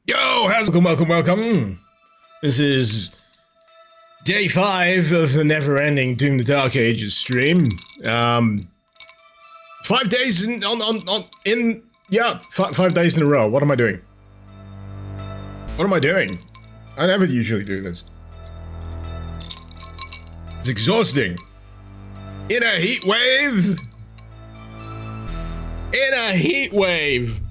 Yo, welcome. This is day 5 of the never-ending Doom the Dark Ages stream. 5 days in 5 days in a row. What am I doing? I never usually do this. It's exhausting. In a heat wave.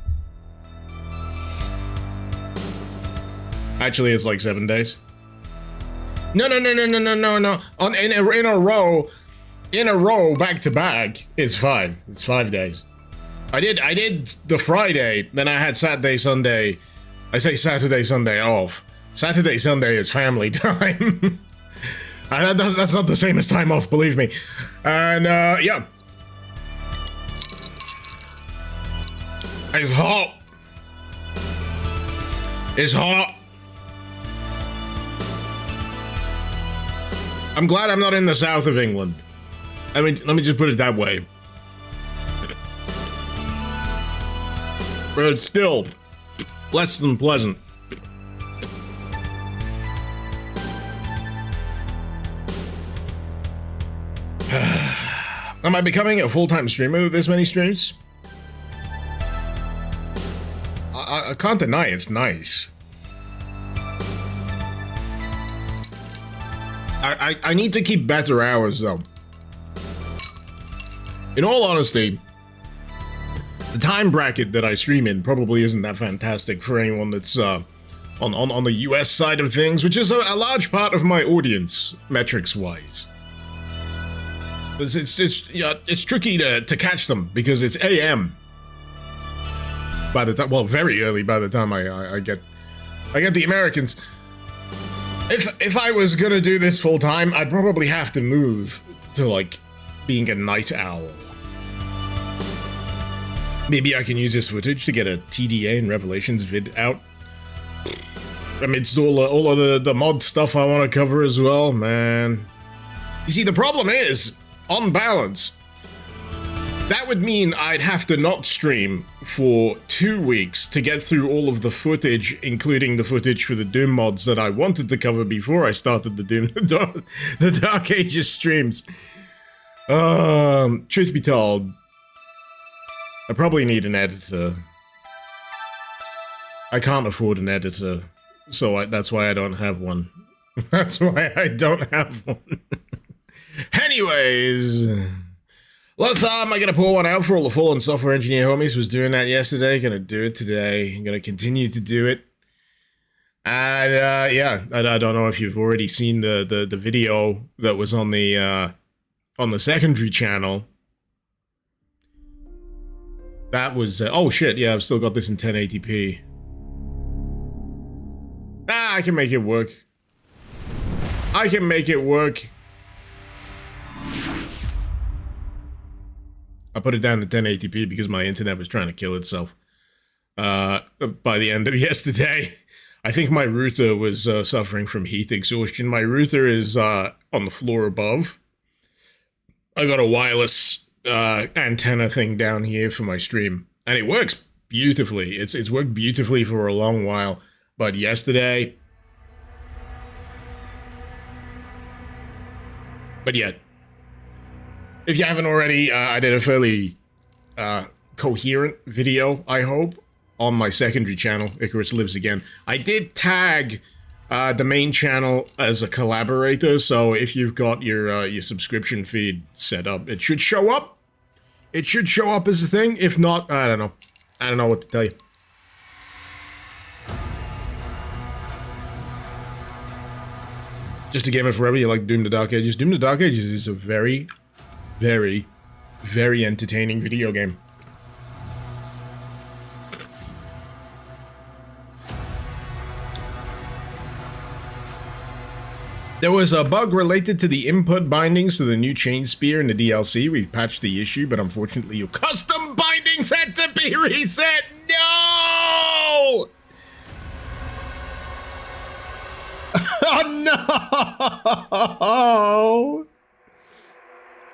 Actually, it's like 7 days. No. In a row, back to back, it's 5. It's 5 days. I did the Friday, then I had Saturday, Sunday. I say Saturday, Sunday off. Saturday, Sunday is family time. And that's not the same as time off, believe me. And, yeah. It's hot. I'm glad I'm not in the south of England. I mean, let me just put it that way. But it's still less than pleasant. Am I becoming a full-time streamer with this many streams? I can't deny it's nice. I need to keep better hours, though. In all honesty, the time bracket that I stream in probably isn't that fantastic for anyone that's on the US side of things, which is a large part of my audience, metrics-wise. It's tricky to catch them because it's AM. By the time, well, very early by the time I get the Americans. If I was gonna do this full time, I'd probably have to move to like being a night owl. Maybe I can use this footage to get a TDA and Revelations vid out amidst all of the mod stuff I want to cover as well, man. You see, the problem is, on balance, that would mean I'd have to not stream for 2 weeks to get through all of the footage, including the footage for the Doom mods that I wanted to cover before I started the Dark Ages streams. Truth be told, I probably need an editor. I can't afford an editor, so that's why I don't have one. Anyways, I'm gonna pour one out for all the fallen software engineer homies. Was doing that yesterday, gonna do it today. I'm gonna continue to do it. And yeah, I don't know if you've already seen the video that was on the secondary channel. That was oh shit, yeah, I've still got this in 1080p. I can make it work. I put it down to 1080p because my internet was trying to kill itself by the end of yesterday. I think my router was suffering from heat exhaustion. My router is on the floor above. I got a wireless antenna thing down here for my stream, and it works beautifully. It's worked beautifully for a long while, but yesterday... But yeah. If you haven't already, I did a fairly coherent video, I hope, on my secondary channel, Icarus Lives Again. I did tag the main channel as a collaborator, so if you've got your subscription feed set up, it should show up. It should show up as a thing. If not, I don't know. I don't know what to tell you. Just a game of forever, you like Doom the Dark Ages? Doom the Dark Ages is a very, very entertaining video game. There was a bug related to the input bindings for the new chain spear in the DLC. We've patched the issue, but unfortunately your custom bindings had to be reset. No! Oh no!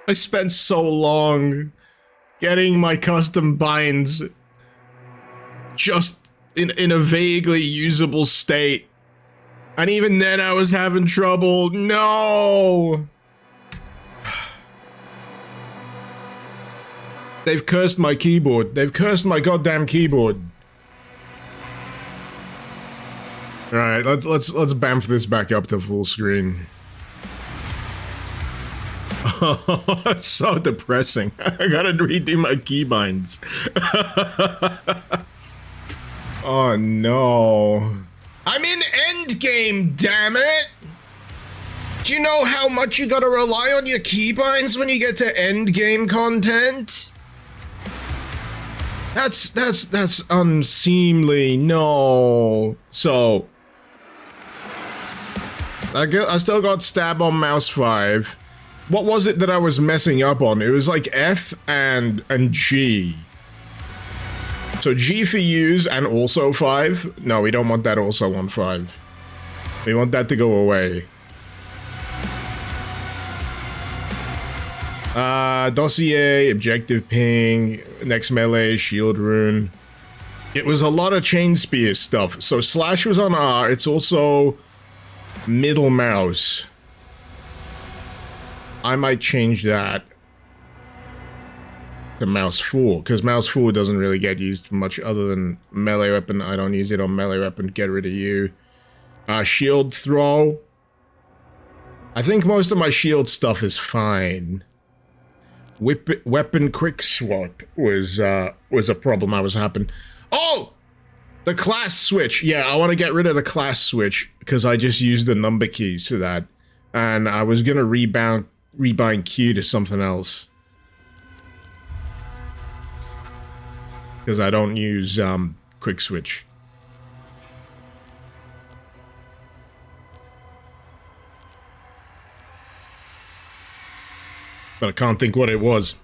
I spent so long getting my custom binds just in a vaguely usable state. And even then I was having trouble. No! They've cursed my keyboard. They've cursed my goddamn keyboard. Alright, let's bamf this back up to full screen. Oh, it's so depressing. I gotta redo my keybinds. Oh no. I'm in endgame, damn it! Do you know how much you gotta rely on your keybinds when you get to endgame content? That's unseemly. No. So I still got stab on mouse 5. What was it that I was messing up on? It was like F and G. So G for use and also 5? No, we don't want that also on 5. We want that to go away. Dossier, objective ping, next melee, shield rune. It was a lot of chain spear stuff. So slash was on R, it's also middle mouse. I might change that to mouse 4, because mouse 4 doesn't really get used much other than melee weapon. I don't use it on melee weapon, get rid of you. Shield throw. I think most of my shield stuff is fine. Weapon quick swap was a problem I was having. Oh! The class switch. Yeah, I want to get rid of the class switch, because I just used the number keys for that. And I was gonna rebind Q to something else. Because I don't use quick switch. But I can't think what it was.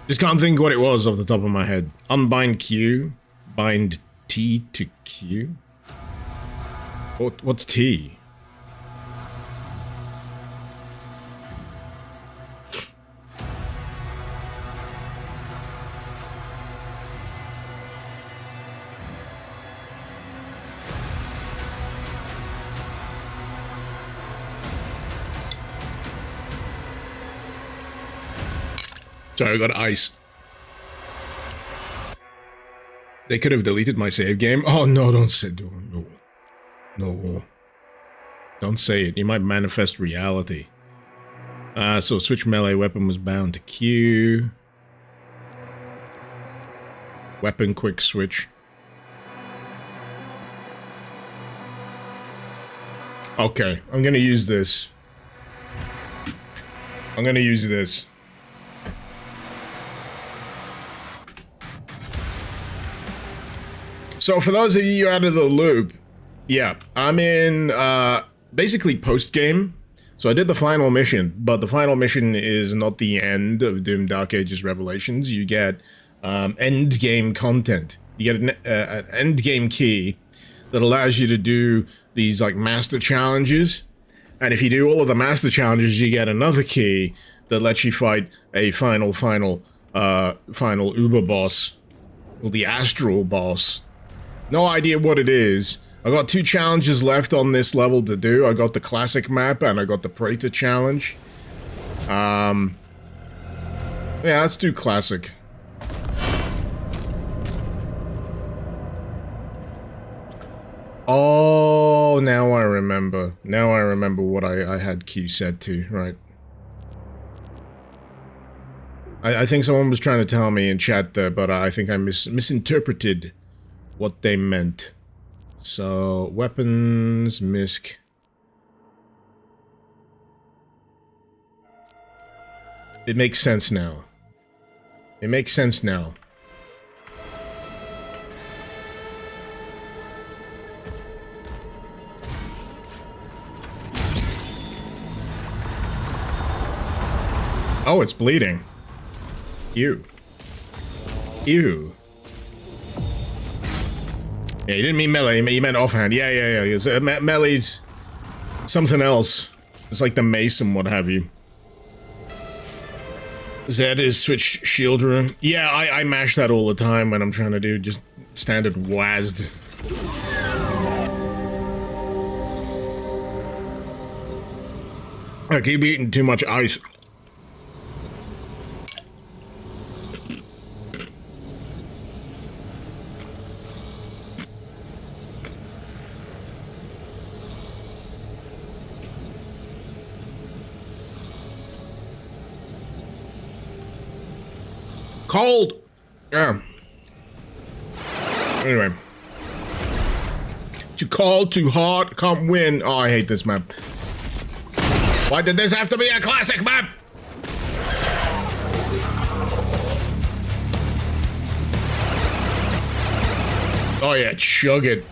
Just can't think what it was off the top of my head. Unbind Q, bind T to Q. What's T? Sorry, I got ice. They could have deleted my save game. Oh no, don't say no. No. Don't say it. You might manifest reality. So switch melee weapon was bound to Q. Weapon quick switch. Okay, I'm gonna use this. I'm gonna use this. So for those of you out of the loop, yeah, I'm in basically post-game. So I did the final mission, but the final mission is not the end of Doom Dark Ages Revelations. You get end-game content. You get an end-game key that allows you to do these like master challenges. And if you do all of the master challenges, you get another key that lets you fight a final Uber boss, or the Astral boss. No idea what it is. I got 2 challenges left on this level to do. I got the classic map and I got the Praetor challenge. Yeah, let's do classic. Oh, now I remember. Now I remember what I had Q set to, right. I think someone was trying to tell me in chat there, but I think I misinterpreted what they meant. So, weapons, misc. It makes sense now. It makes sense now. Oh, it's bleeding. Ew. Ew. Yeah, you didn't mean melee, you meant offhand. Yeah. Melee's something else. It's like the mace and what have you. Z is switch shield rune. Yeah, I mash that all the time when I'm trying to do just standard WASD. I keep eating too much ice. Cold! Yeah. Anyway. Too cold, too hot, can't win. Oh, I hate this map. Why did this have to be a classic map? Oh yeah, chug it.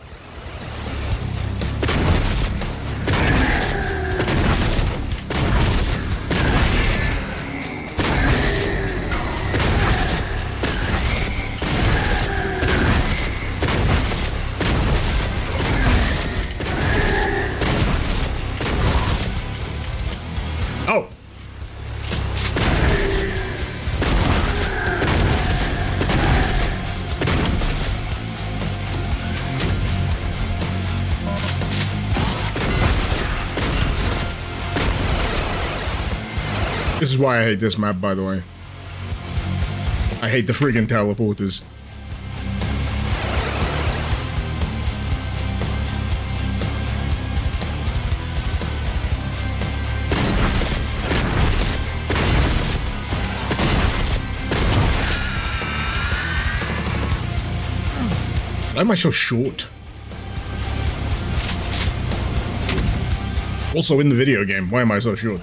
Oh. This is why I hate this map, by the way. I hate the friggin' teleporters. Why am I so short? Also in the video game, why am I so short?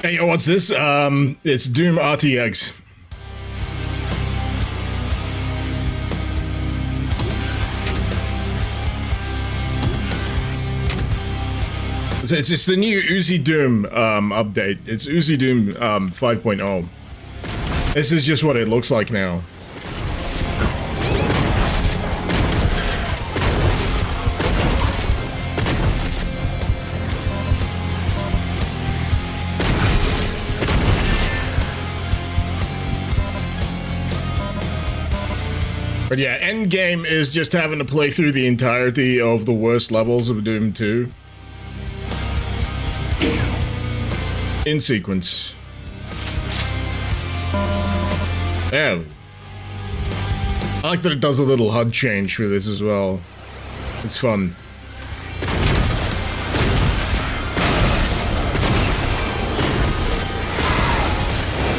Hey, yo, what's this? It's Doom RTX. It's just the new Uzi Doom update. It's Uzi Doom 5.0. This is just what it looks like now. But yeah, endgame is just having to play through the entirety of the worst levels of Doom 2. In sequence. Yeah. I like that it does a little HUD change for this as well. It's fun.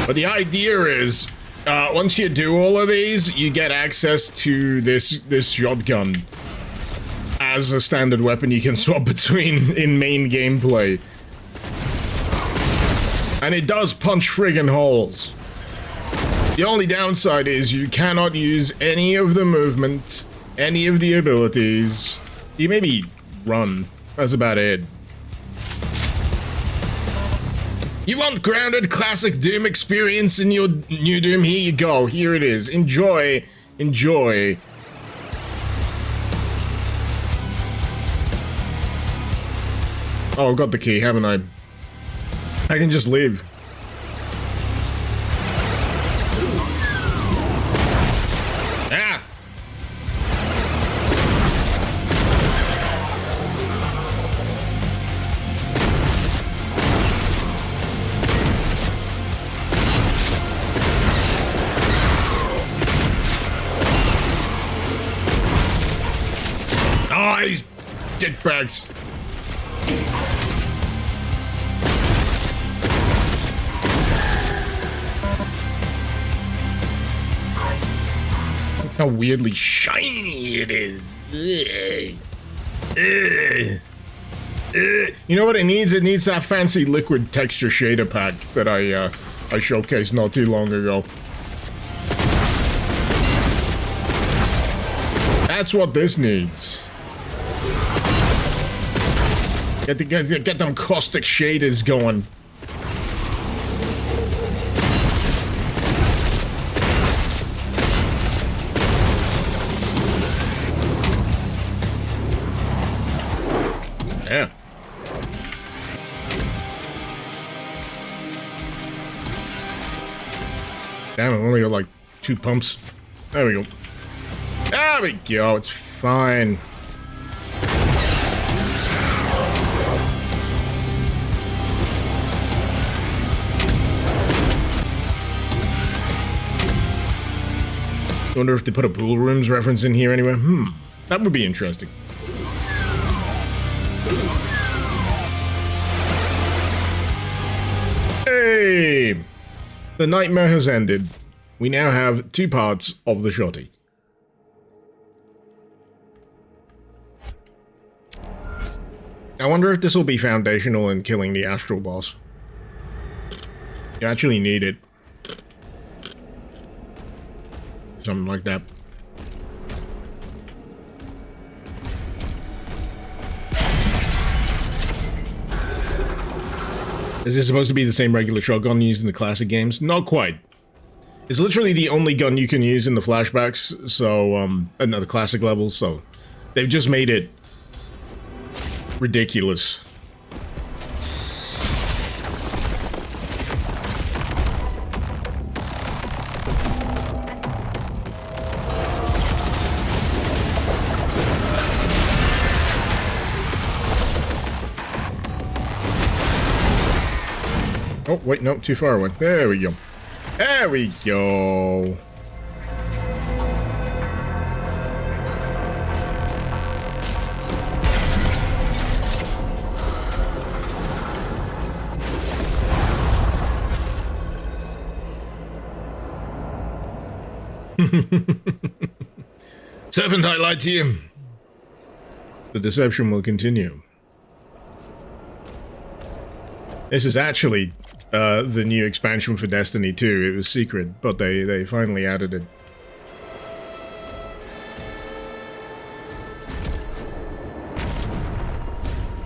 But the idea is, once you do all of these, you get access to this shotgun as a standard weapon you can swap between in main gameplay. And it does punch friggin' holes. The only downside is you cannot use any of the movement, any of the abilities. You maybe run. That's about it. You want grounded classic Doom experience in your new Doom? Here you go. Here it is. Enjoy. Enjoy. Oh, I've got the key, haven't I? I can just leave. Ah! Oh, these dickbags. Look how weirdly shiny it is. Ugh. Ugh. Ugh. You know what it needs? It needs that fancy liquid texture shader pack that I showcased not too long ago. That's what this needs. Get them caustic shaders going. Damn, I've only got like 2 pumps. There we go. There we go, it's fine. I wonder if they put a pool rooms reference in here anywhere. That would be interesting. Hey! The nightmare has ended. We now have 2 parts of the shotty. I wonder if this will be foundational in killing the astral boss. You actually need it. Something like that. Is this supposed to be the same regular shotgun used in the classic games? Not quite. It's literally the only gun you can use in the flashbacks, so, no, the classic levels, so they've just made it ridiculous. Oh, wait, no, too far away. There we go. There we go. Serpent, I lied to you. The deception will continue. This is actually the new expansion for Destiny 2. It was secret, but they finally added it.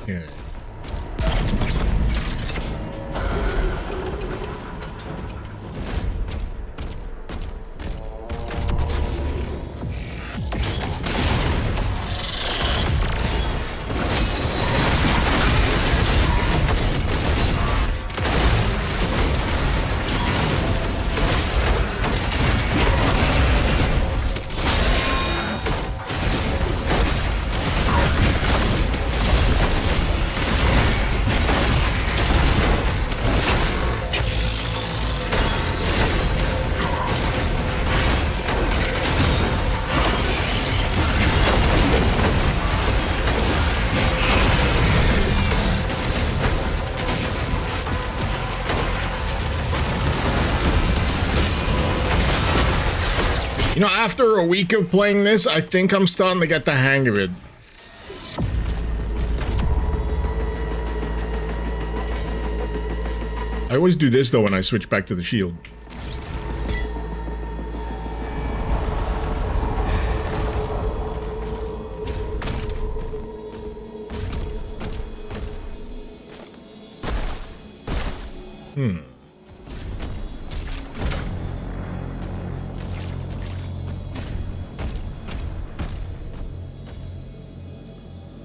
Okay. You know, after a week of playing this, I think I'm starting to get the hang of it. I always do this, though, when I switch back to the shield.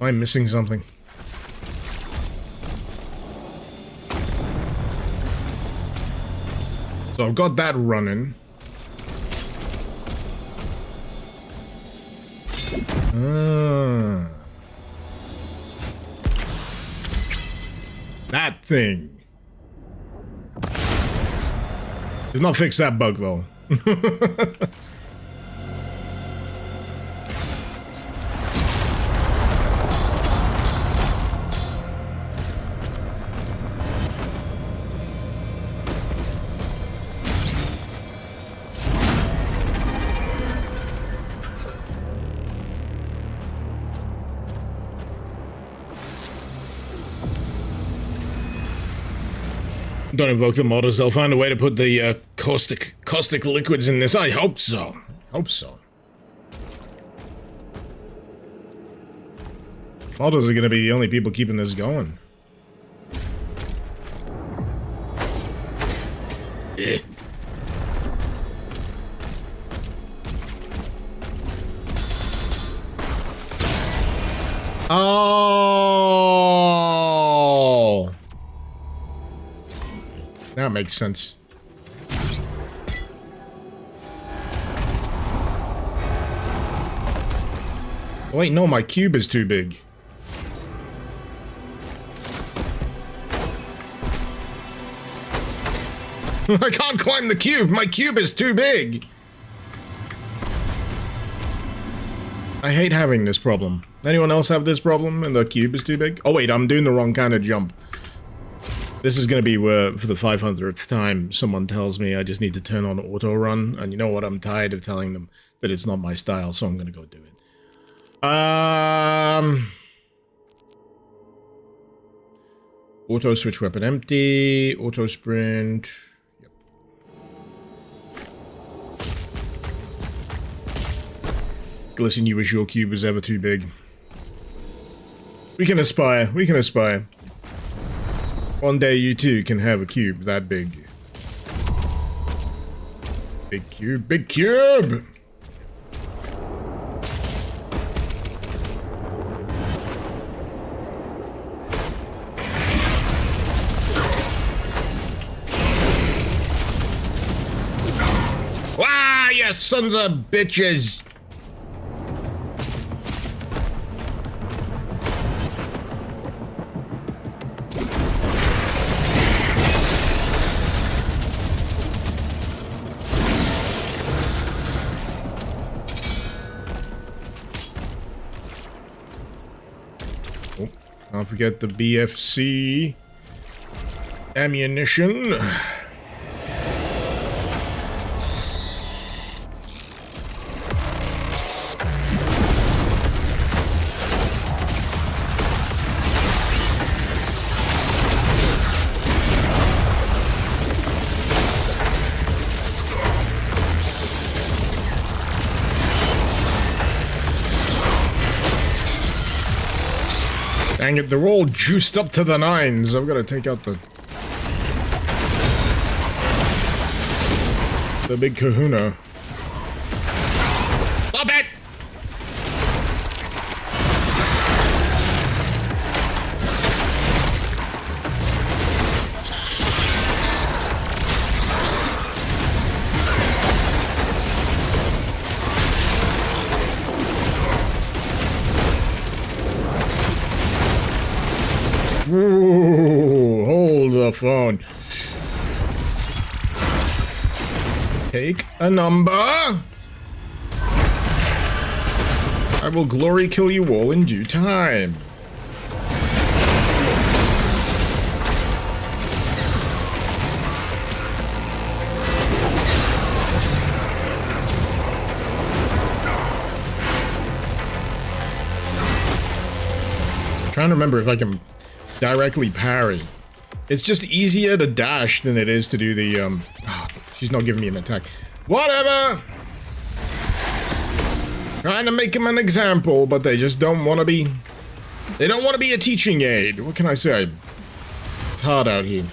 Am I missing something? So I've got that running. That thing. They've not fixed that bug though. Don't invoke the modders, they'll find a way to put the caustic liquids in this. I hope so. Hope so. Modders are gonna be the only people keeping this going. Eh. Oh! That makes sense. Wait, no, my cube is too big. I can't climb the cube. My cube is too big. I hate having this problem. Anyone else have this problem and the cube is too big? Oh wait, I'm doing the wrong kind of jump. This is gonna be where, for the 500th time, someone tells me I just need to turn on auto run, and you know what? I'm tired of telling them that it's not my style, so I'm gonna go do it. Auto switch weapon empty. Auto sprint. Yep. Glisten, you wish your cube was ever too big. We can aspire. We can aspire. One day you too can have a cube that big. Big cube. Big cube! Wow, you sons of bitches! Oh, don't forget the BFC ammunition. Dang it, they're all juiced up to the nines. I've got to take out the big kahuna. Stop it! Ooh, hold the phone. Take a number. I will glory kill you all in due time. I'm trying to remember if I can directly parry. It's just easier to dash than it is to do the, oh, she's not giving me an attack. Whatever! Trying to make him an example, but they just don't want to be... They don't want to be a teaching aid. What can I say? It's hard out here.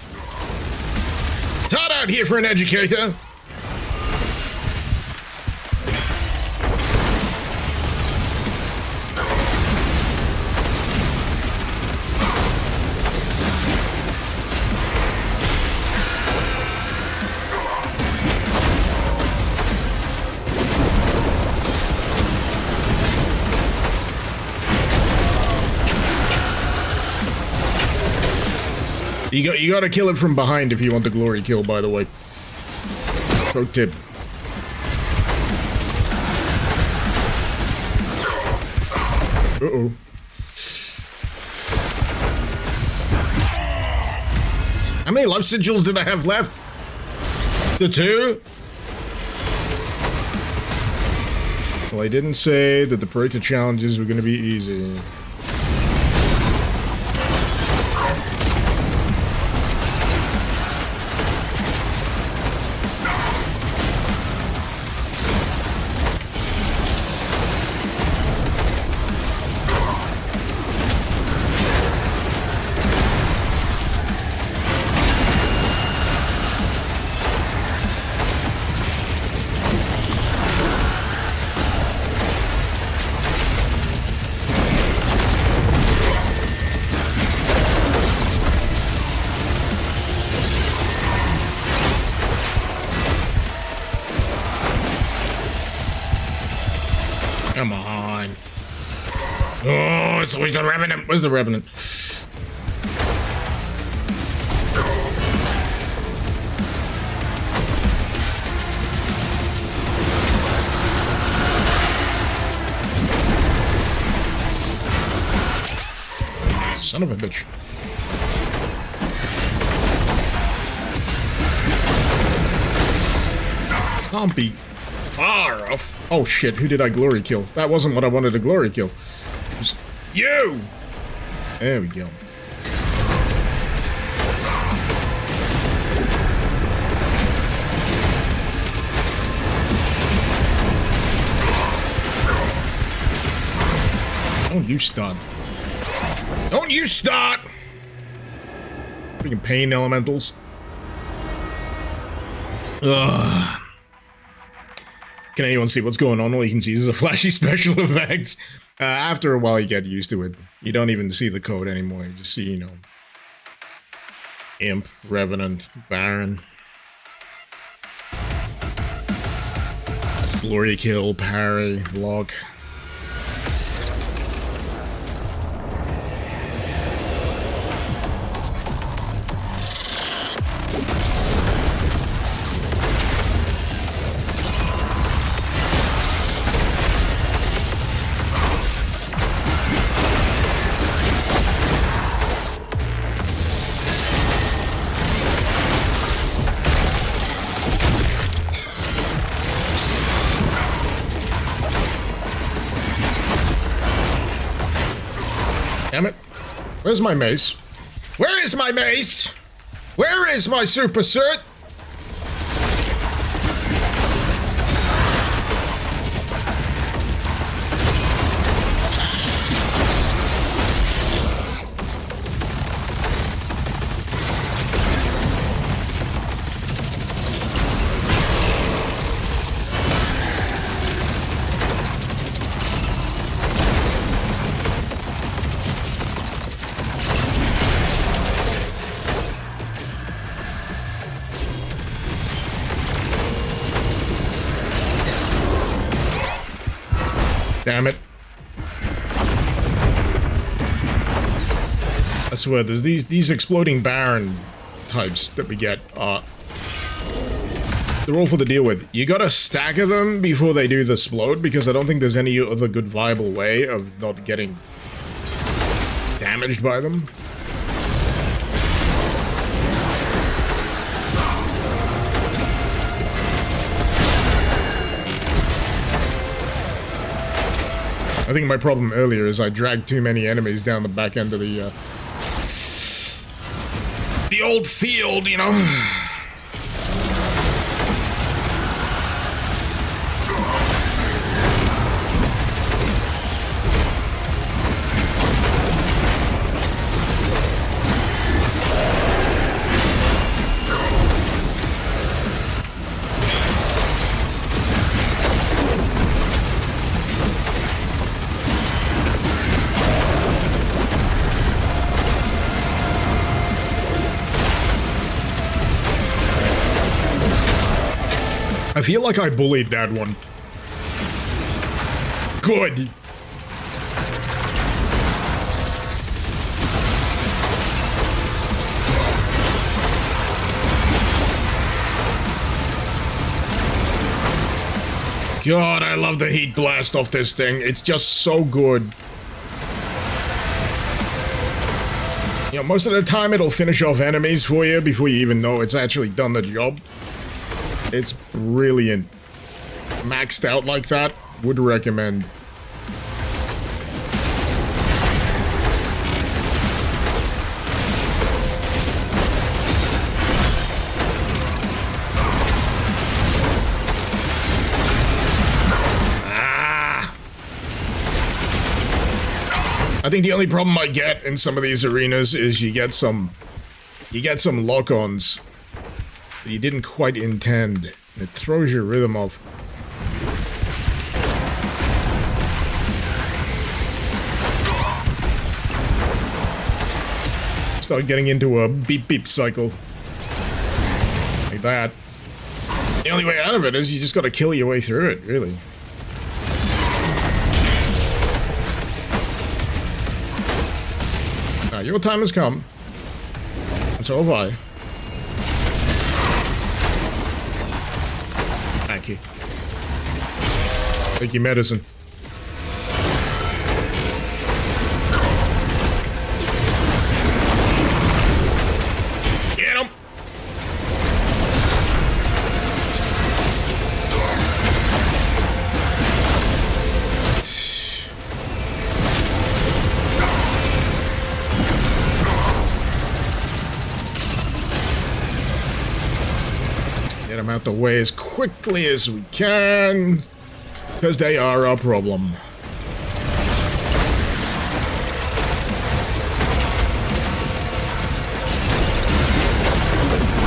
It's hard out here for an educator! You gotta kill it from behind if you want the glory kill, by the way. Pro tip. Uh-oh. How many life sigils did I have left? The 2? Well, I didn't say that the Pareto challenges were gonna be easy. Come on. Oh, it's always the Revenant. Where's the Revenant? Son of a bitch. Can't be far off. Oh shit, who did I glory kill? That wasn't what I wanted to glory kill. It was you! There we go. Don't you start. Don't you start! Freaking pain elementals. Ugh. Can anyone see what's going on? All you can see is a flashy special effects. After a while, you get used to it. You don't even see the code anymore. You just see, you know, Imp, Revenant, Baron, Glory Kill, Parry, Block. Damn it. Where's my mace? Where is my mace? Where is my super suit? Damn it. I swear, there's these exploding Baron types that we get, they're all for the deal with. You gotta stagger them before they do the explode, because I don't think there's any other good viable way of not getting damaged by them. I think my problem earlier is I dragged too many enemies down the back end of the old field, you know? I feel like I bullied that one. Good. God, I love the heat blast off this thing. It's just so good. You know, most of the time it'll finish off enemies for you before you even know it's actually done the job. It's brilliant. Maxed out like that, would recommend. Ah! I think the only problem I get in some of these arenas is you get some lock-ons that you didn't quite intend. It throws your rhythm off. Start getting into a beep-beep cycle. Like that. The only way out of it is you just gotta kill your way through it, really. Your time has come. And so have I. Thank you. Take your medicine. Get him! Get them out the way as quickly as we can, because they are a problem.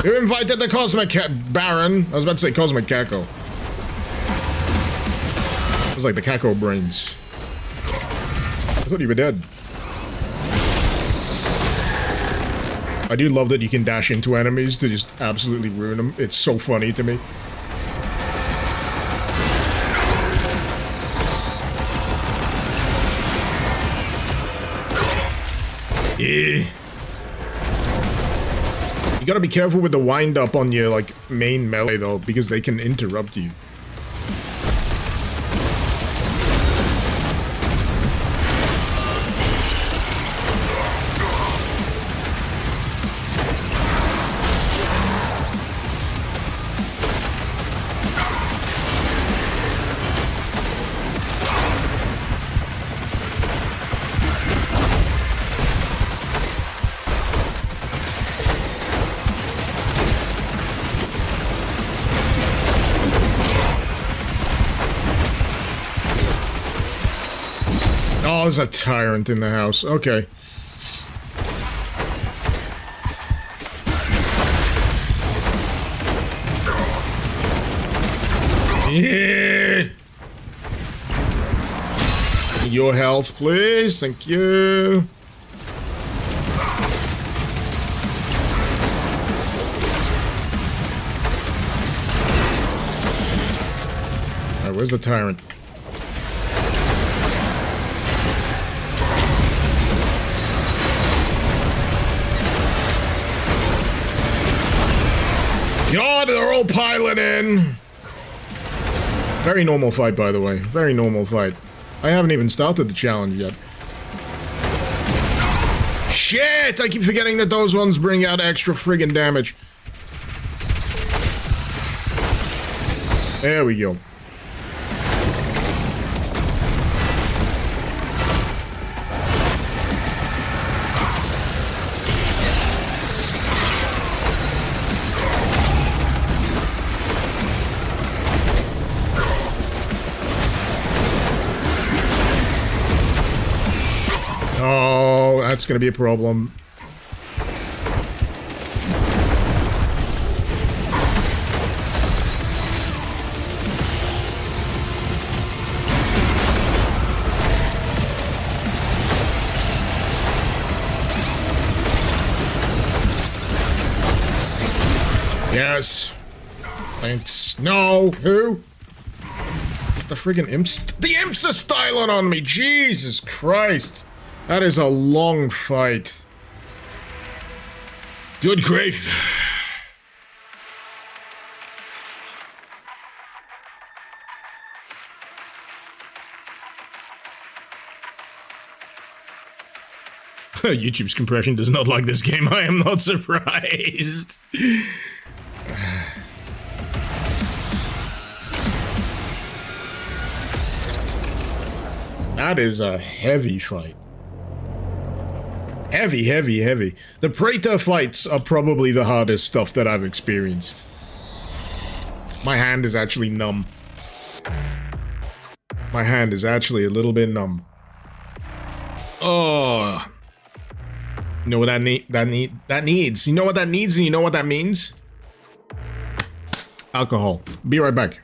Who invited the Cosmic Baron? I was about to say Cosmic Caco. It was like the Caco brains. I thought you were dead. I do love that you can dash into enemies to just absolutely ruin them. It's so funny to me. Yeah. You gotta be careful with the wind up on your, like, main melee though, because they can interrupt you. Oh, there's a tyrant in the house. Okay. Yeah. Your health, please. Thank you. Alright, where's the tyrant? God, they're all piling in! Very normal fight, by the way. Very normal fight. I haven't even started the challenge yet. Shit! I keep forgetting that those ones bring out extra friggin' damage. There we go. Oh, that's gonna be a problem. Yes. Thanks. No. Who? It's the friggin' imps. The imps are styling on me. Jesus Christ. That is a long fight. Good grief. YouTube's compression does not like this game. I am not surprised. That is a heavy fight. Heavy, heavy, heavy. The Praetor fights are probably the hardest stuff that I've experienced. My hand is actually numb. My hand is actually a little bit numb. Oh. You know what that needs? You know what that needs and you know what that means? Alcohol. Be right back.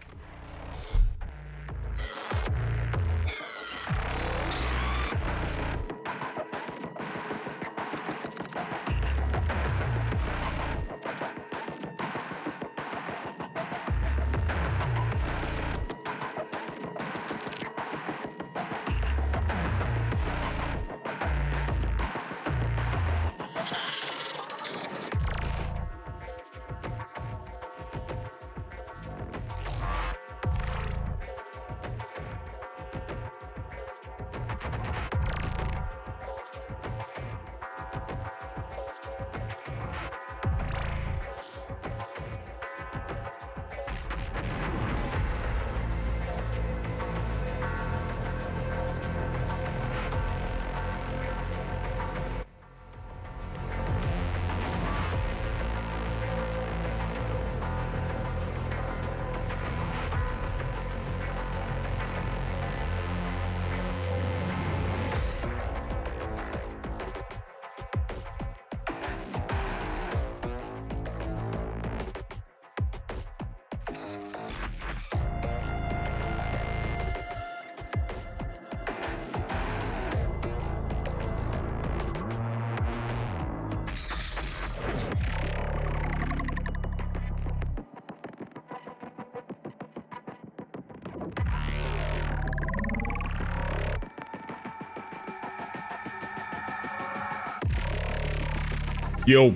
Yo.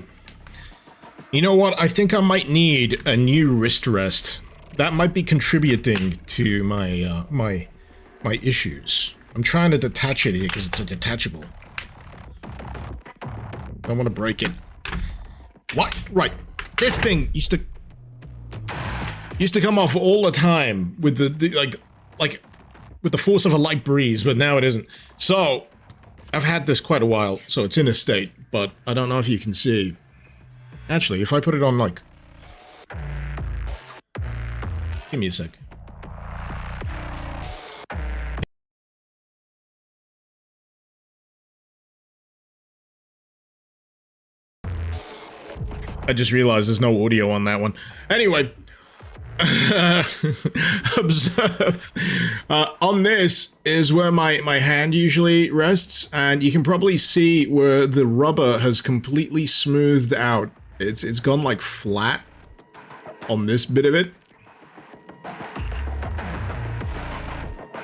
You know what? I think I might need a new wrist rest. That might be contributing to my, my issues. I'm trying to detach it here because it's a detachable. I don't want to break it. What? Right. This thing used to come off all the time with the like with the force of a light breeze, but now it isn't. So I've had this quite a while, so it's in a state, but I don't know if you can see. Actually, if I put it on, like... Give me a sec. I just realized there's no audio on that one. Anyway. Observe. On this is where my hand usually rests, and you can probably see where the rubber has completely smoothed out. It's gone like flat on this bit of it.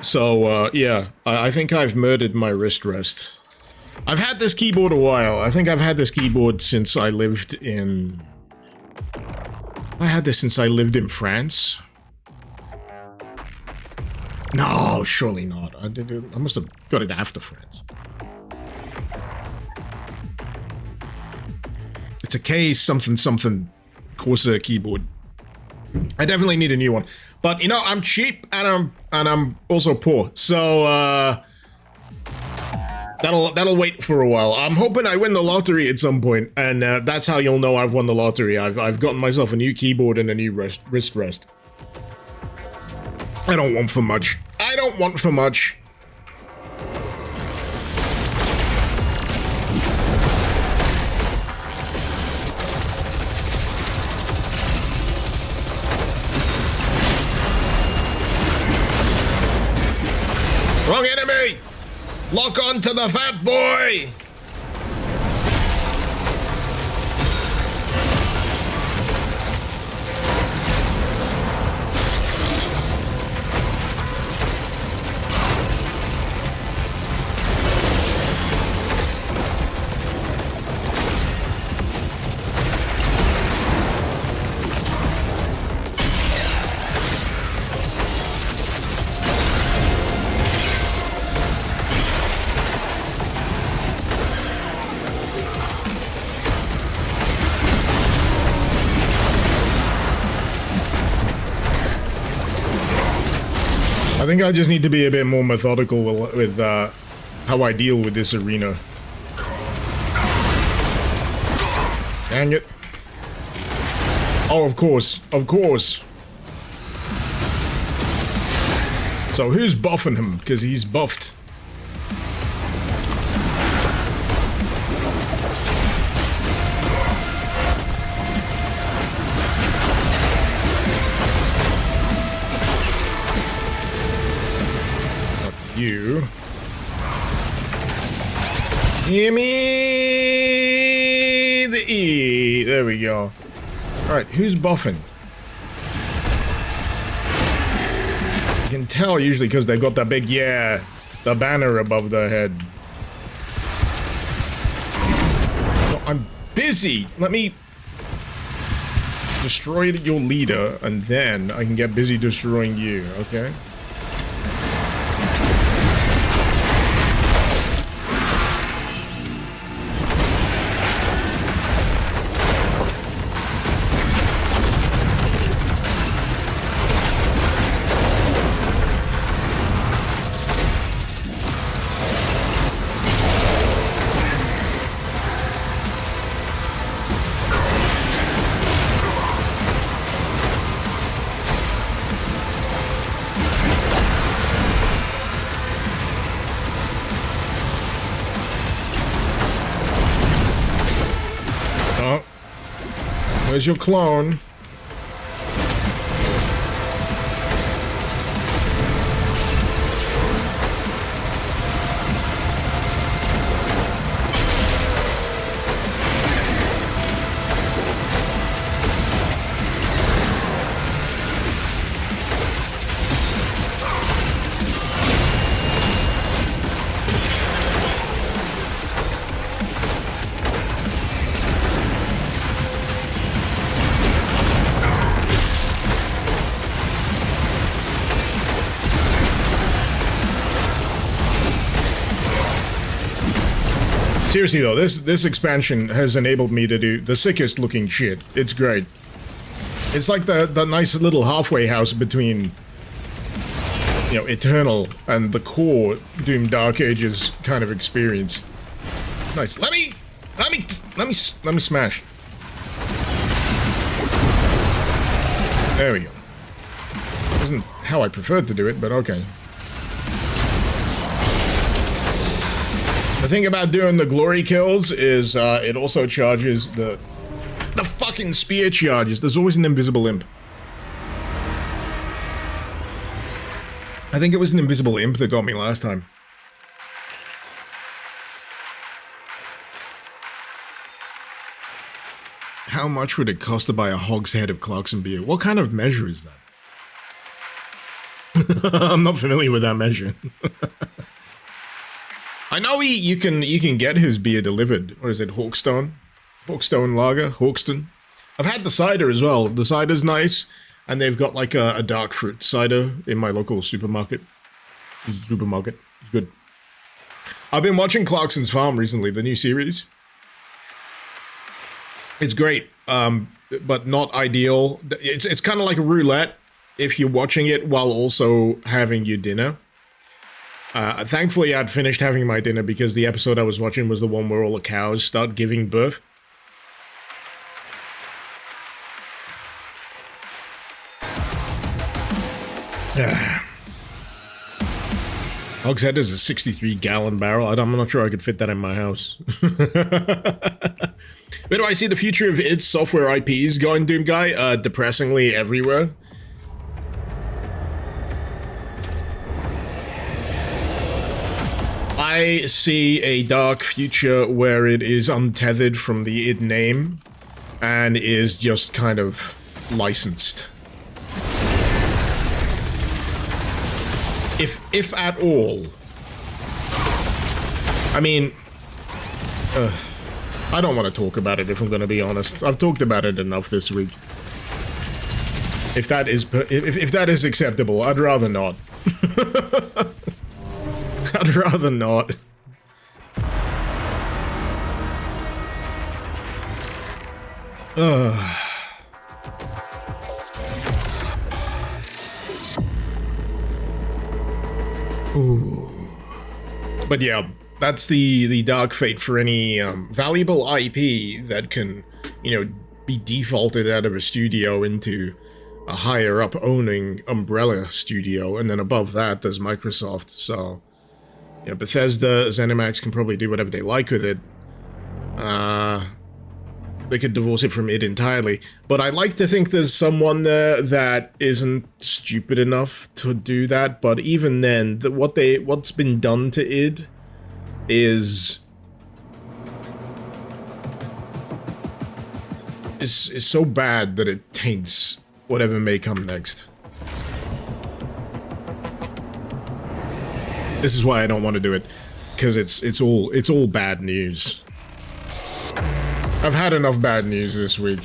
So yeah, I think I've murdered my wrist rest. I've had this keyboard a while. I think I've had this keyboard since I lived in... I had this since I lived in France. No, surely not. I must have got it after France. It's a K something something Corsair keyboard. I definitely need a new one. But you know, I'm cheap and I'm also poor. So that'll wait for a while. I'm hoping I win the lottery at some point, and that's how you'll know I've won the lottery. I've gotten myself a new keyboard and a new wrist rest. I don't want for much. I don't want for much. Wrong enemy! Lock on to the fat boy! I think I just need to be a bit more methodical with how I deal with this arena. Dang it. Oh, of course. Of course. So who's buffing him? Because he's buffed. You. Give me the E. There we go. Alright, who's buffing? You can tell usually because they've got that big, yeah, the banner above their head. No, I'm busy. Let me destroy your leader, and then I can get busy destroying you, okay? Where's your clone? Seriously though, this expansion has enabled me to do the sickest looking shit. It's great. It's like the nice little halfway house between, you know, Eternal and the core Doom Dark Ages kind of experience. It's nice. Let me smash. There we go. Wasn't how I preferred to do it, but okay. The thing about doing the glory kills is it also charges the fucking spear charges. There's always an invisible imp. I think it was an invisible imp that got me last time. How much would it cost to buy a hogshead of Clarkson beer? What kind of measure is that? I'm not familiar with that measure. I know you can get his beer delivered. Or is it Hawkstone? Hawkstone Lager? Hawkston? I've had the cider as well. The cider's nice, and they've got like a dark fruit cider in my local supermarket. It's good. I've been watching Clarkson's Farm recently, the new series. It's great, but not ideal. It's kind of like a roulette if you're watching it while also having your dinner. Thankfully, I'd finished having my dinner because the episode I was watching was the one where all the cows start giving birth. Hogshead is a 63-gallon barrel. I'm not sure I could fit that in my house. Where do I see the future of its software IPs going, Doom Guy? Depressingly everywhere. I see a dark future where it is untethered from the id name and is just kind of licensed. If at all. I mean, I don't want to talk about it if I'm going to be honest. I've talked about it enough this week. If that is acceptable, I'd rather not. I'd rather not. Ooh. But yeah, that's the dark fate for any valuable IP that can, you know, be defaulted out of a studio into a higher up owning umbrella studio, and then above that there's Microsoft. So yeah, Bethesda, ZeniMax can probably do whatever they like with it. They could divorce it from id entirely. But I like to think there's someone there that isn't stupid enough to do that. But even then, what's been done to id is so bad that it taints whatever may come next. This is why I don't want to do it, because it's all bad news. I've had enough bad news this week.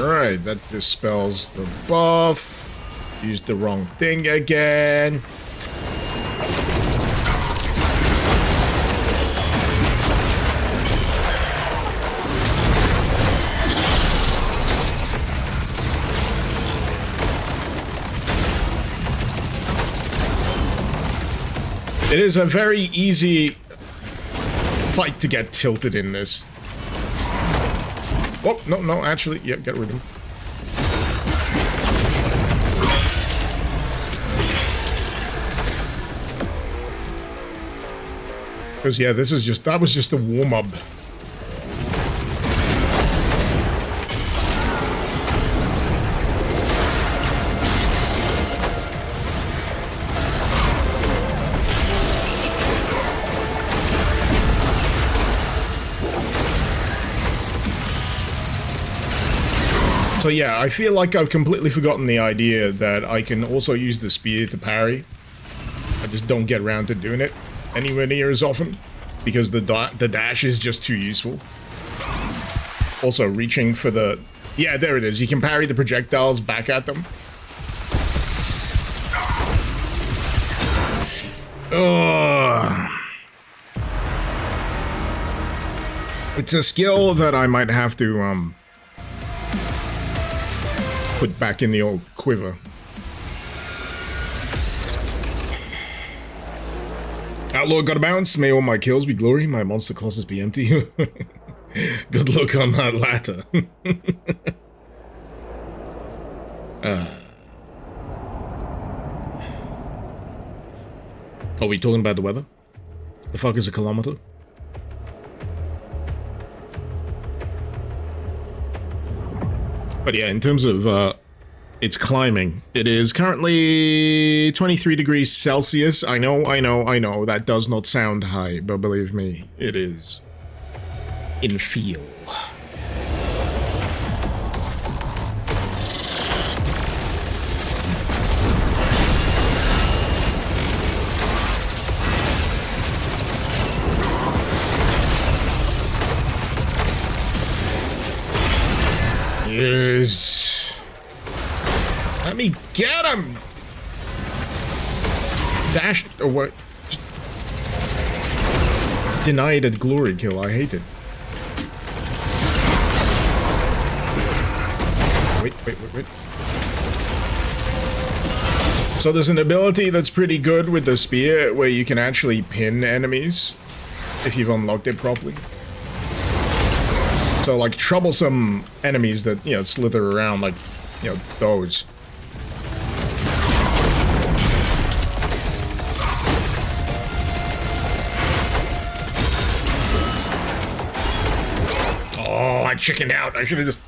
Alright, that dispels the buff. Used the wrong thing again. It is a very easy fight to get tilted in this. Oh, no, actually, yeah, get rid of him. Because, yeah, that was just a warm-up. So So yeah, I feel like I've completely forgotten the idea that I can also use the spear to parry. I just don't get around to doing it anywhere near as often because the dash is just too useful. Also, reaching for the... Yeah, there it is. You can parry the projectiles back at them. Ugh. It's a skill that I might have to, put back in the old quiver. Outlaw gotta bounce. May all my kills be glory, my monster classes be empty. Good luck on that latter. Are we talking about the weather? The fuck is a kilometer? But yeah, in terms of its climbing, it is currently 23 degrees Celsius. I know, that does not sound high, but believe me, it is. In feel. Yes. Let me get him. Dash away. Denied a glory kill. I hate it. Wait. So there's an ability that's pretty good with the spear where you can actually pin enemies if you've unlocked it properly. So like troublesome enemies that, you know, slither around like, you know, those. Oh, I chickened out. I should have just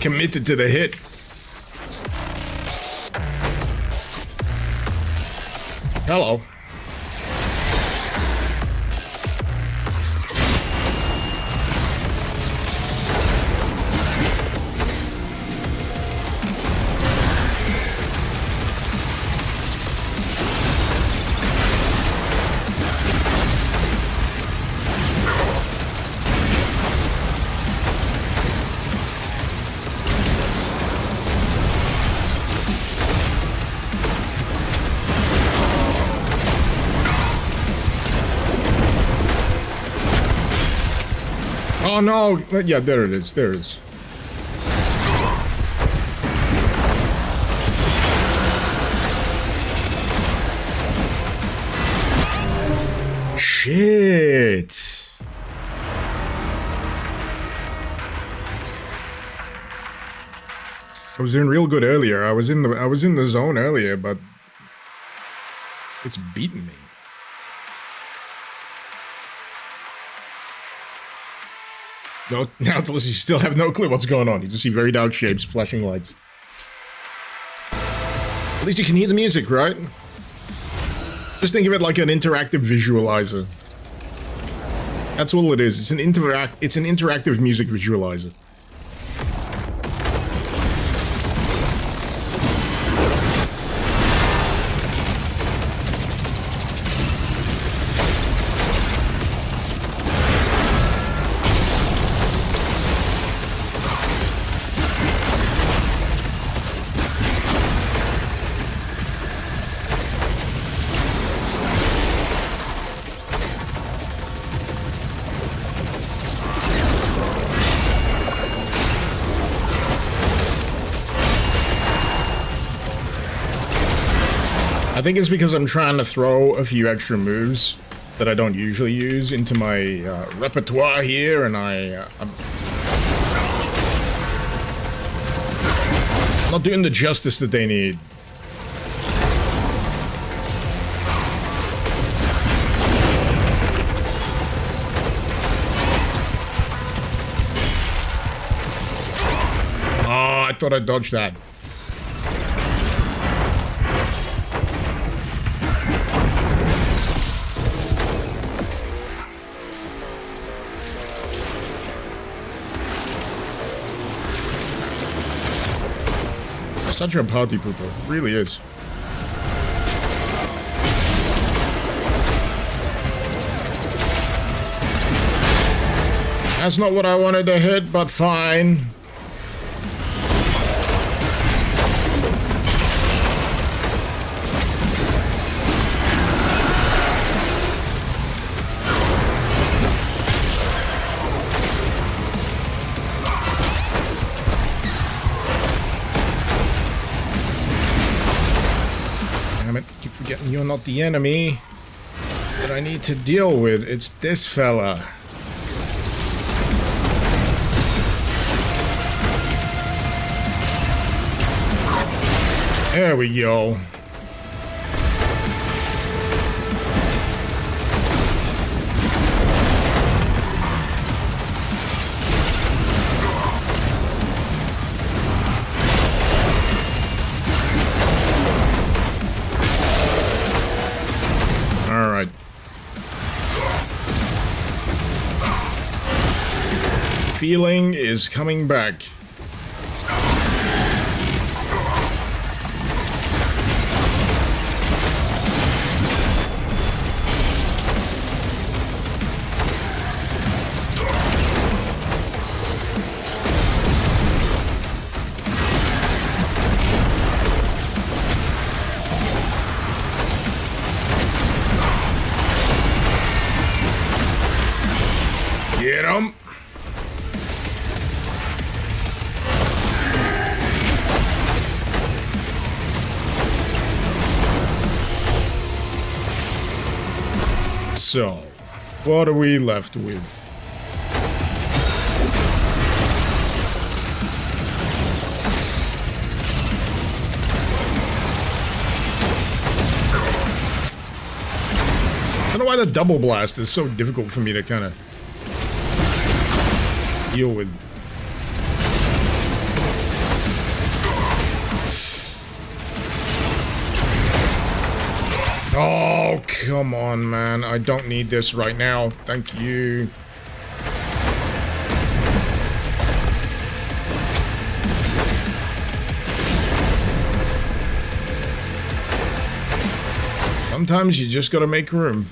committed to the hit. Hello. Oh no! Yeah, there it is. There it is. Shit! I was doing real good earlier. I was in the zone earlier, but it's beating me. No, Nautilus, you still have no clue what's going on. You just see very dark shapes, flashing lights. At least you can hear the music, right? Just think of it like an interactive visualizer. That's all it is. It's an interactive music visualizer. I think it's because I'm trying to throw a few extra moves that I don't usually use into my repertoire here, and I'm not doing the justice that they need. Oh, I thought I dodged that. Such a party pooper, really is. That's not what I wanted to hit, but fine. Damn it, keep forgetting you're not the enemy that I need to deal with. It's this fella. There we go. All right. Feeling is coming back. Get him! So, what are we left with? I don't know why the double blast is so difficult for me to kind of deal with. Oh, come on, man. I don't need this right now. Thank you. Sometimes you just gotta make room.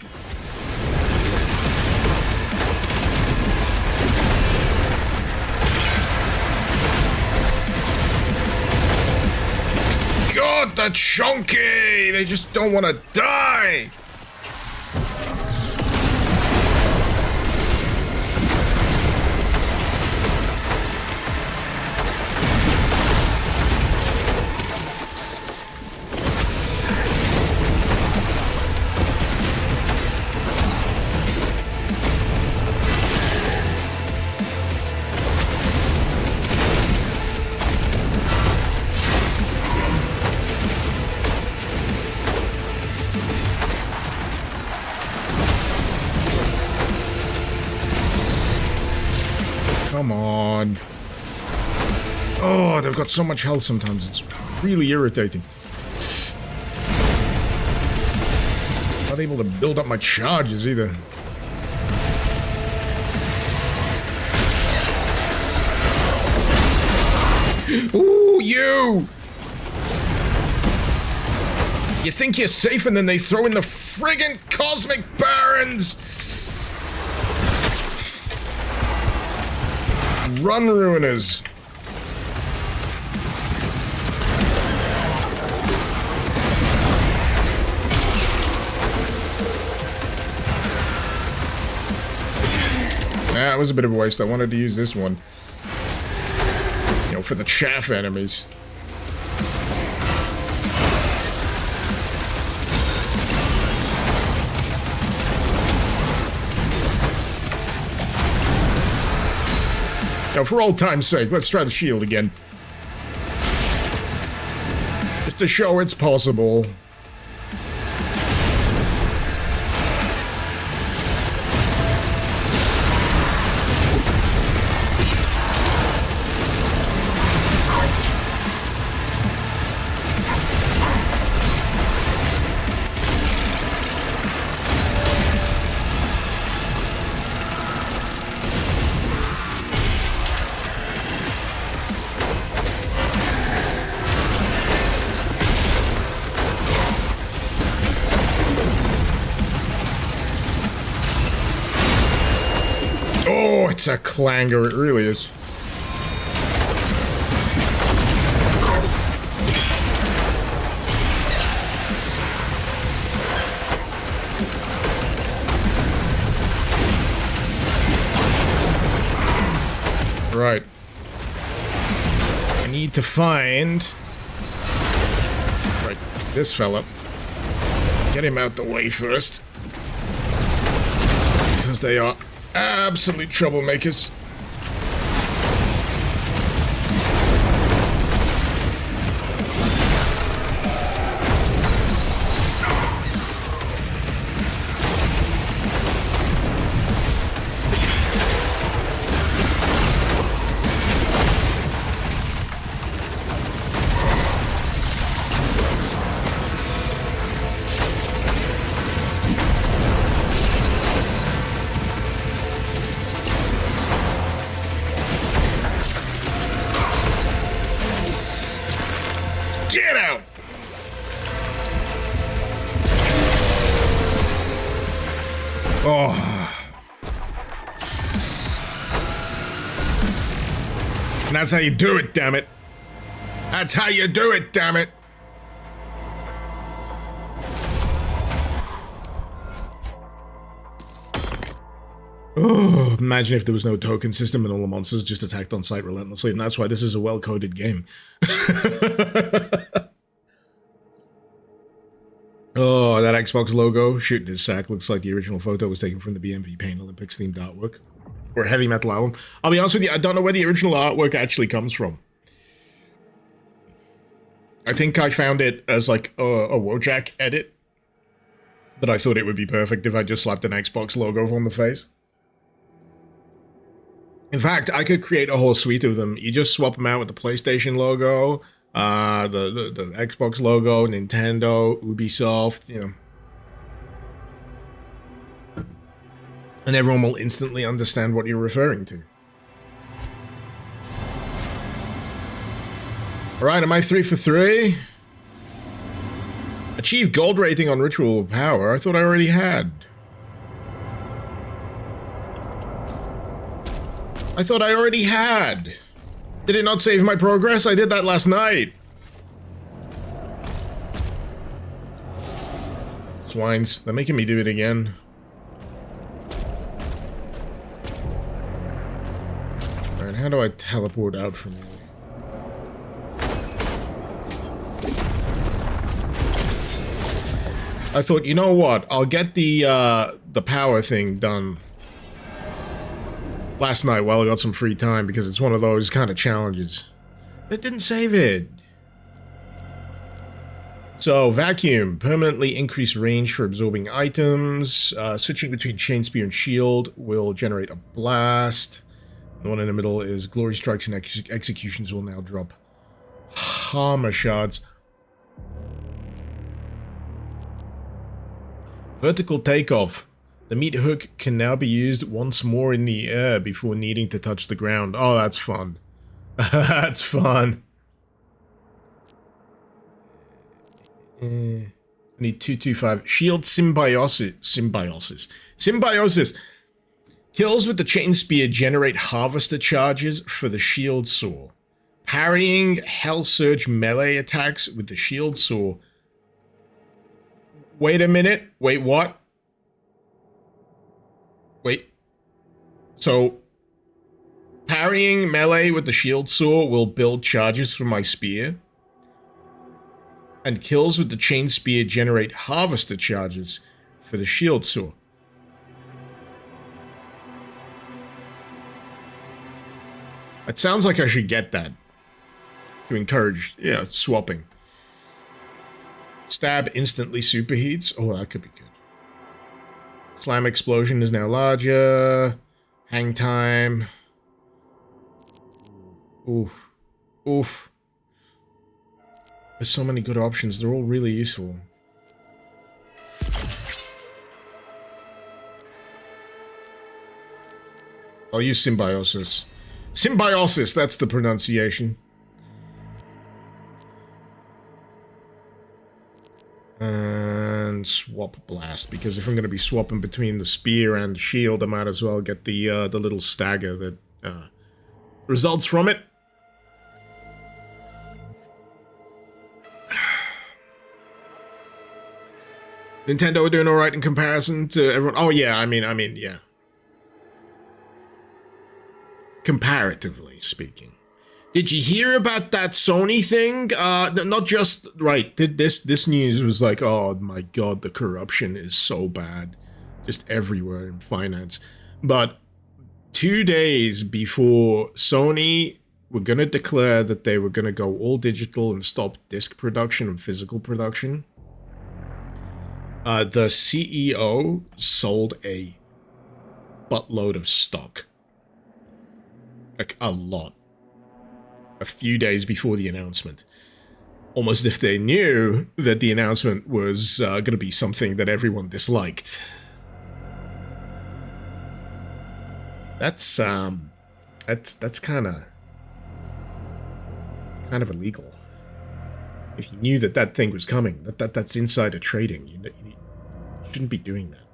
God, that's chunky! They just don't want to die! Come on. Oh, they've got so much health sometimes. It's really irritating. Not able to build up my charges either. Ooh, you! You think you're safe and then they throw in the friggin' Cosmic Barons! Run, Ruiners! That was a bit of a waste. I wanted to use this one. You know, for the chaff enemies. Now, for old time's sake, let's try the shield again. Just to show it's possible. It's a clanger, it really is. Right. I need to find... Right, this fella. Get him out the way first. Because they are absolute troublemakers. Get out! Oh. And that's how you do it, damn it. That's how you do it, damn it. Oh, imagine if there was no token system and all the monsters just attacked on sight relentlessly, and that's why this is a well-coded game. Oh, that Xbox logo shooting his sack looks like the original photo was taken from the BMV Pain Olympics themed artwork. Or a heavy metal album. I'll be honest with you, I don't know where the original artwork actually comes from. I think I found it as like a Wojak edit. But I thought it would be perfect if I just slapped an Xbox logo on the face. In fact, I could create a whole suite of them. You just swap them out with the PlayStation logo, the Xbox logo, Nintendo, Ubisoft, you know. And everyone will instantly understand what you're referring to. Alright, am I 3 for 3? Achieve gold rating on ritual power. I thought I already had. Did it not save my progress? I did that last night. Swines. They're making me do it again. Alright, how do I teleport out from here? I thought, you know what? I'll get the power thing done last night while I got some free time, because it's one of those kind of challenges. It didn't save it. So, vacuum. Permanently increase range for absorbing items. Switching between chain spear and shield will generate a blast. The one in the middle is glory strikes and executions will now drop Harmer shards. Vertical takeoff. The meat hook can now be used once more in the air before needing to touch the ground. Oh, that's fun. That's fun. I need 225. Shield symbiosis. Symbiosis. Kills with the chain spear generate harvester charges for the shield saw. Parrying Hell Surge melee attacks with the shield saw. Wait a minute. Wait, what? Wait. So, parrying melee with the shield saw will build charges for my spear. And kills with the chain spear generate harvester charges for the shield saw. It sounds like I should get that. To encourage, yeah, swapping. Stab instantly superheats. Oh, that could be good. Slam explosion is now larger. Hang time. Oof. Oof. There's so many good options. They're all really useful. I'll use symbiosis. Symbiosis, that's the pronunciation. And and swap blast, because if I'm going to be swapping between the spear and the shield, I might as well get the little stagger that results from it. Nintendo are doing all right in comparison to everyone. Oh yeah, I mean, yeah. Comparatively speaking. Did you hear about that Sony thing? Not just, right, this news was like, oh my god, the corruption is so bad. Just everywhere in finance. But 2 days before Sony were going to declare that they were going to go all digital and stop disc production and physical production, the CEO sold a buttload of stock. Like, a lot. A few days before the announcement. Almost if they knew that the announcement was going to be something that everyone disliked. That's kind of illegal. If you knew that thing was coming, that's insider trading. You shouldn't be doing that.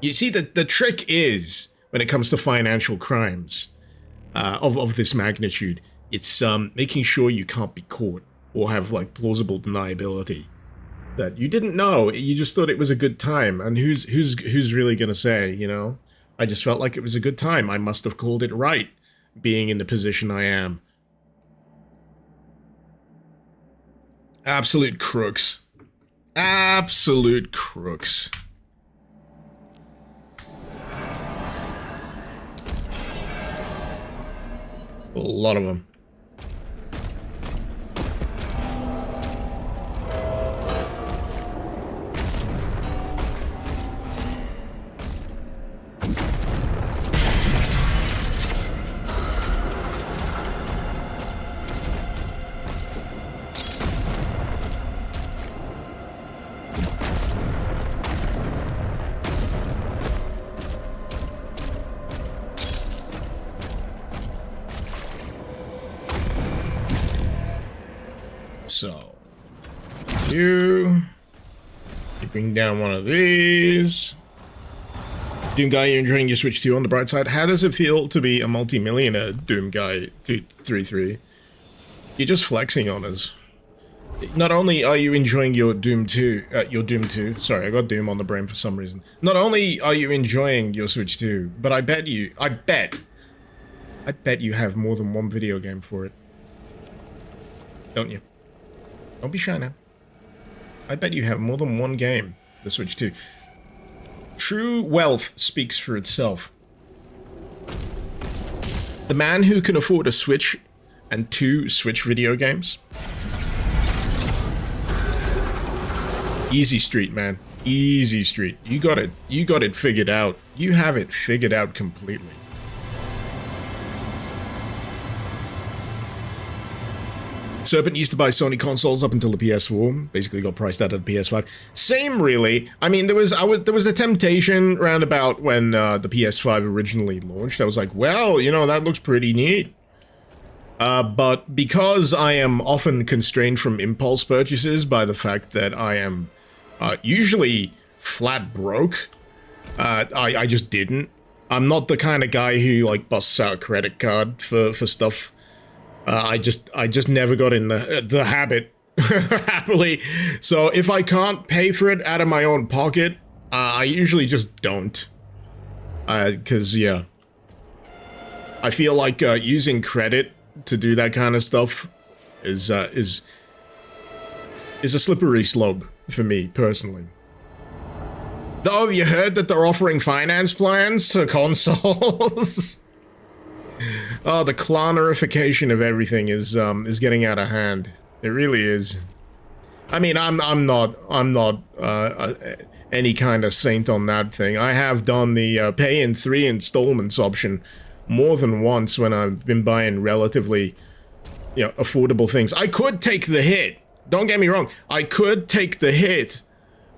You see, the trick is, when it comes to financial crimes of this magnitude, it's making sure you can't be caught or have like plausible deniability that you didn't know. You just thought it was a good time, and who's really gonna say? You know, I just felt like it was a good time. I must have called it right, being in the position I am. Absolute crooks. Absolute crooks. A lot of them. So, you bring down one of these. Doom Guy, you're enjoying your Switch 2 on the bright side. How does it feel to be a multi-millionaire, Doom Guy 233? You're just flexing on us. Not only are you enjoying your Doom 2, sorry, I got Doom on the brain for some reason. Not only are you enjoying your Switch 2, but I bet you have more than one video game for it. Don't you? Don't be shy now. I bet you have more than one game for the Switch 2. True wealth speaks for itself. The man who can afford a Switch and 2 Switch video games. Easy street, man. Easy street. You got it figured out. You have it figured out completely. Serpent used to buy Sony consoles up until the PS4, basically got priced out of the PS5. Same, really. I mean, there was a temptation round about when the PS5 originally launched. I was like, well, you know, that looks pretty neat. But because I am often constrained from impulse purchases by the fact that I am usually flat broke, I just didn't. I'm not the kind of guy who, like, busts out a credit card for stuff. I just never got in the habit, happily. So if I can't pay for it out of my own pocket, I usually just don't. Cause yeah, I feel like using credit to do that kind of stuff is a slippery slope for me personally. Though, have you heard that they're offering finance plans to consoles? Oh, the clanerification of everything is getting out of hand. It really is. I mean, I'm not any kind of saint on that thing. I have done the pay in 3 installments option more than once when I've been buying relatively, you know, affordable things. I could take the hit. Don't get me wrong. I could take the hit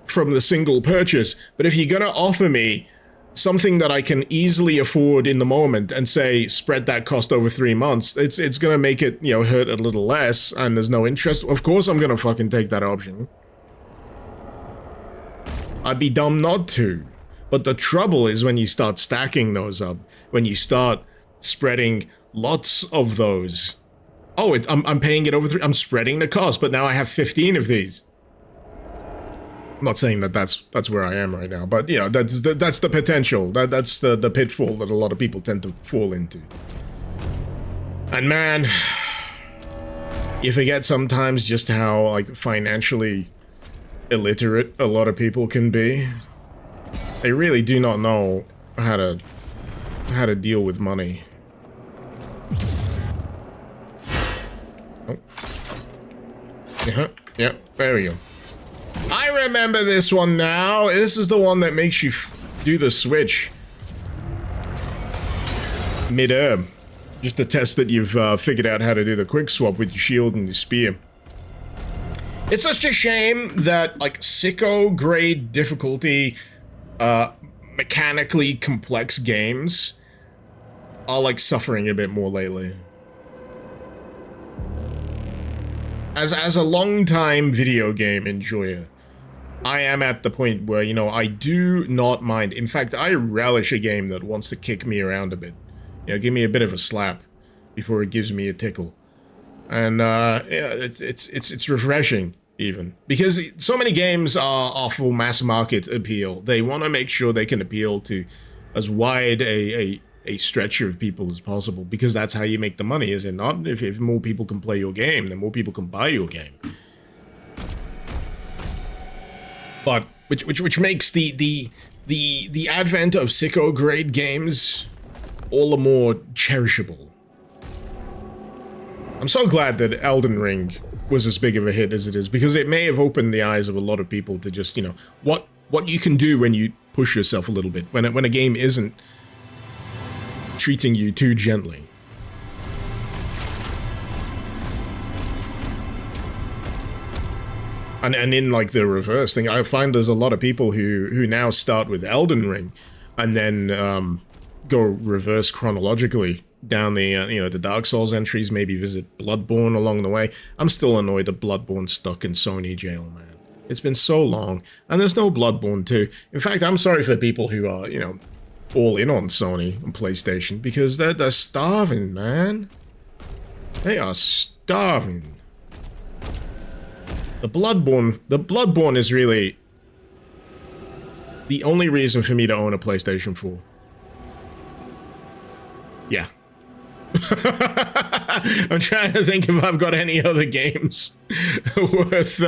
from the single purchase, but if you're gonna offer me something that I can easily afford in the moment and say spread that cost over 3 months, it's gonna make it, you know, hurt a little less, and there's no interest. Of course I'm gonna fucking take that option. I'd be dumb not to. But the trouble is when you start stacking those up, when you start spreading lots of those. Oh, I'm paying it over 3. I'm spreading the cost, but now I have 15 of these. I'm not saying that that's where I am right now, but you know, that's the potential. That's the pitfall that a lot of people tend to fall into. And man, you forget sometimes just how like financially illiterate a lot of people can be. They really do not know how to deal with money. Oh. Yeah, there we go. I remember this one now. This is the one that makes you do the switch mid-air. Just to test that you've figured out how to do the quick swap with your shield and your spear. It's such a shame that, like, sicko grade difficulty, mechanically complex games are, like, suffering a bit more lately. As a long-time video game enjoyer, I am at the point where, you know, I do not mind. In fact, I relish a game that wants to kick me around a bit. You know, give me a bit of a slap before it gives me a tickle. And, yeah, it's refreshing, even. Because so many games are for mass market appeal. They want to make sure they can appeal to as wide a stretch of people as possible. Because that's how you make the money, is it not? If more people can play your game, then more people can buy your game. But, which makes the advent of sicko grade games all the more cherishable. I'm so glad that Elden Ring was as big of a hit as it is, because it may have opened the eyes of a lot of people to just, you know, what you can do when you push yourself a little bit, when a game isn't treating you too gently. And in like the reverse thing, I find there's a lot of people who now start with Elden Ring and then go reverse chronologically down the you know, the Dark Souls entries, maybe visit Bloodborne along the way. I'm still annoyed that Bloodborne's stuck in Sony jail, man. It's been so long, and there's no Bloodborne 2. In fact, I'm sorry for people who are, you know, all in on Sony and PlayStation, because they're starving, man. They are starving. The Bloodborne is really the only reason for me to own a PlayStation 4. Yeah. I'm trying to think if I've got any other games worth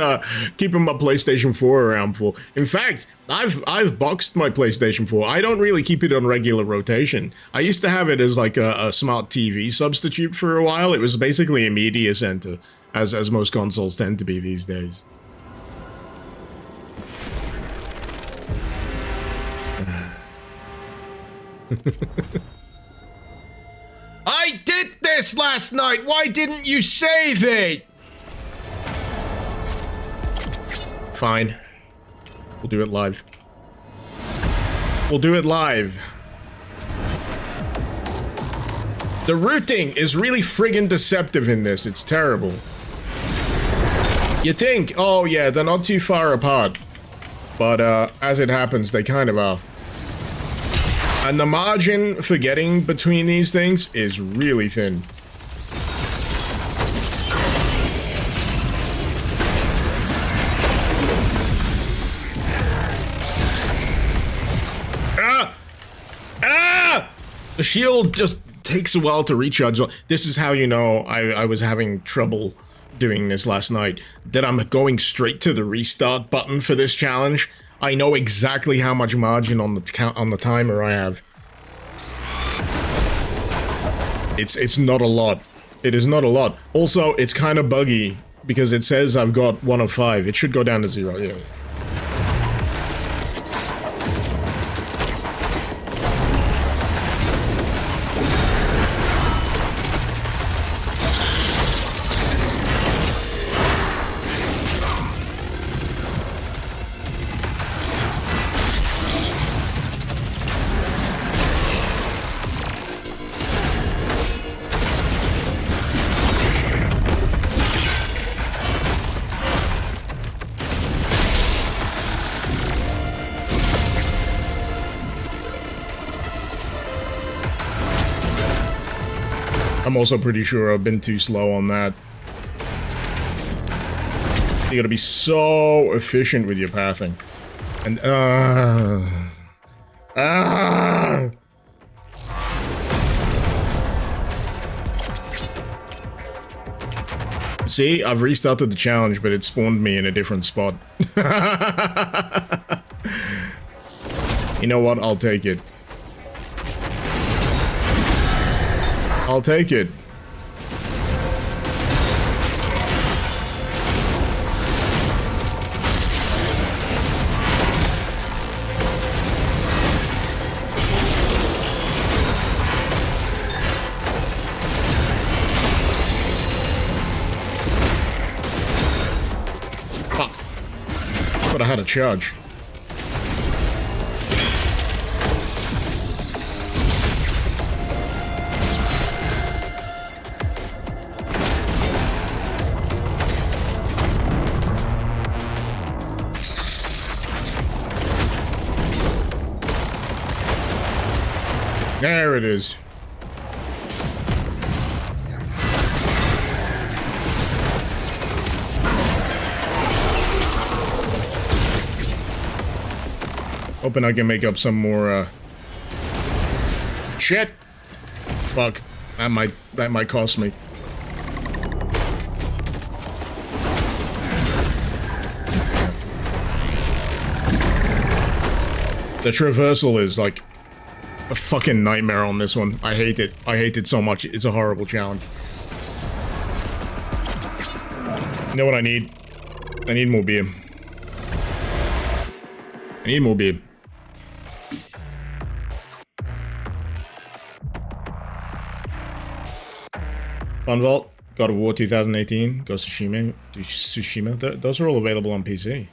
keeping my PlayStation 4 around for. In fact, I've boxed my PlayStation 4. I don't really keep it on regular rotation. I used to have it as like a smart TV substitute for a while. It was basically a media center, as most consoles tend to be these days. I did this last night! Why didn't you save it? Fine. We'll do it live. We'll do it live. The routing is really friggin' deceptive in this. It's terrible. You think, oh yeah, they're not too far apart. But as it happens, they kind of are. And the margin for getting between these things is really thin. Ah! Ah! The shield just takes a while to recharge. This is how you know I was having trouble doing this last night. That I'm going straight to the restart button for this challenge. I know exactly how much margin on the timer I have. It's not a lot. It is not a lot. Also, it's kind of buggy because it says I've got 1 of 5. It should go down to 0. Yeah. I'm also pretty sure I've been too slow on that. You gotta be so efficient with your pathing. And, See, I've restarted the challenge, but it spawned me in a different spot. You know what? I'll take it. I'll take it. Fuck. Thought I had a charge. There it is. Hoping I can make up some more, shit! Fuck. That might cost me. The traversal is, like, a fucking nightmare on this one. I hate it. I hate it so much. It's a horrible challenge. You know what I need? I need more beer. I need more beer. Fun Vault, God of War 2018, Ghost of Tsushima. Those are all available on PC.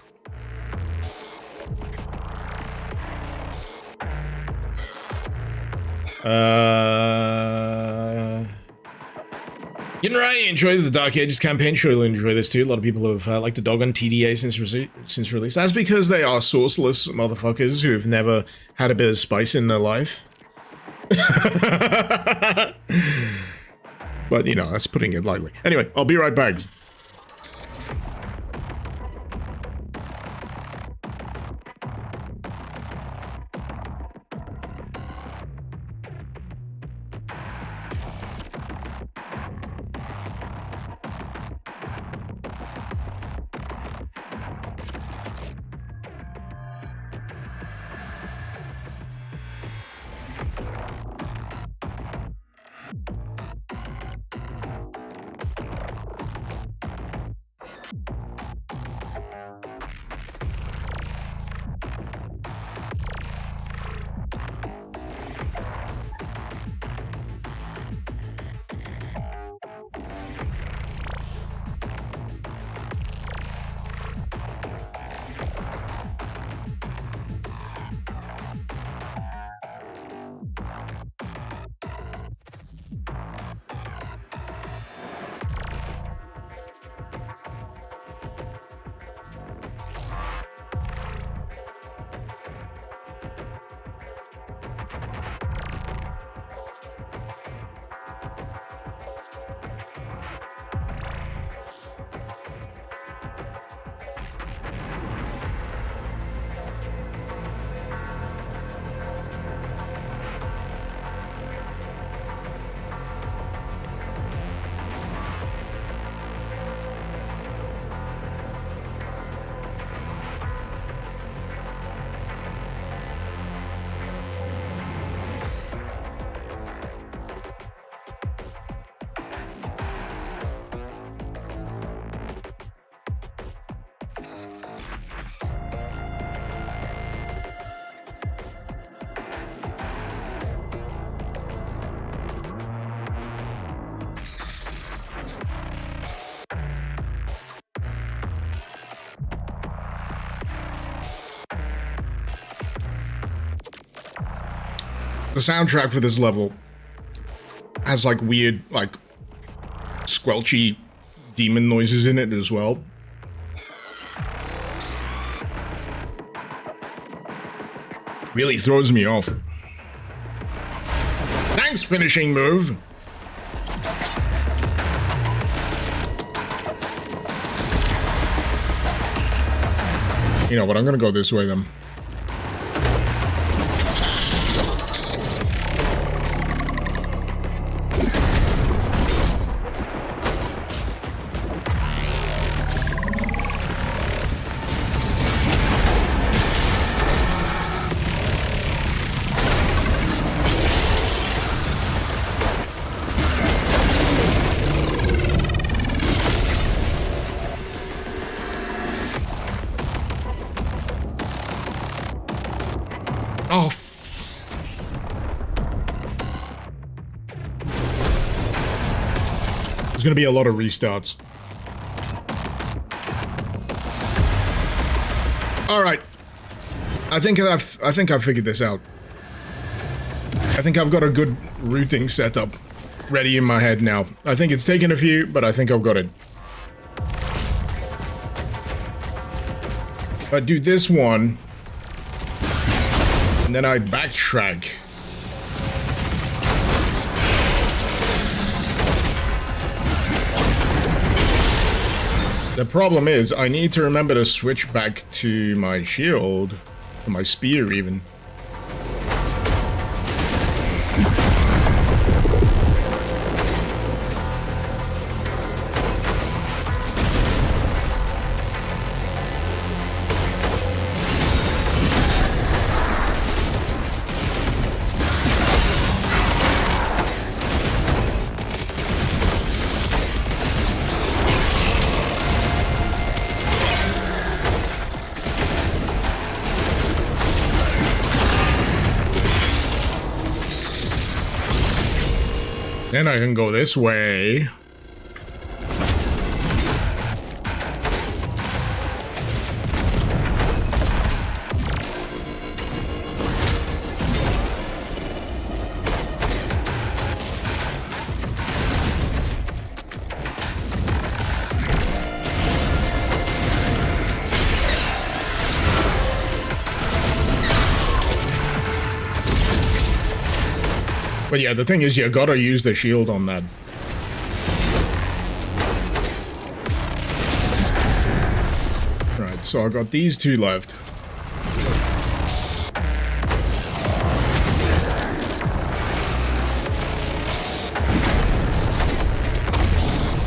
Getting right, enjoy the Dark Ages campaign. Sure you'll enjoy this too. A lot of people have liked the dog on TDA since release. That's because they are sourceless motherfuckers who've never had a bit of spice in their life. But, you know, that's putting it lightly. Anyway, I'll be right back. The soundtrack for this level has like weird, like squelchy demon noises in it as well. Really throws me off. Thanks, finishing move. You know what, I'm gonna go this way then. Oh, there's gonna be a lot of restarts. All right, I think I've figured this out. I think I've got a good routing setup ready in my head now. I think it's taken a few, but I think I've got it. If I do this one, and then I backtrack. The problem is, I need to remember to switch back to my shield, or my spear even. Then I can go this way. But yeah, the thing is, you gotta use the shield on that. Right, so I got these two left.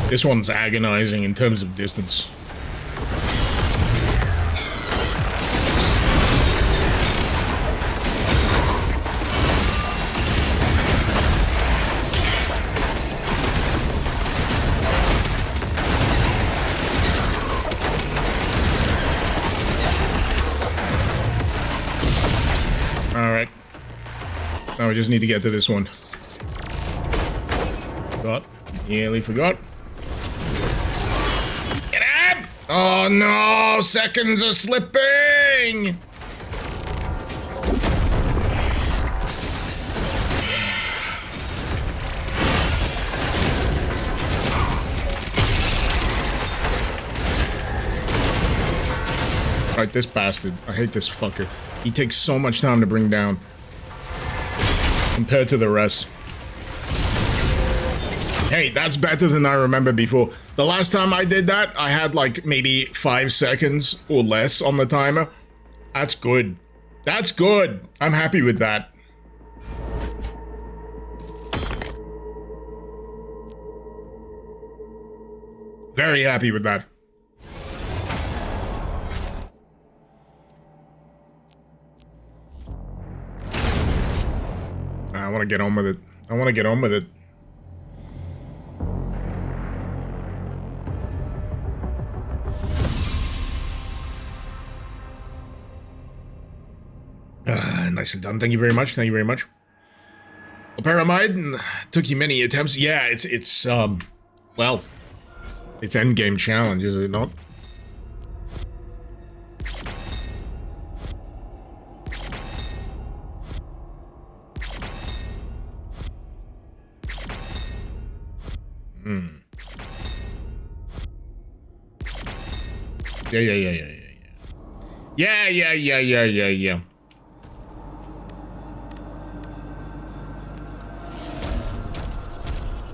This one's agonizing in terms of distance. Alright. Now we just need to get to this one. Forgot. Nearly forgot. Get up! Oh no! Seconds are slipping! Right, this bastard. I hate this fucker. He takes so much time to bring down compared to the rest. Hey, that's better than I remember before. The last time I did that, I had like maybe 5 seconds or less on the timer. That's good. That's good. I'm happy with that. Very happy with that. I want to get on with it. I want to get on with it. Nicely done. Thank you very much. Thank you very much. A Paramide took you many attempts. Yeah, it's well, it's endgame challenge, is it not? Yeah.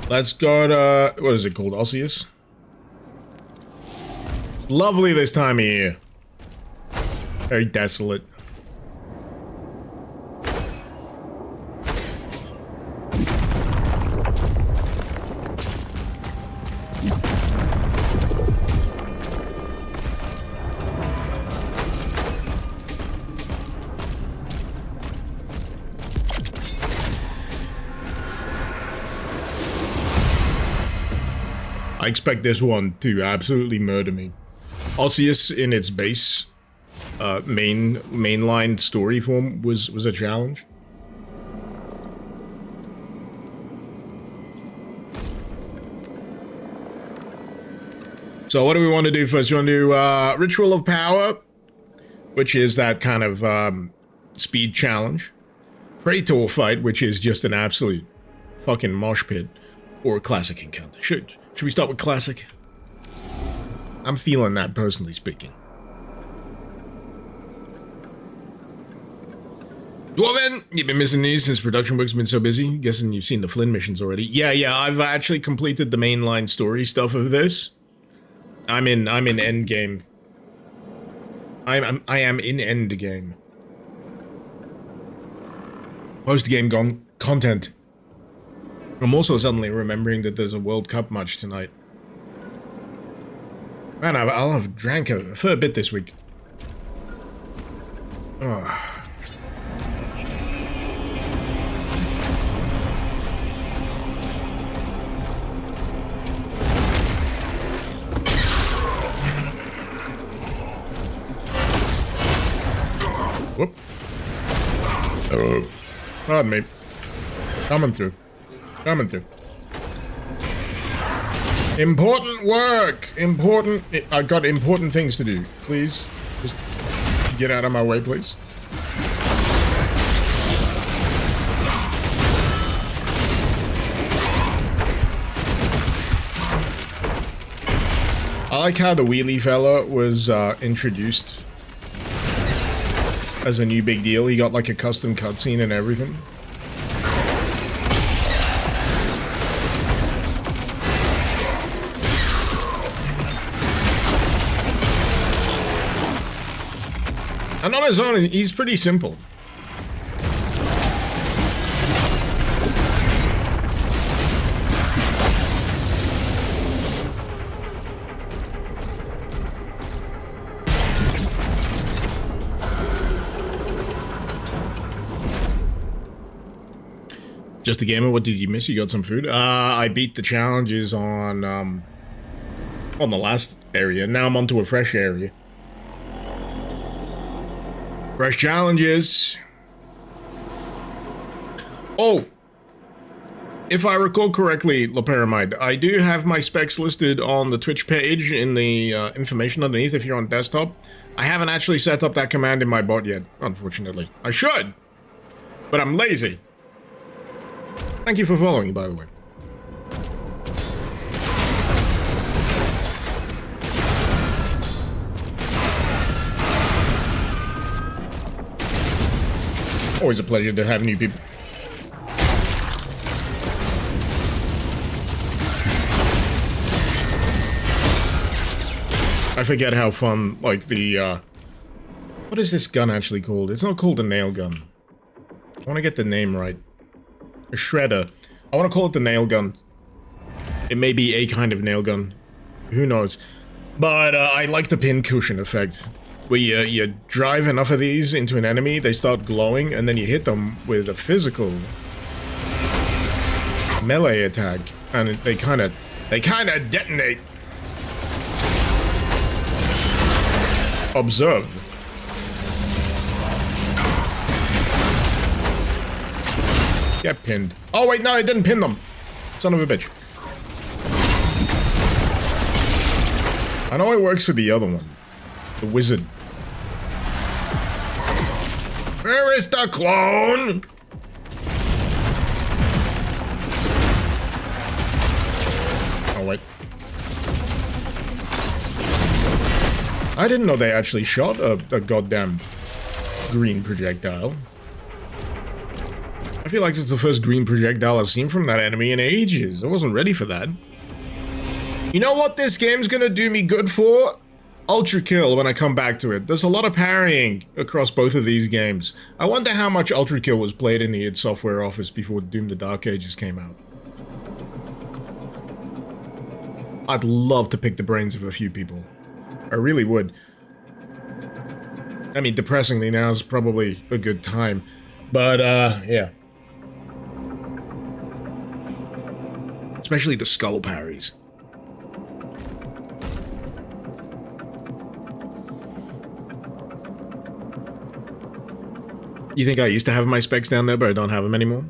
Let's go to, what is it called? Osseous? Lovely this time of year. Very desolate. I expect this one to absolutely murder me. Osseous in its base, mainline story form was a challenge. So what do we want to do first? You want to do Ritual of Power, which is that kind of speed challenge. Praetor Fight, which is just an absolute fucking mosh pit, or a classic encounter. Should we start with classic? I'm feeling that, personally speaking. Dwarven, you've been missing these since production work's been so busy. Guessing you've seen the Flynn missions already. Yeah, I've actually completed the mainline story stuff of this. I'm in end game. I am in end game. Post game content. I'm also suddenly remembering that there's a World Cup match tonight. Man, I'll have drank a fair bit this week. Oh. Whoop. Pardon me. Coming through. Coming through. Important work! I've got important things to do. Please, just get out of my way, please. I like how the wheelie fella was introduced as a new big deal. He got like a custom cutscene and everything. And on his own, he's pretty simple. Just a gamer, what did you miss? You got some food? I beat the challenges on the last area. Now I'm onto a fresh area. Fresh challenges. Oh, if I recall correctly, Laparamide, I do have my specs listed on the Twitch page in the information underneath if you're on desktop. I haven't actually set up that command in my bot yet, unfortunately. I should, but I'm lazy. Thank you for following, by the way. Always a pleasure to have new people. I forget how fun, like, the, what is this gun actually called? It's not called a nail gun. I want to get the name right. A shredder. I want to call it the nail gun. It may be a kind of nail gun. Who knows? But, I like the pincushion effect. Where you drive enough of these into an enemy, they start glowing, and then you hit them with a physical melee attack, and they kind of detonate. Observe. Get pinned. Oh wait, no, I didn't pin them. Son of a bitch. I know it works for the other one. The wizard. Where is the clone? Oh, wait. I didn't know they actually shot a goddamn green projectile. I feel like it's the first green projectile I've seen from that enemy in ages. I wasn't ready for that. You know what this game's gonna do me good for? Ultra Kill when I come back to it. There's a lot of parrying across both of these games. I wonder how much Ultra Kill was played in the id Software office before Doom the Dark Ages came out. I'd love to pick the brains of a few people. I really would. I mean, depressingly, now is probably a good time. But, yeah. Especially the skull parries. You think I used to have my specs down there, but I don't have them anymore?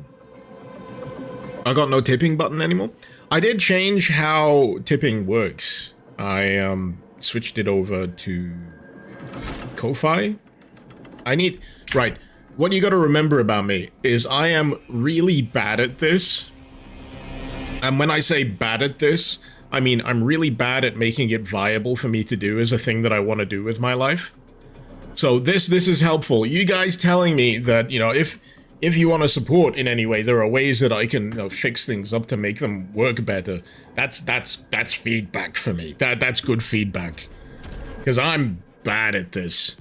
I got no tipping button anymore? I did change how tipping works. I, switched it over to Ko-Fi. Right. What you gotta remember about me is I am really bad at this. And when I say bad at this, I mean I'm really bad at making it viable for me to do as a thing that I want to do with my life. So this is helpful. You guys telling me that, you know, if you want to support in any way, there are ways that I can, you know, fix things up to make them work better. That's feedback for me. That's good feedback. Because I'm bad at this.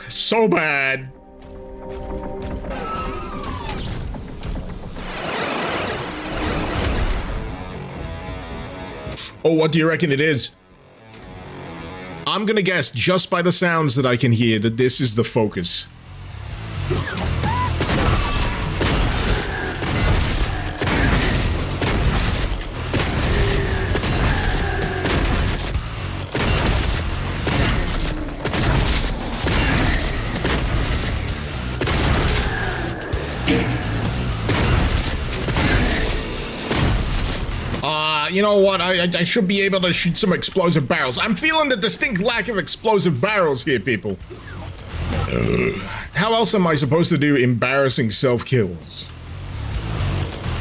So bad. Oh, what do you reckon it is? I'm gonna guess, just by the sounds that I can hear, that this is the focus. You know what, I should be able to shoot some explosive barrels. I'm feeling the distinct lack of explosive barrels here, people. How else am I supposed to do embarrassing self-kills?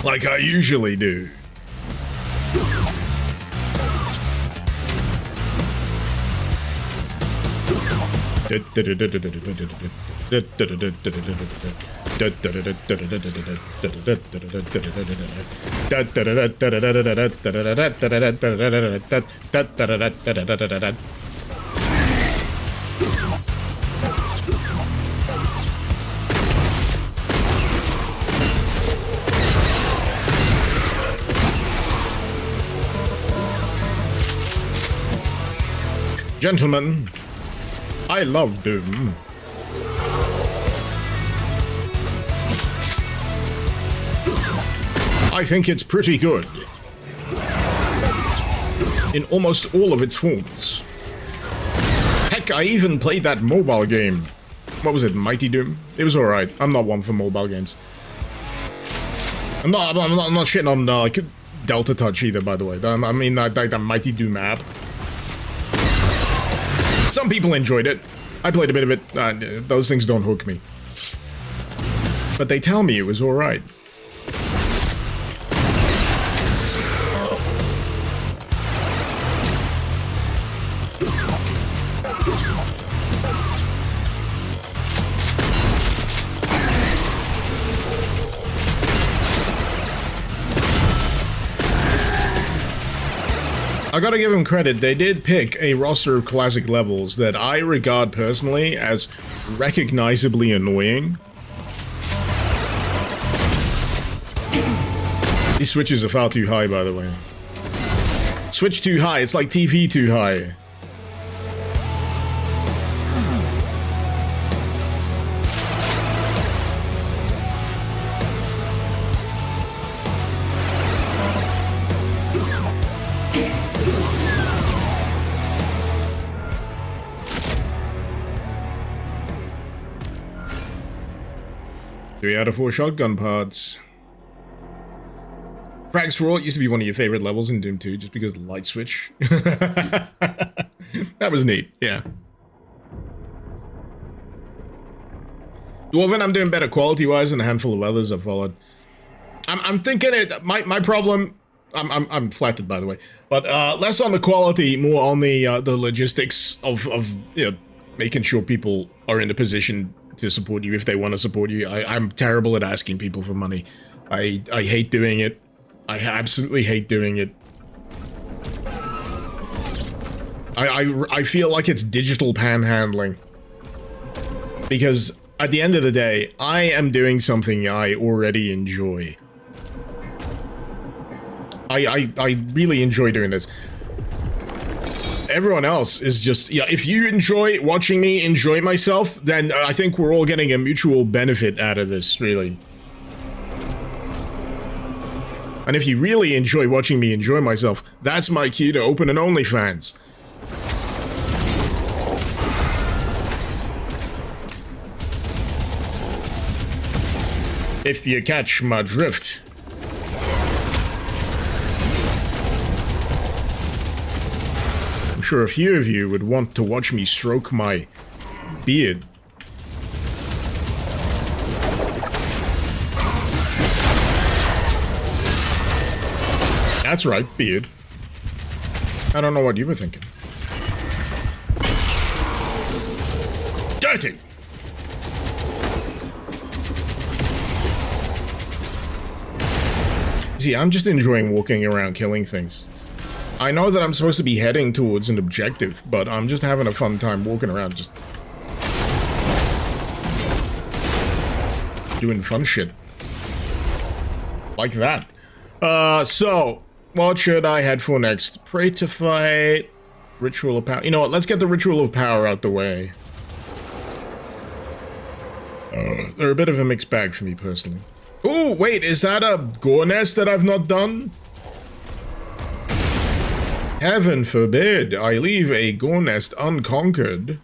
Like I usually do. Gentlemen, I love Doom. I think it's pretty good. In almost all of its forms. Heck, I even played that mobile game. What was it, Mighty Doom? It was alright. I'm not one for mobile games. I'm not shitting on like Delta Touch either, by the way. I mean, like the Mighty Doom app. Some people enjoyed it. I played a bit of it. Those things don't hook me. But they tell me it was alright. I gotta give them credit, they did pick a roster of classic levels that I regard personally as recognizably annoying. These switches are far too high, by the way. Switch too high, it's like TV too high. Three out of 4 shotgun parts. Frags for All used to be one of your favorite levels in Doom 2 just because of the light switch. That was neat, yeah. Dwarven, I'm doing better quality-wise than a handful of others I've followed. I'm thinking it. My problem. I'm flattered, by the way, but less on the quality, more on the logistics of you know, making sure people are in a position to support you if they want to support you. I'm terrible at asking people for money. I hate doing it. I absolutely hate doing it. I feel like it's digital panhandling. Because at the end of the day, I am doing something I already enjoy. I really enjoy doing this. Everyone else is just, yeah, if you enjoy watching me enjoy myself, then I think we're all getting a mutual benefit out of this, really. And if you really enjoy watching me enjoy myself, that's my cue to open an OnlyFans. If you catch my drift. I'm sure a few of you would want to watch me stroke my beard. That's right, beard. I don't know what you were thinking. Dirty! See, I'm just enjoying walking around killing things. I know that I'm supposed to be heading towards an objective, but I'm just having a fun time walking around, just doing fun shit. Like that. So, what should I head for next? Pray to fight, Ritual of Power. You know what, let's get the Ritual of Power out the way. They're a bit of a mixed bag for me, personally. Oh, wait, is that a gore nest that I've not done? Heaven forbid I leave a gore nest unconquered.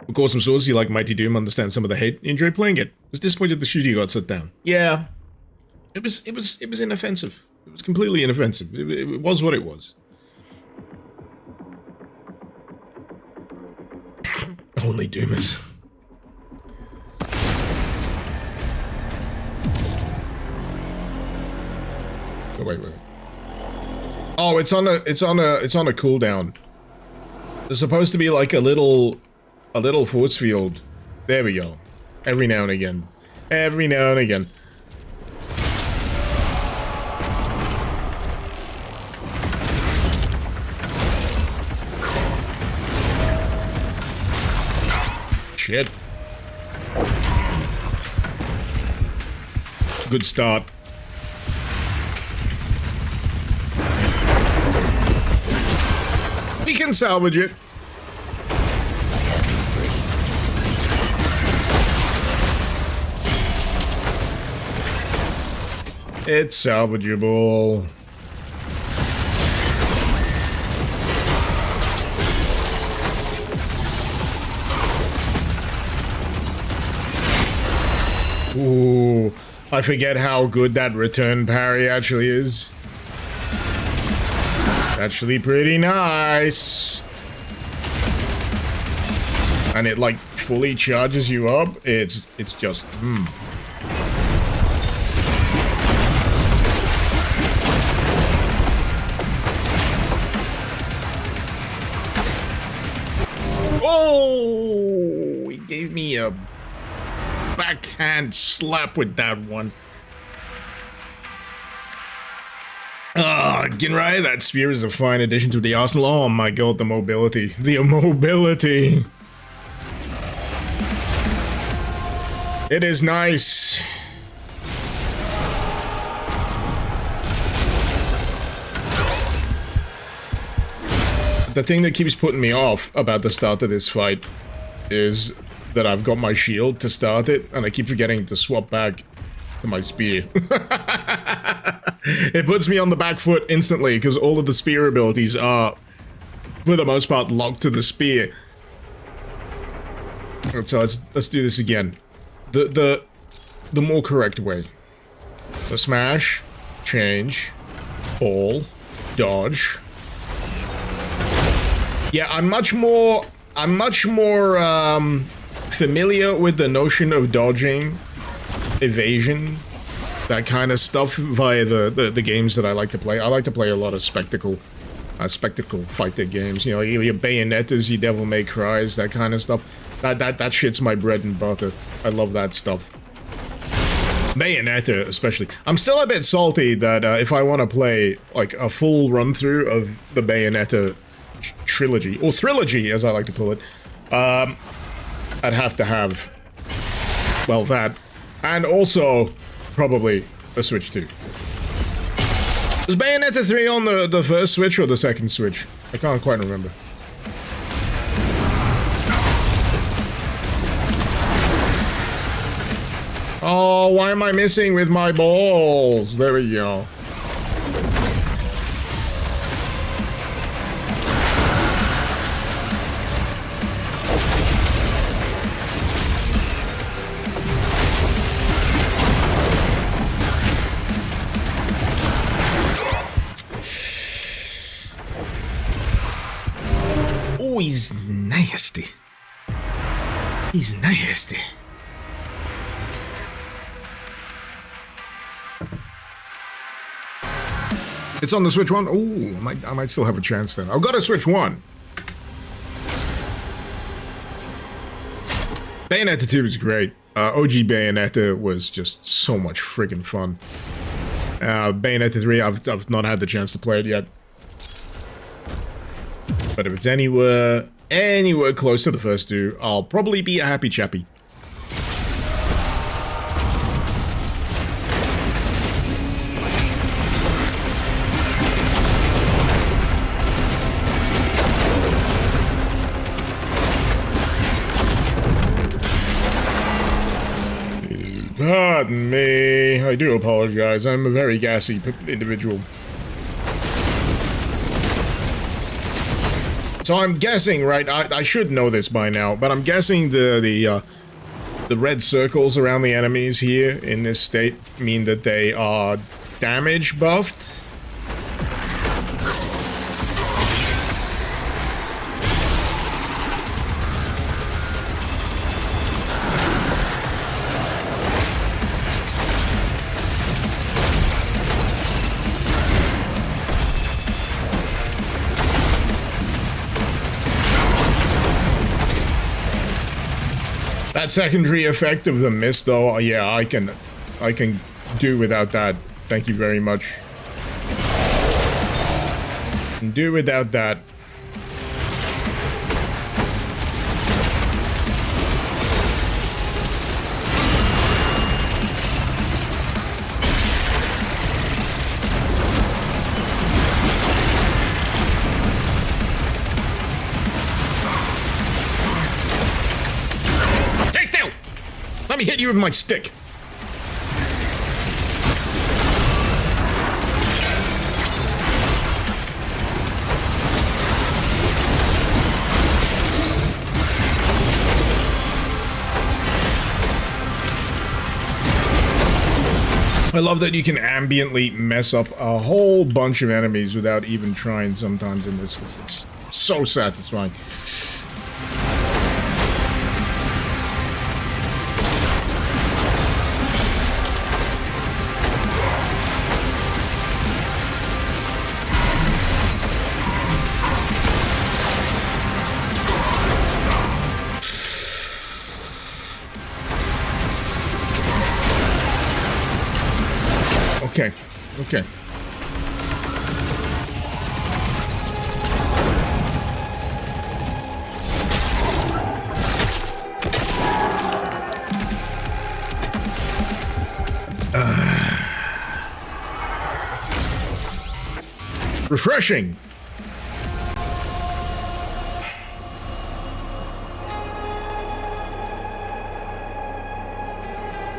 Of course, I'm saucy like Mighty Doom, understand some of the hate. Enjoy playing it. Was disappointed the studio got shut down. Yeah. It was inoffensive. It was completely inoffensive. It was what it was. Only Doomers. Oh, wait. Oh, it's on a cooldown. There's supposed to be like a little force field. There we go. Every now and again. Every now and again. Shit. Good start. We can salvage it. It's salvageable. Ooh, I forget how good that return parry actually is. Actually pretty nice. And it like fully charges you up. It's just Oh, he gave me a backhand slap with that one. Ginrai, that spear is a fine addition to the arsenal. Oh my god, the mobility. The mobility. It is nice. The thing that keeps putting me off about the start of this fight is that I've got my shield to start it, and I keep forgetting to swap back to my spear. It puts me on the back foot instantly, because all of the spear abilities are, for the most part, locked to the spear. So let's do this again. The more correct way. The smash, change, fall, dodge. Yeah, I'm much more familiar with the notion of dodging, evasion, that kind of stuff via the games that I like to play. I like to play a lot of spectacle fighter games. You know, your Bayonettas, your Devil May Cries, that kind of stuff. That shit's my bread and butter. I love that stuff. Bayonetta especially. I'm still a bit salty that if I want to play like a full run through of the Bayonetta trilogy, or trilogy as I like to call it, I'd have to have, well, that, and also probably a Switch 2. Was Bayonetta 3 on the first Switch or the second Switch? I can't quite remember. Oh, why am I missing with my balls? There we go. Oh, he's nasty. He's nasty. It's on the Switch 1? Ooh, I might still have a chance then. I've got a Switch 1. Bayonetta 2 was great. OG Bayonetta was just so much friggin' fun. Bayonetta 3, I've not had the chance to play it yet. But if it's anywhere close to the first two, I'll probably be a happy chappy. Pardon me, I do apologize. I'm a very gassy individual. So I'm guessing, right, I should know this by now, but I'm guessing the red circles around the enemies here in this state mean that they are damage buffed. That secondary effect of the mist, though, yeah, I can do without that. Thank you very much. Can do without that. Let me hit you with my stick. I love that you can ambiently mess up a whole bunch of enemies without even trying sometimes in this. It's so satisfying. Okay, okay. Refreshing.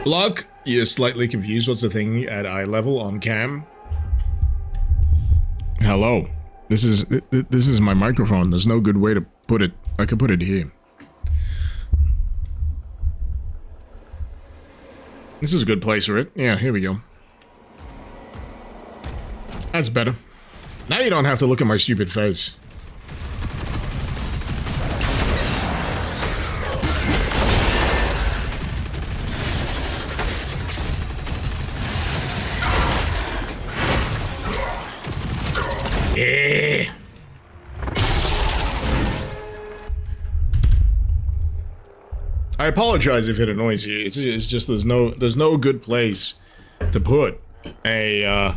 Luck, you're slightly confused. What's the thing at eye level on cam? Hello. This is my microphone. There's no good way to put it. I could put it here. This is a good place for it. Yeah, here we go. That's better. Now you don't have to look at my stupid face. Yeah. I apologize if it annoys you. It's just there's no good place to put a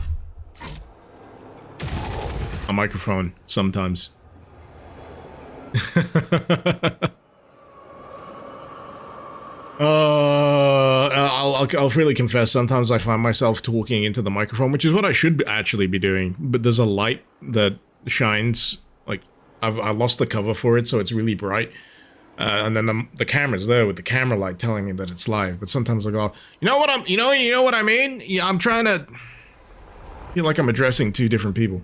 microphone sometimes. I'll freely confess, sometimes I find myself talking into the microphone, which is what I should actually be doing, but there's a light that shines, like, I lost the cover for it, so it's really bright, and then the camera's there with the camera light telling me that it's live, but sometimes I go, you know what I mean? Yeah, I'm trying to feel like I'm addressing two different people.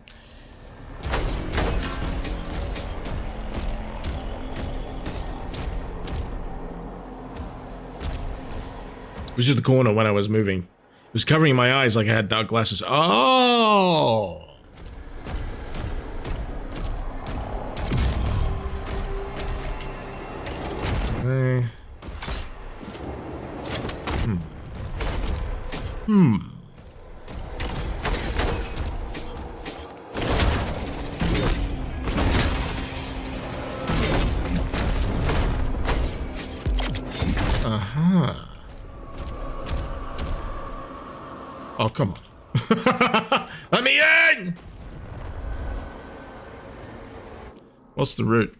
It was just the corner when I was moving. It was covering my eyes like I had dark glasses. Oh! Okay. Uh-huh. Oh, come on. Let me in! What's the route?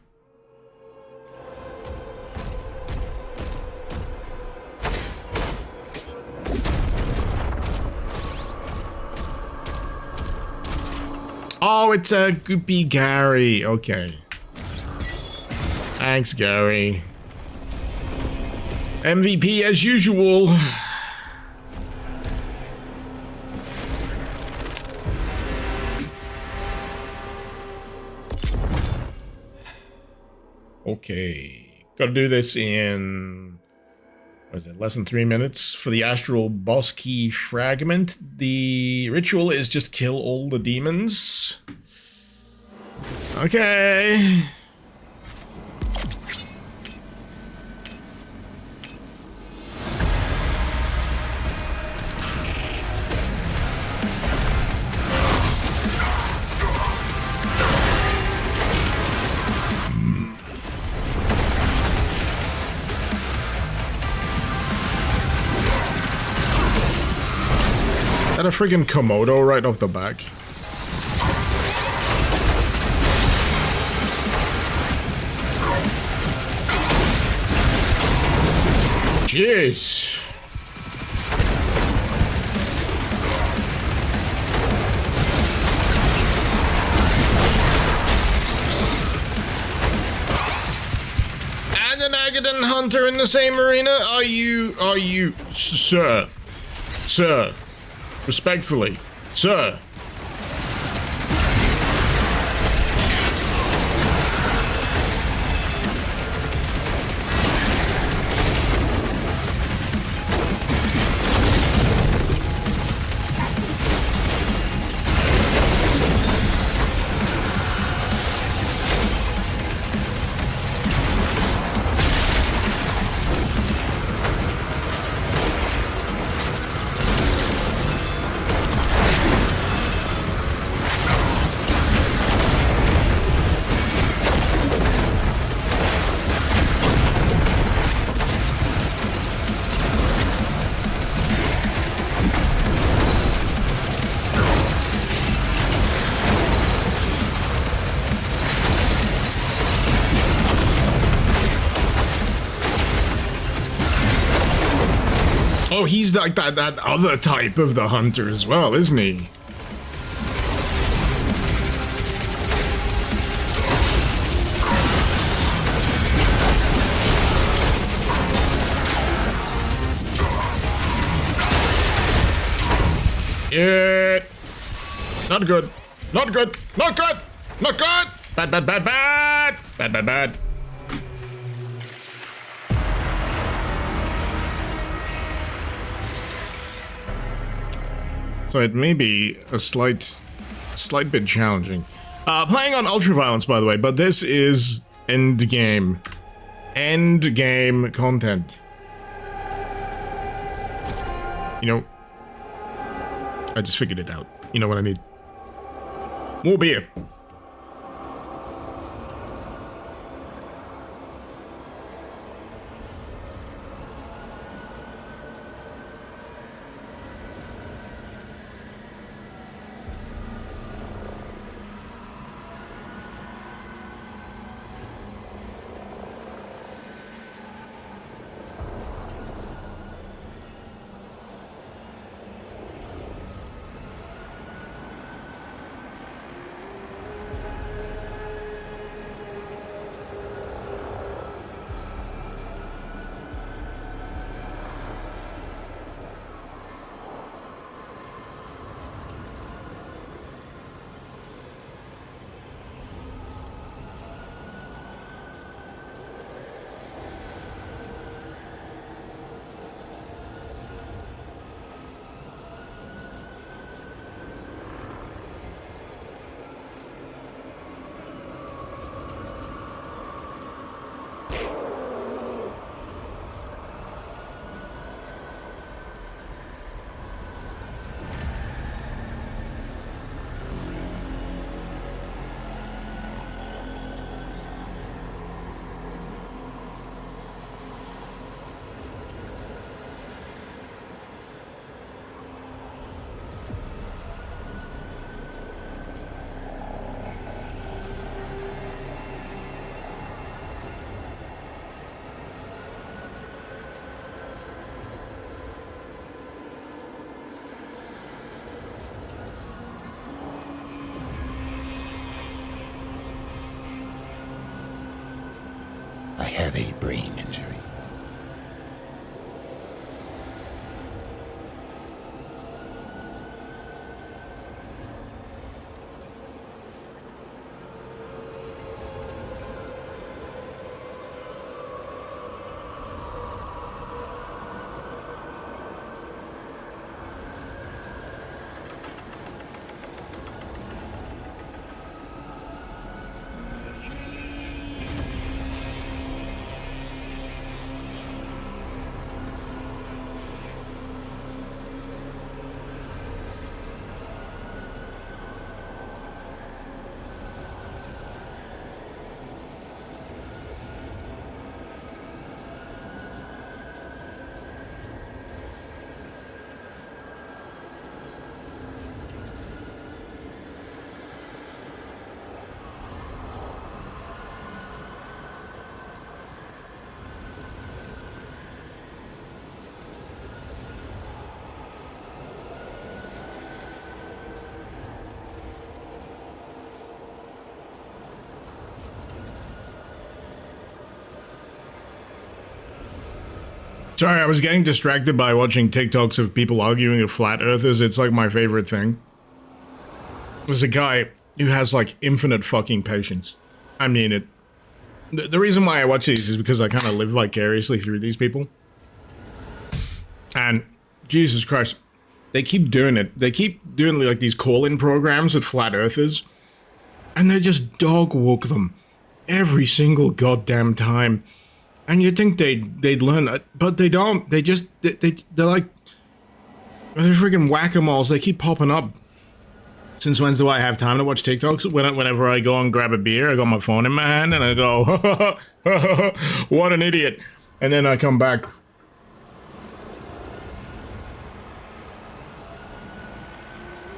Oh, it's a Goopy Gary. Okay. Thanks, Gary. MVP as usual. Okay, gotta do this in, what is it, less than 3 minutes for the astral boss key fragment. The ritual is just kill all the demons. Okay. That a friggin' Komodo right off the back. Jeez. And an Agadan hunter in the same arena? Are you, sir? Sir. Respectfully, sir. Oh, he's like that other type of the hunter as well, isn't he? Yeah. Not good. Not good. Not good. Not good. Bad, bad, bad, bad. Bad, bad, bad. So it may be a slight bit challenging. Playing on ultraviolence, by the way, but this is end game content. You know, I just figured it out. You know what I need? More beer. have a brain injury. Sorry, I was getting distracted by watching TikToks of people arguing with flat earthers. It's like my favorite thing. There's a guy who has like infinite fucking patience. I mean it. The reason why I watch these is because I kind of live vicariously through these people. And Jesus Christ, they keep doing it. They keep doing like these call-in programs with flat earthers. And they just dog walk them every single goddamn time. And you'd think they'd learn, but they don't. They're like, they're freaking whack-a-moles. They keep popping up. Since when do I have time to watch TikToks? Whenever I go and grab a beer, I got my phone in my hand and I go, what an idiot. And then I come back.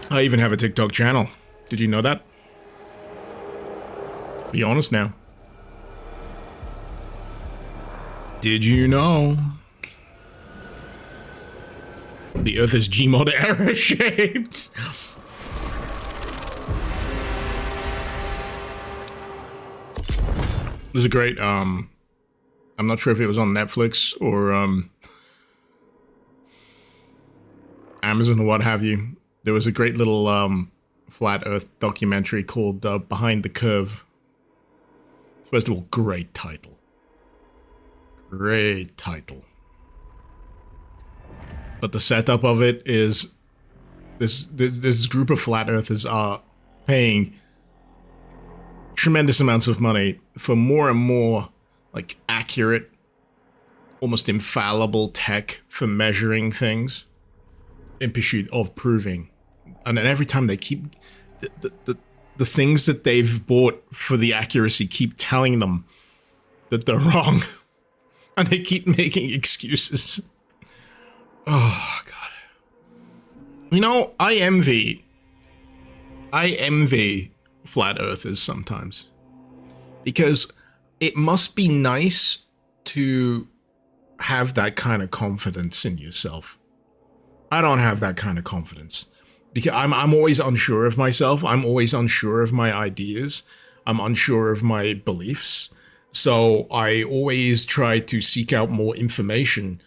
I even have a TikTok channel. Did you know that? Be honest now. Did you know? The Earth is Gmod error shaped. There's a great, I'm not sure if it was on Netflix or, Amazon or what have you. There was a great little, flat Earth documentary called, Behind the Curve. First of all, great title. Great title. But the setup of it is this group of flat earthers are paying tremendous amounts of money for more and more like accurate, almost infallible tech for measuring things in pursuit of proving. And then every time they keep the things that they've bought for the accuracy keep telling them that they're wrong. And they keep making excuses. Oh, God. You know, I envy flat earthers sometimes. Because it must be nice to have that kind of confidence in yourself. I don't have that kind of confidence. Because I'm always unsure of myself. I'm always unsure of my ideas. I'm unsure of my beliefs. So I always try to seek out more information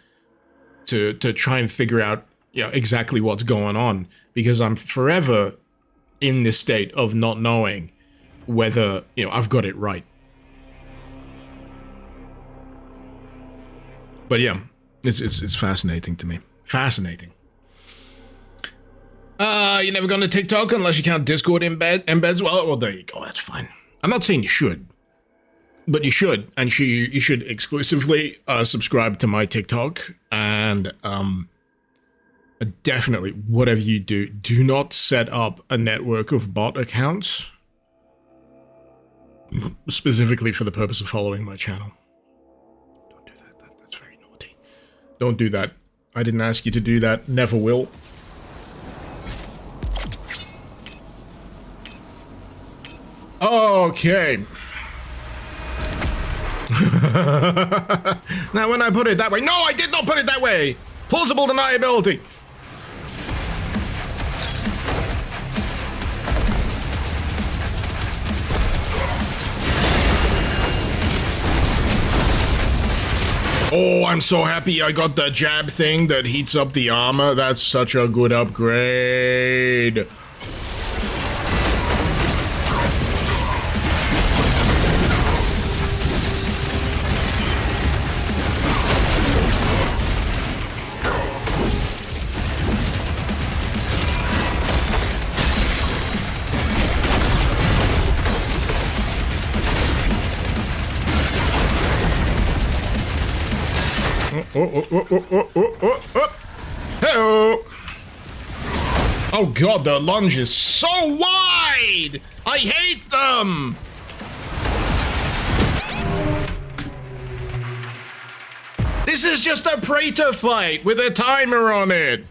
to try and figure out, you know, exactly what's going on, because I'm forever in this state of not knowing whether, you know, I've got it right. But yeah, it's fascinating to me. Fascinating. You're never gone to TikTok unless you count Discord embeds? Well, there you go. That's fine. I'm not saying you should. But you should, and you should exclusively subscribe to my TikTok, and definitely, whatever you do, do not set up a network of bot accounts, specifically for the purpose of following my channel. Don't do that, that's very naughty. Don't do that. I didn't ask you to do that, never will. Okay. Now, when I put it that way, no, I did not put it that way. Plausible deniability. Oh, I'm so happy I got the jab thing that heats up the armor. That's such a good upgrade. Hello. Oh god, the lunge is so wide! I hate them! This is just a Praetor fight with a timer on it!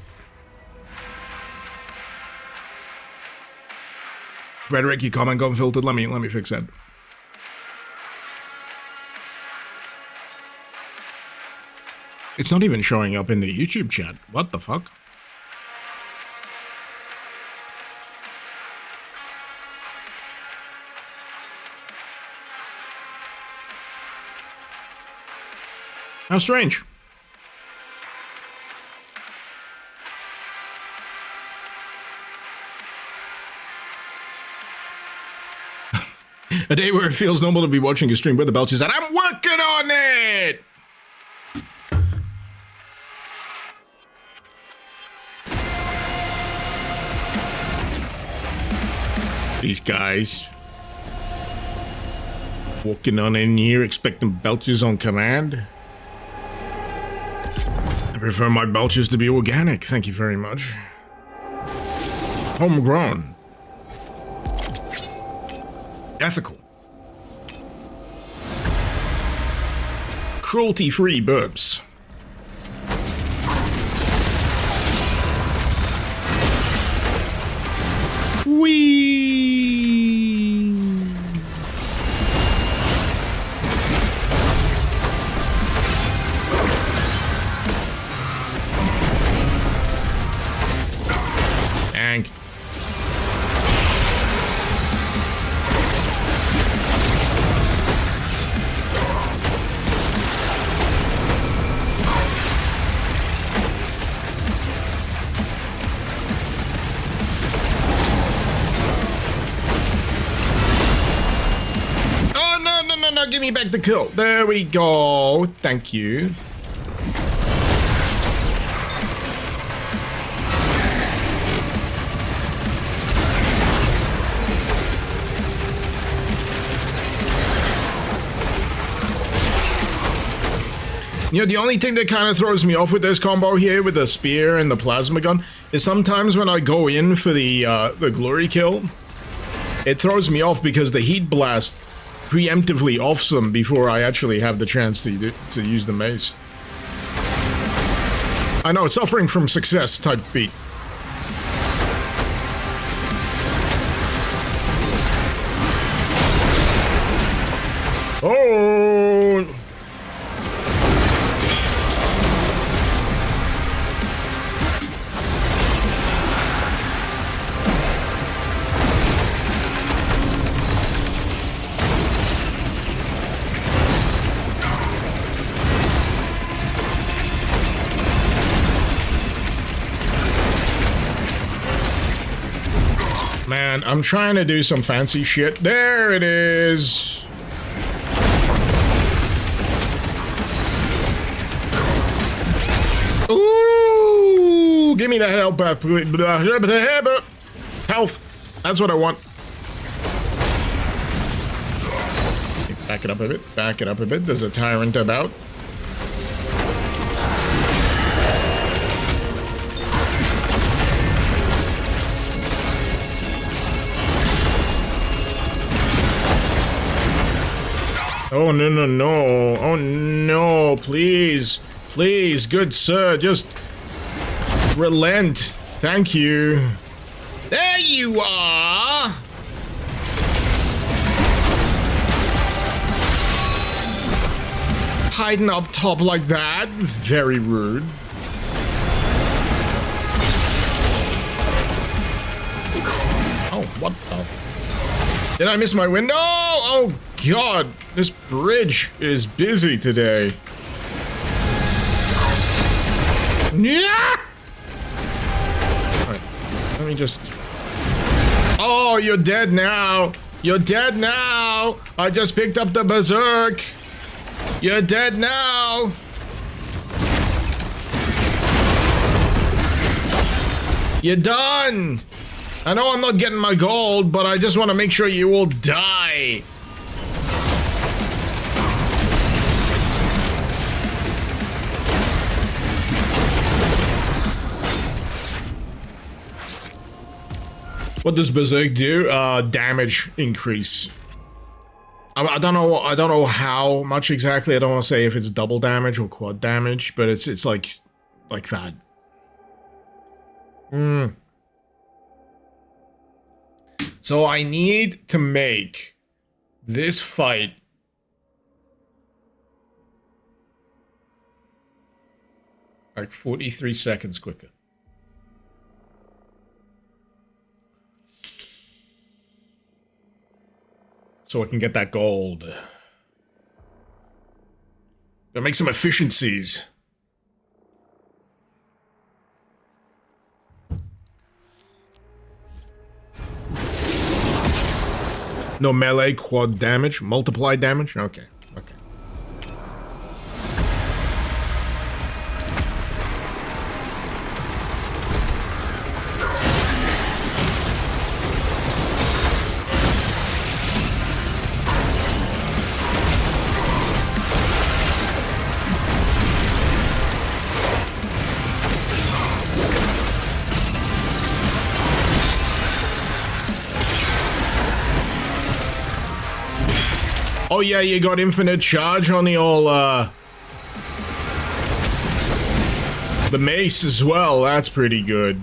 Frederick, your comment got filtered. Let me fix that. It's not even showing up in the YouTube chat. What the fuck? How strange. A day where it feels normal to be watching a stream where the belch is at. I'm working on it! These guys walking on in here expecting belches on command. I prefer my belches to be organic, thank you very much. Homegrown. Ethical. Cruelty-free burps. Whee! Dang. No, give me back the kill. There we go. Thank you. You know, the only thing that kind of throws me off with this combo here with the spear and the plasma gun is sometimes when I go in for the glory kill, it throws me off because the heat blast preemptively offs them before I actually have the chance to use the mace. I know, suffering from success type beat. Oh! Man, I'm trying to do some fancy shit. There it is. Ooh, give me that health path. Health. That's what I want. Back it up a bit. Back it up a bit. There's a tyrant about. Oh, no, no, no. Oh, no. Please. Please, good sir. Just relent. Thank you. There you are. Hiding up top like that. Very rude. Oh, what the... Did I miss my window? Oh, God. This bridge is busy today. Yeah! Alright, let me just... Oh, you're dead now! You're dead now! I just picked up the berserk! You're dead now! You're done! I know I'm not getting my gold, but I just want to make sure you will die! What does Berserk do? Damage increase. I don't know how much exactly. I don't want to say if it's double damage or quad damage, but it's like that. So I need to make this fight like 43 seconds quicker. So I can get that gold. Gotta make some efficiencies. No melee, quad damage, multiply damage? Okay, okay. Oh yeah, you got infinite charge on the old, the mace as well. That's pretty good.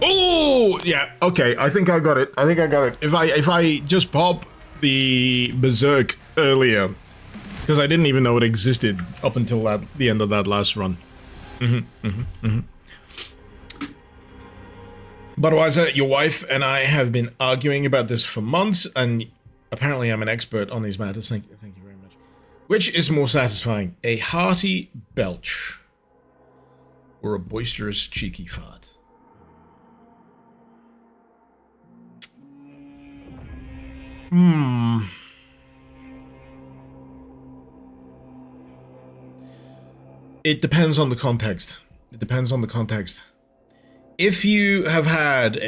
Oh yeah, okay. I think I got it. I think I got it. If I just pop the berserk earlier, because I didn't even know it existed up until the end of that last run. But otherwise, your wife and I have been arguing about this for months, and apparently I'm an expert on these matters. Thank you very much. Which is more satisfying, a hearty belch or a boisterous cheeky fart? It depends on the context. It depends on the context. If you have had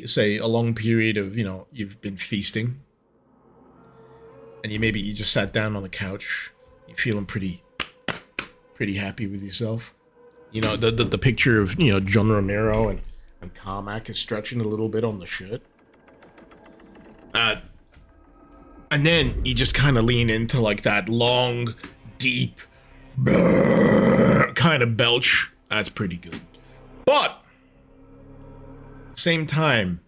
say a long period of, you know, you've been feasting, and you just sat down on the couch, you're feeling pretty happy with yourself. You know, the picture of, you know, John Romero and Carmack is stretching a little bit on the shirt. And then you just kind of lean into like that long, deep, kind of belch. That's pretty good. But same time,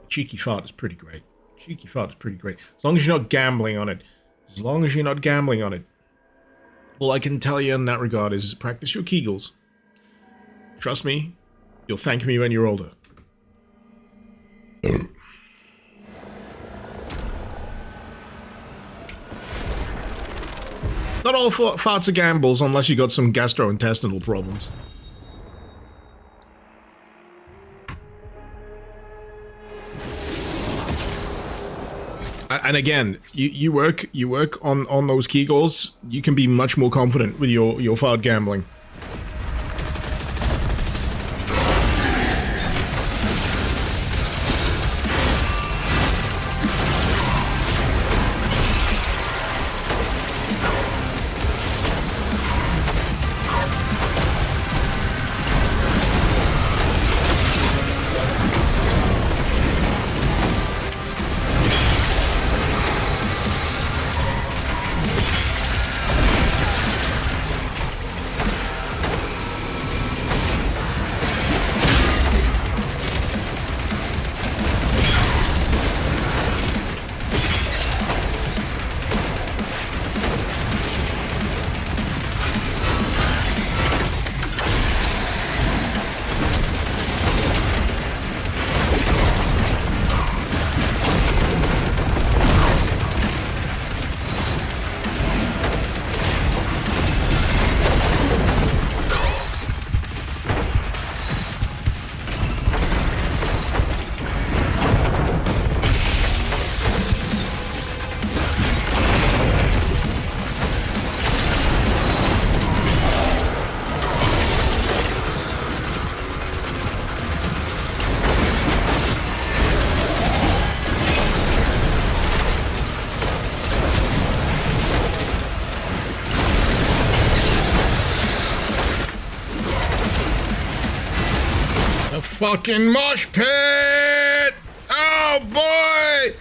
cheeky fart is pretty great. Cheeky fart is pretty great. As long as you're not gambling on it. As long as you're not gambling on it. All I can tell you in that regard is practice your Kegels. Trust me, you'll thank me when you're older. Not all farts are gambles unless you got some gastrointestinal problems. And again, you work on those Kegels, you can be much more confident with your fart gambling. fucking mosh pit! Oh boy!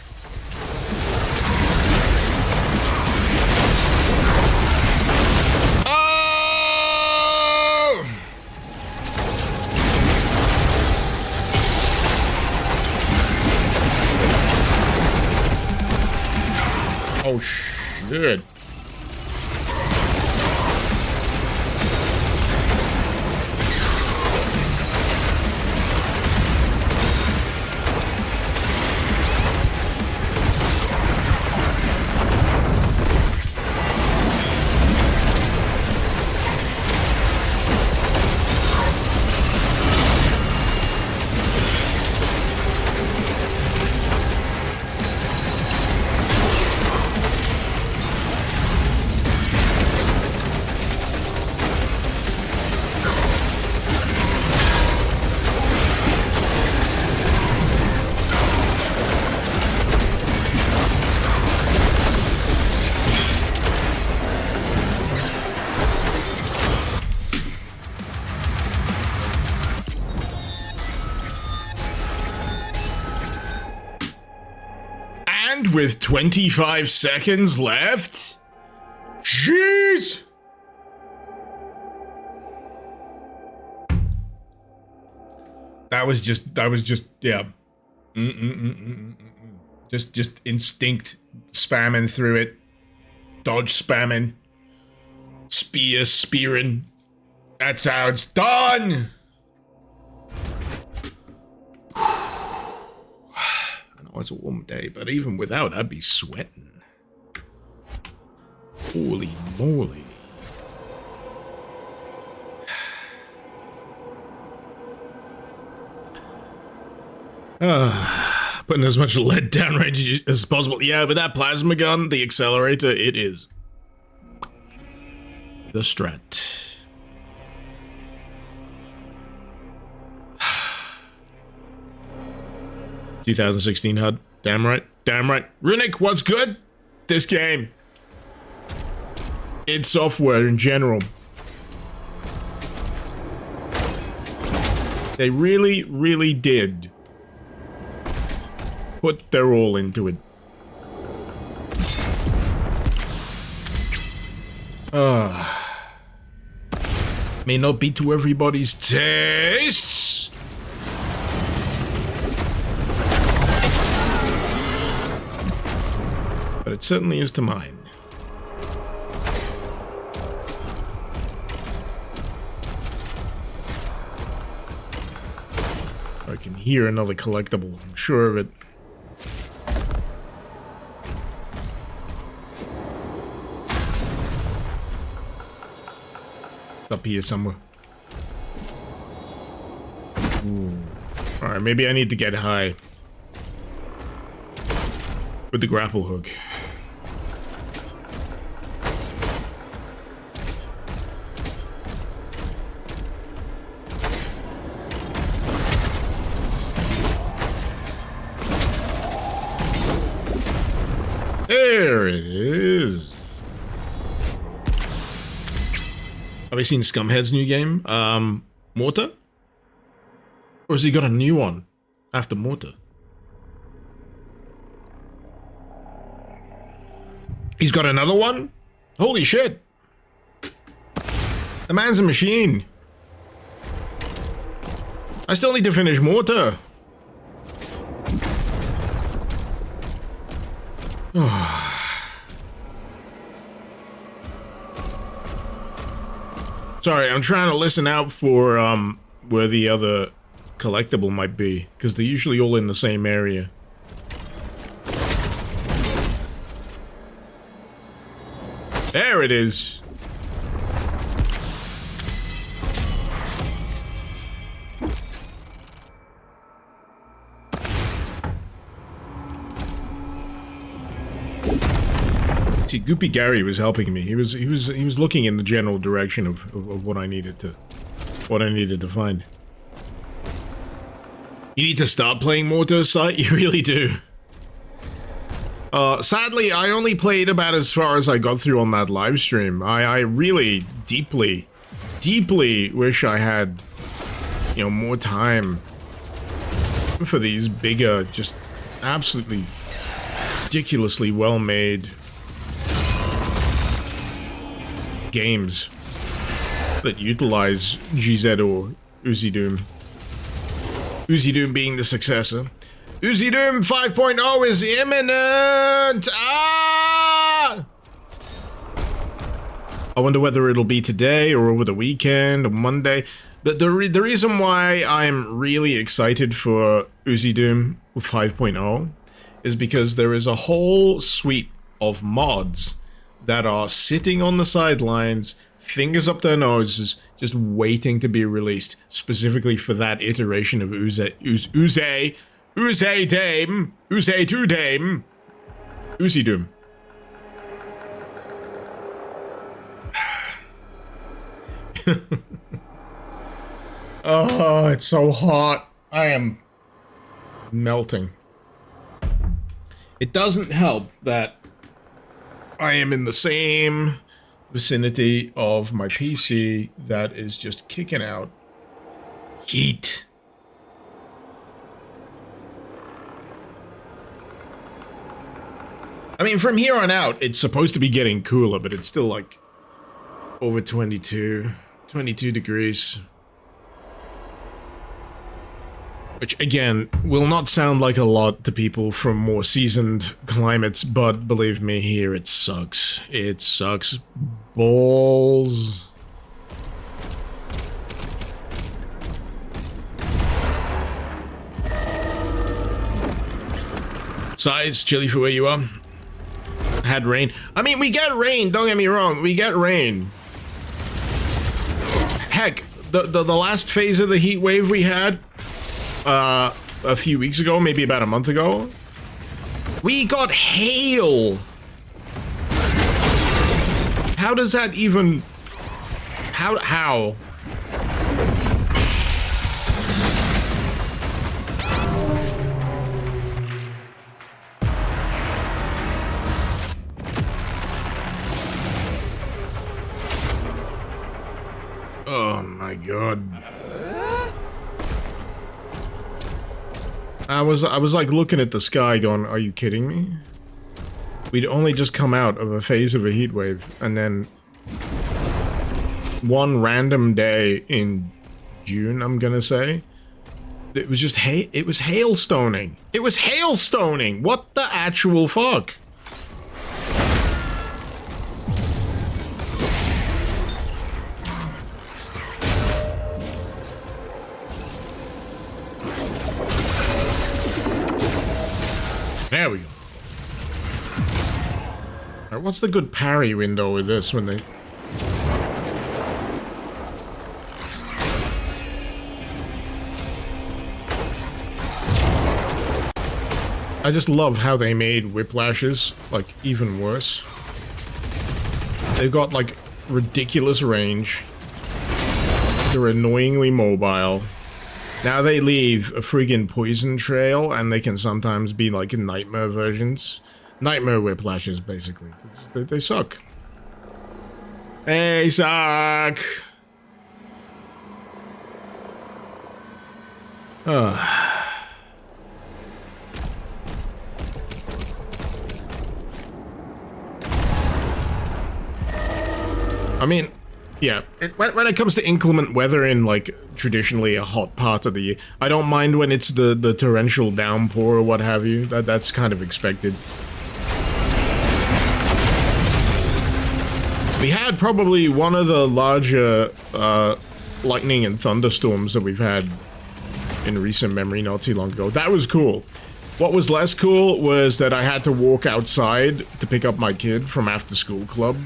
Oh! Oh shit. And with 25 seconds left? Jeez! That was just, yeah. Just instinct spamming through it. Dodge spamming. Spearing. That's how it's done! It's a warm day, but even without, I'd be sweating. Holy moly. Putting as much lead downrange as possible. Yeah, but that plasma gun, the accelerator, it is the strat. 2016 HUD. Damn right. Damn right. Runic, what's good? This game. It's software in general. They really, really did put their all into it. May not be to everybody's tastes. But it certainly is to mine. I can hear another collectible, I'm sure of it. It's up here somewhere. Alright, maybe I need to get high with the grapple hook. There it is. Have you seen Scumhead's new game? Mortar? Or has he got a new one after Mortar? He's got another one? Holy shit. The man's a machine. I still need to finish Mortar. Sorry, I'm trying to listen out for where the other collectible might be, because they're usually all in the same area. There it is. See, Goopy Gary was helping me. He was looking in the general direction of what I needed to find. You need to start playing Mortar Site? You really do. Sadly, I only played about as far as I got through on that live stream. I really deeply wish I had, you know, more time for these bigger, just absolutely ridiculously well-made games that utilize GZ or Uzi Doom. Uzi Doom being the successor. Uzi Doom 5.0 is imminent! Ah! I wonder whether it'll be today or over the weekend or Monday. But the reason why I'm really excited for Uzi Doom 5.0 is because there is a whole suite of mods that are sitting on the sidelines, fingers up their noses, just waiting to be released, specifically for that iteration of Uzi 2 Dame, Uzi Doom. Oh, it's so hot. I am melting. It doesn't help that I am in the same vicinity of my PC that is just kicking out heat. I mean, from here on out, it's supposed to be getting cooler, but it's still like over 22 degrees. Which, again, will not sound like a lot to people from more seasoned climates, but believe me, here it sucks. It sucks balls. Size, chilly for where you are. Had rain. I mean, we get rain, don't get me wrong, we get rain. Heck, the last phase of the heat wave we had, a few weeks ago, maybe about a month ago, we got hail. How does that even... How? Oh my god. I was like looking at the sky going, are you kidding me? We'd only just come out of a phase of a heat wave, and then one random day in June, I'm gonna say, it was just it was hailstoning. It was hailstoning! What the actual fuck? There we go. Alright, what's the good parry window with this when they... I just love how they made whiplashes, like, even worse. They've got, like, ridiculous range. They're annoyingly mobile. Now they leave a friggin' poison trail, and they can sometimes be like in nightmare versions. Nightmare whiplashes, basically. They suck. They suck! I mean... yeah, when it comes to inclement weather in, like, traditionally a hot part of the year, I don't mind when it's the torrential downpour or what have you. That's kind of expected. We had probably one of the larger lightning and thunderstorms that we've had in recent memory not too long ago. That was cool. What was less cool was that I had to walk outside to pick up my kid from after school club.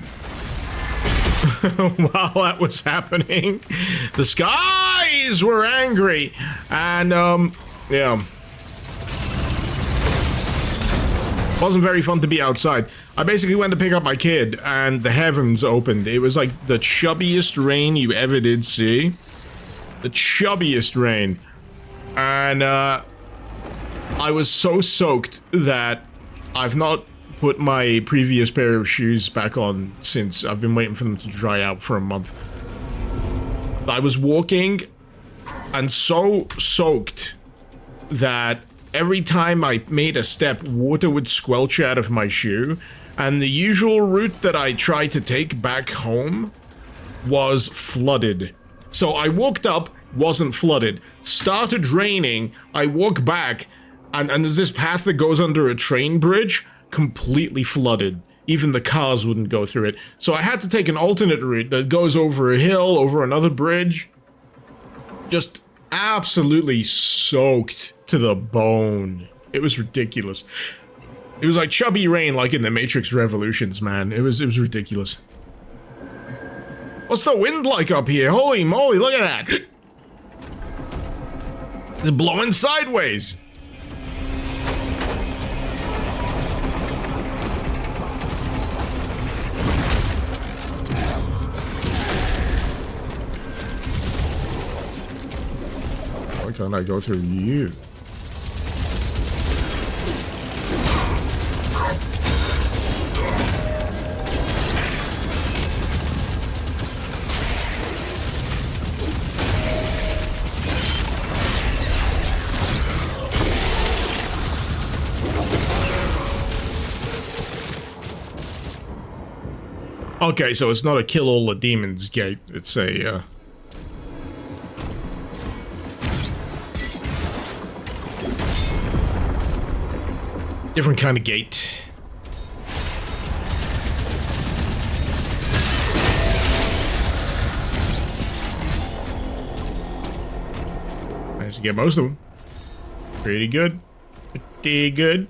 While that was happening, the skies were angry, and yeah, wasn't very fun to be outside. I basically went to pick up my kid, and the heavens opened. It was like the chubbiest rain you ever did see, the chubbiest rain, and I was so soaked that I've not put my previous pair of shoes back on since. I've been waiting for them to dry out for a month. I was walking and so soaked that every time I made a step, water would squelch out of my shoe, and the usual route that I tried to take back home was flooded. So I walked up, wasn't flooded. Started raining, I walk back, and there's this path that goes under a train bridge, completely flooded. Even the cars wouldn't go through it. So I had to take an alternate route that goes over a hill, over another bridge. Just absolutely soaked to the bone. It was ridiculous. It was like chubby rain, like in the Matrix Revolutions, man. It was ridiculous. What's the wind like up here? Holy moly, look at that! It's blowing sideways. Why can't I go through you? Okay, so it's not a kill all the demons gate, it's a, different kind of gate. Managed to get most of them. Pretty good. Pretty good.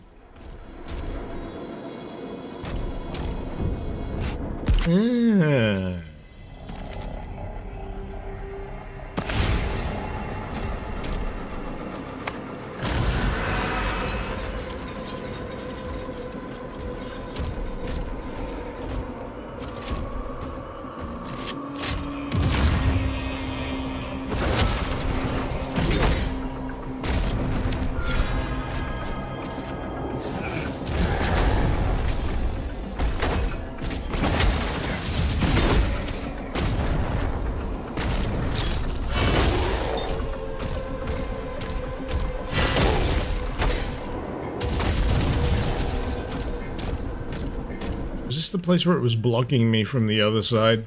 Was this the place where it was blocking me from the other side?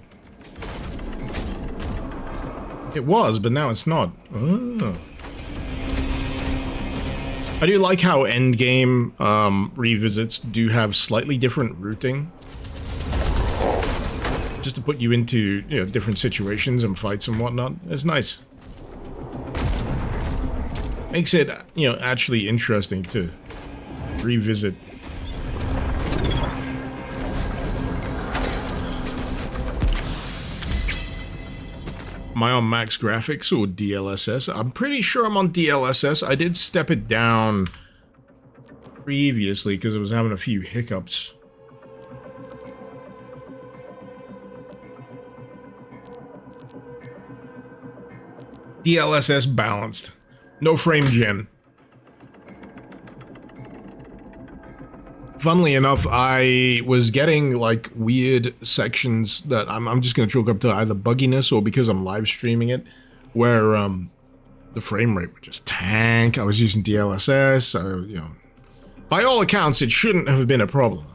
It was, but now it's not. Oh. I do like how endgame revisits do have slightly different routing. Just to put you into, you know, different situations and fights and whatnot. It's nice. Makes it, you know, actually interesting to revisit. Am I on max graphics or DLSS? I'm pretty sure I'm on DLSS. I did step it down previously because I was having a few hiccups. DLSS balanced. No frame gen. Funnily enough, I was getting like weird sections that I'm just gonna chalk up to either bugginess or because I'm live streaming it, where the frame rate would just tank. I was using DLSS, so you know, by all accounts, it shouldn't have been a problem.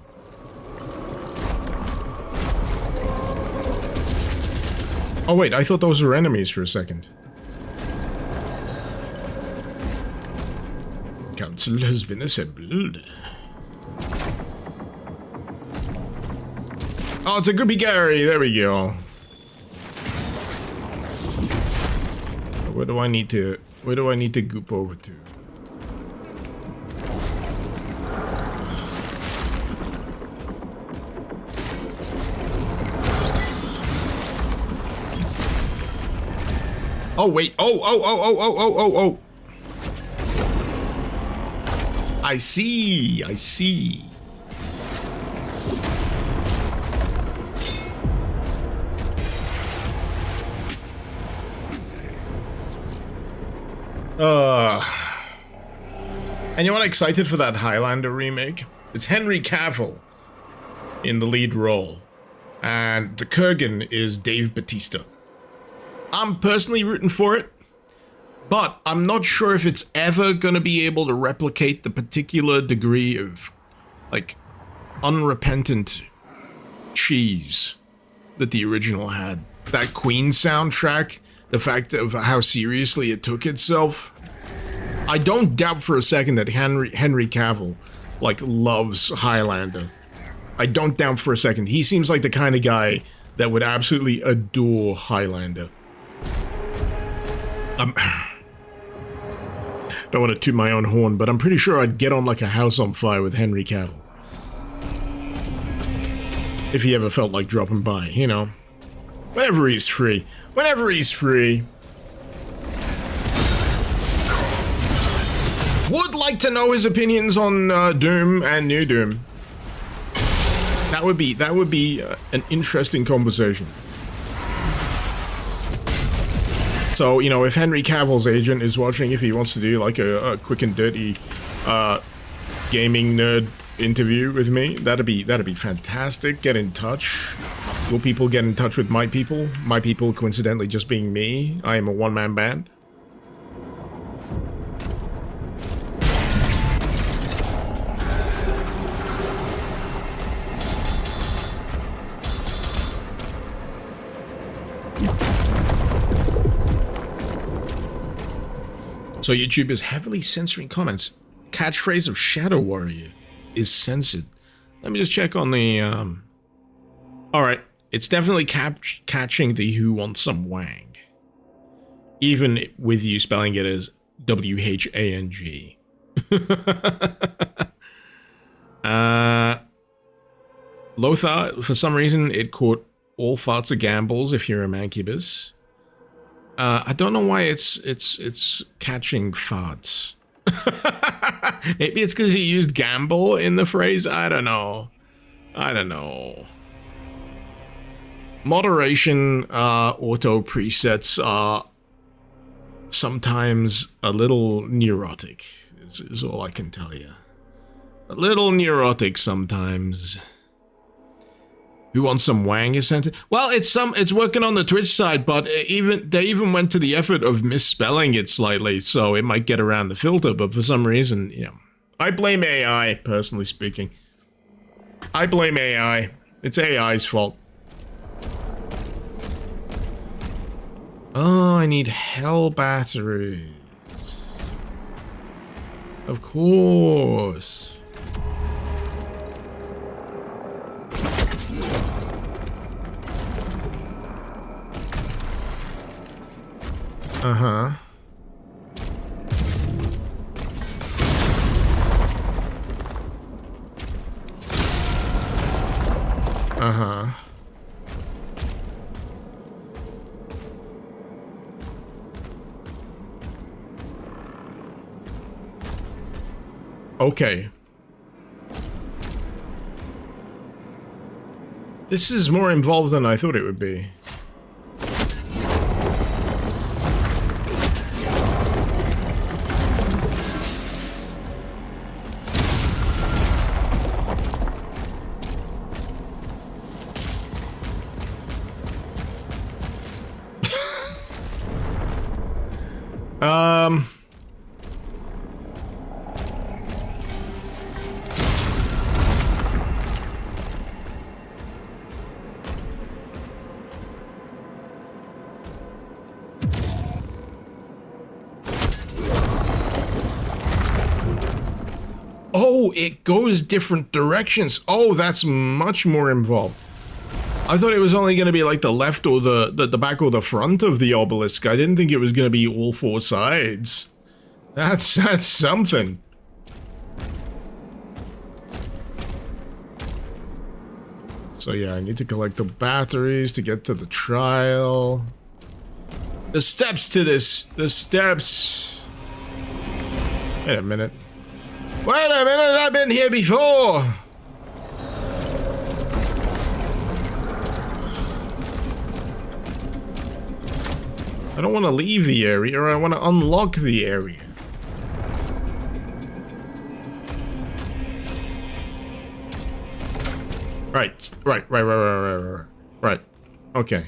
Oh wait, I thought those were enemies for a second. Council has been assembled. Oh, it's a Goopy Gary. There we go. Where do I need to goop over to? Oh wait. Oh. I see. Anyone excited for that Highlander remake? It's Henry Cavill in the lead role, and the Kurgan is Dave Bautista. I'm personally rooting for it. But I'm not sure if it's ever going to be able to replicate the particular degree of, like, unrepentant cheese that the original had. That Queen soundtrack, the fact of how seriously it took itself. I don't doubt for a second that Henry Cavill, like, loves Highlander. I don't doubt for a second. He seems like the kind of guy that would absolutely adore Highlander. Don't want to toot my own horn, but I'm pretty sure I'd get on like a house on fire with Henry Cavill. If he ever felt like dropping by, you know. Whenever he's free. Whenever he's free. Would like to know his opinions on Doom and New Doom. That would be an interesting conversation. So, you know, if Henry Cavill's agent is watching, if he wants to do like a quick and dirty gaming nerd interview with me, that'd be fantastic. Get in touch. Will people get in touch with my people? My people coincidentally just being me. I am a one-man band. So YouTube is heavily censoring comments. Catchphrase of Shadow Warrior is censored. Let me just check on the, Alright, it's definitely catching the Who Wants Some Wang. Even with you spelling it as W-H-A-N-G. Lothar, for some reason, it caught all farts are gambles if you're a mancubus. I don't know why it's catching farts. Maybe it's because he used gamble in the phrase. I don't know. Moderation auto presets are sometimes a little neurotic. Is all I can tell you. A little neurotic sometimes. Who Wants Some Wang is sent? Well, it's working on the Twitch side, but they even went to the effort of misspelling it slightly, so it might get around the filter. But for some reason, you know, I blame AI. Personally speaking, I blame AI. It's AI's fault. Oh, I need hell batteries. Of course. Uh-huh. Uh-huh. Okay. This is more involved than I thought it would be. Oh, it goes different directions. Oh, that's much more involved. I thought it was only going to be like the left or the back or the front of the obelisk. I didn't think it was going to be all four sides. That's something. So yeah, I need to collect the batteries to get to the trial. The steps to this. The steps. Wait a minute. Wait a minute, I've been here before! I don't want to leave the area, I want to unlock the area. Right. Okay.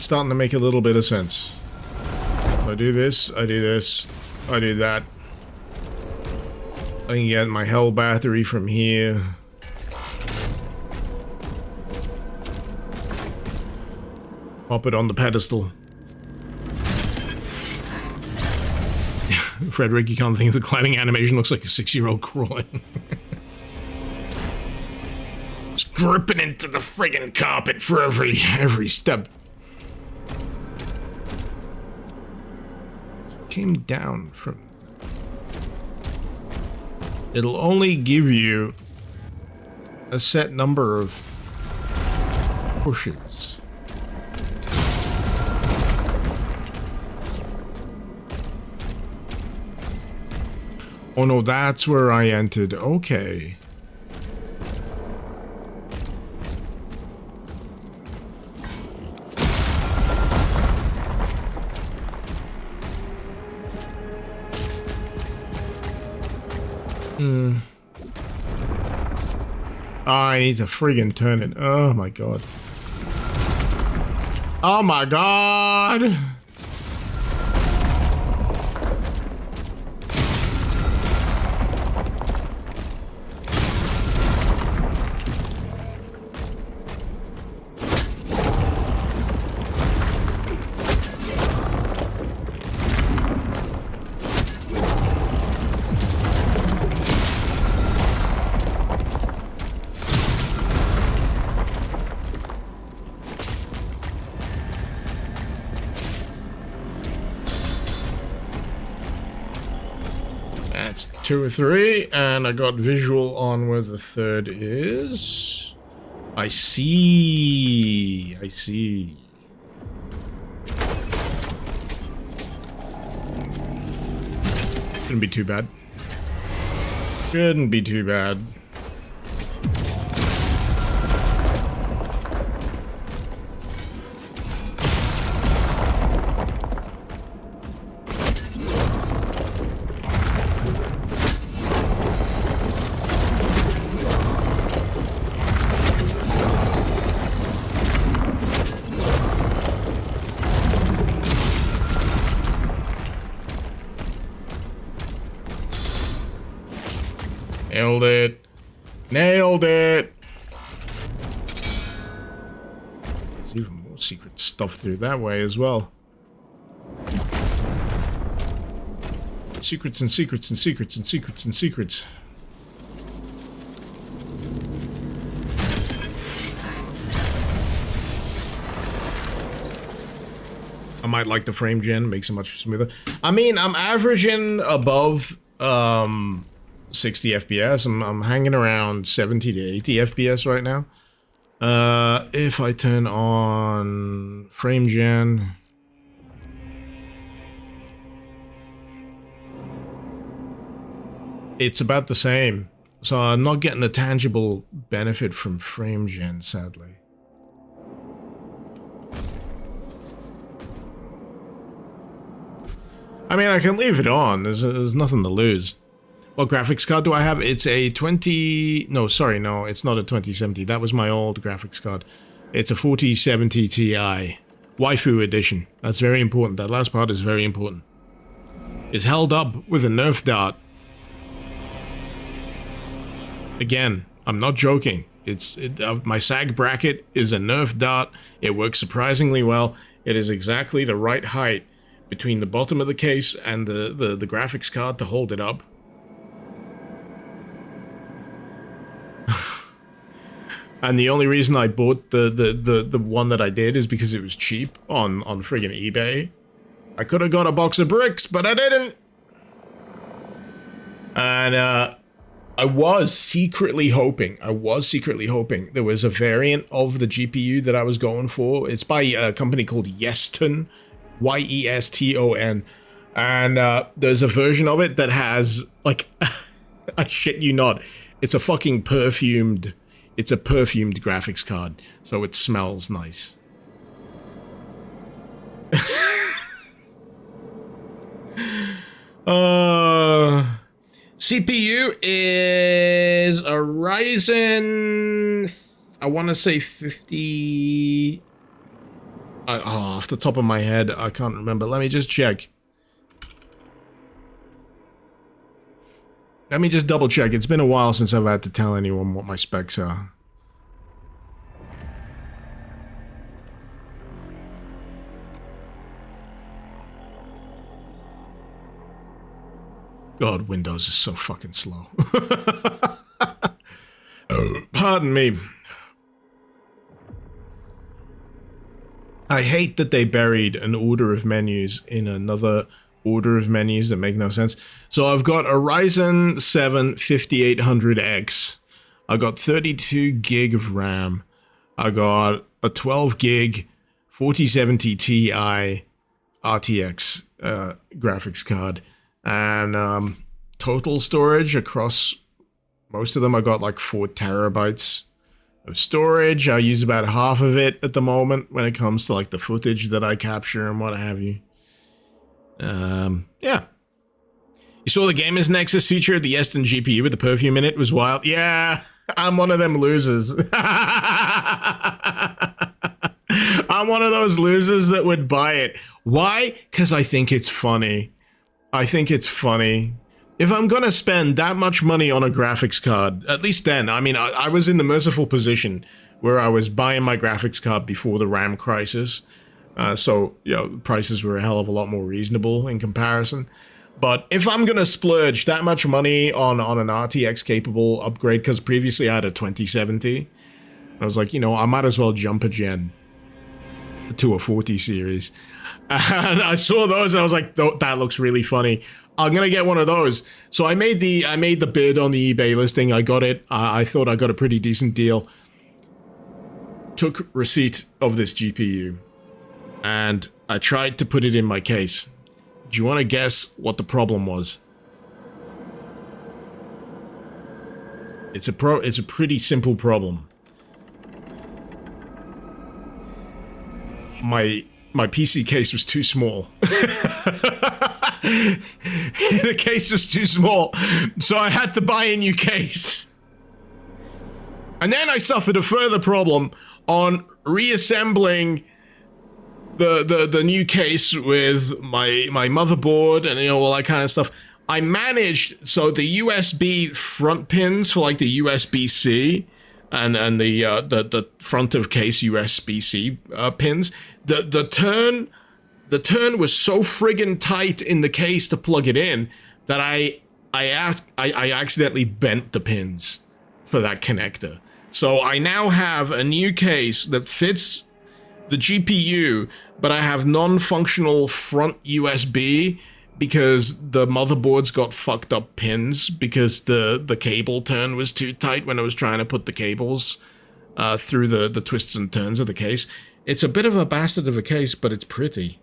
it's starting to make a little bit of sense. I do this, I do this, I do that. I can get my hell battery from here. Pop it on the pedestal. Frederick, you can't think the climbing animation looks like a 6-year-old crawling. Just gripping into the friggin' carpet for every step. Came down from... It'll only give you a set number of pushes. Oh no, that's where I entered. Okay. I need to friggin' turn it. Oh my god. Oh my god! That's 2 or 3, and I got visual on where the third is. I see. I see. Shouldn't be too bad. Shouldn't be too bad. Nailed it. Nailed it. There's even more secret stuff through that way as well. Secrets and secrets and secrets and secrets and secrets. I might like the frame gen, makes it much smoother. I mean, I'm averaging above 60 FPS. I'm hanging around 70 to 80 FPS right now. If I turn on frame gen, it's about the same. So I'm not getting a tangible benefit from frame gen, sadly. I mean, I can leave it on. There's nothing to lose. What graphics card do I have? It's a 20... No, sorry, no, it's not a 2070. That was my old graphics card. It's a 4070 Ti. Waifu edition. That's very important. That last part is very important. It's held up with a Nerf dart. Again, I'm not joking. My SAG bracket is a Nerf dart. It works surprisingly well. It is exactly the right height between the bottom of the case and the graphics card to hold it up. And the only reason I bought the one that I did is because it was cheap on friggin' eBay. I could have got a box of bricks, but I didn't. And I was secretly hoping there was a variant of the GPU that I was going for. It's by a company called Yeston, Yeston, and there's a version of it that has, like, I shit you not, it's a fucking perfumed. It's a perfumed graphics card, so it smells nice. CPU is a Ryzen, I want to say 50... Off the top of my head, I can't remember. Let me just check. Let me just double check. It's been a while since I've had to tell anyone what my specs are. God, Windows is so fucking slow. Pardon me. I hate that they buried an order of menus in another order of menus that make no sense. So I've got a Ryzen 7 5800X. I got 32 gig of RAM. I got a 12 gig 4070 Ti RTX graphics card. And total storage across most of them, I got like 4 terabytes of storage. I use about half of it at the moment when it comes to like the footage that I capture and what have you. Yeah. You saw the Gamers Nexus feature, the Eston GPU with the perfume in it was wild. Yeah, I'm one of them losers. I'm one of those losers that would buy it. Why? Because I think it's funny. I think it's funny. If I'm gonna spend that much money on a graphics card, at least then, I mean, I was in the merciful position where I was buying my graphics card before the RAM crisis. So, you know, prices were a hell of a lot more reasonable in comparison. But if I'm gonna splurge that much money on an RTX capable upgrade, because previously I had a 2070, I was like, you know, I might as well jump a gen to a 40 series. And I saw those and I was like, that looks really funny. I'm gonna get one of those. So I made the bid on the eBay listing. I got it. I thought I got a pretty decent deal. Took receipt of this GPU. And I tried to put it in my case. Do you want to guess what the problem was? It's a pretty simple problem. My PC case was too small. The case was too small, so I had to buy a new case. And then I suffered a further problem on reassembling the new case with my motherboard and, you know, all that kind of stuff. I managed, so the USB front pins for like the USB-C and the front of case USB-C pins, the turn was so friggin' tight in the case to plug it in that I accidentally bent the pins for that connector. So I now have a new case that fits the GPU, but I have non-functional front USB because the motherboard's got fucked up pins because the cable turn was too tight when I was trying to put the cables through the twists and turns of the case. It's a bit of a bastard of a case, but it's pretty.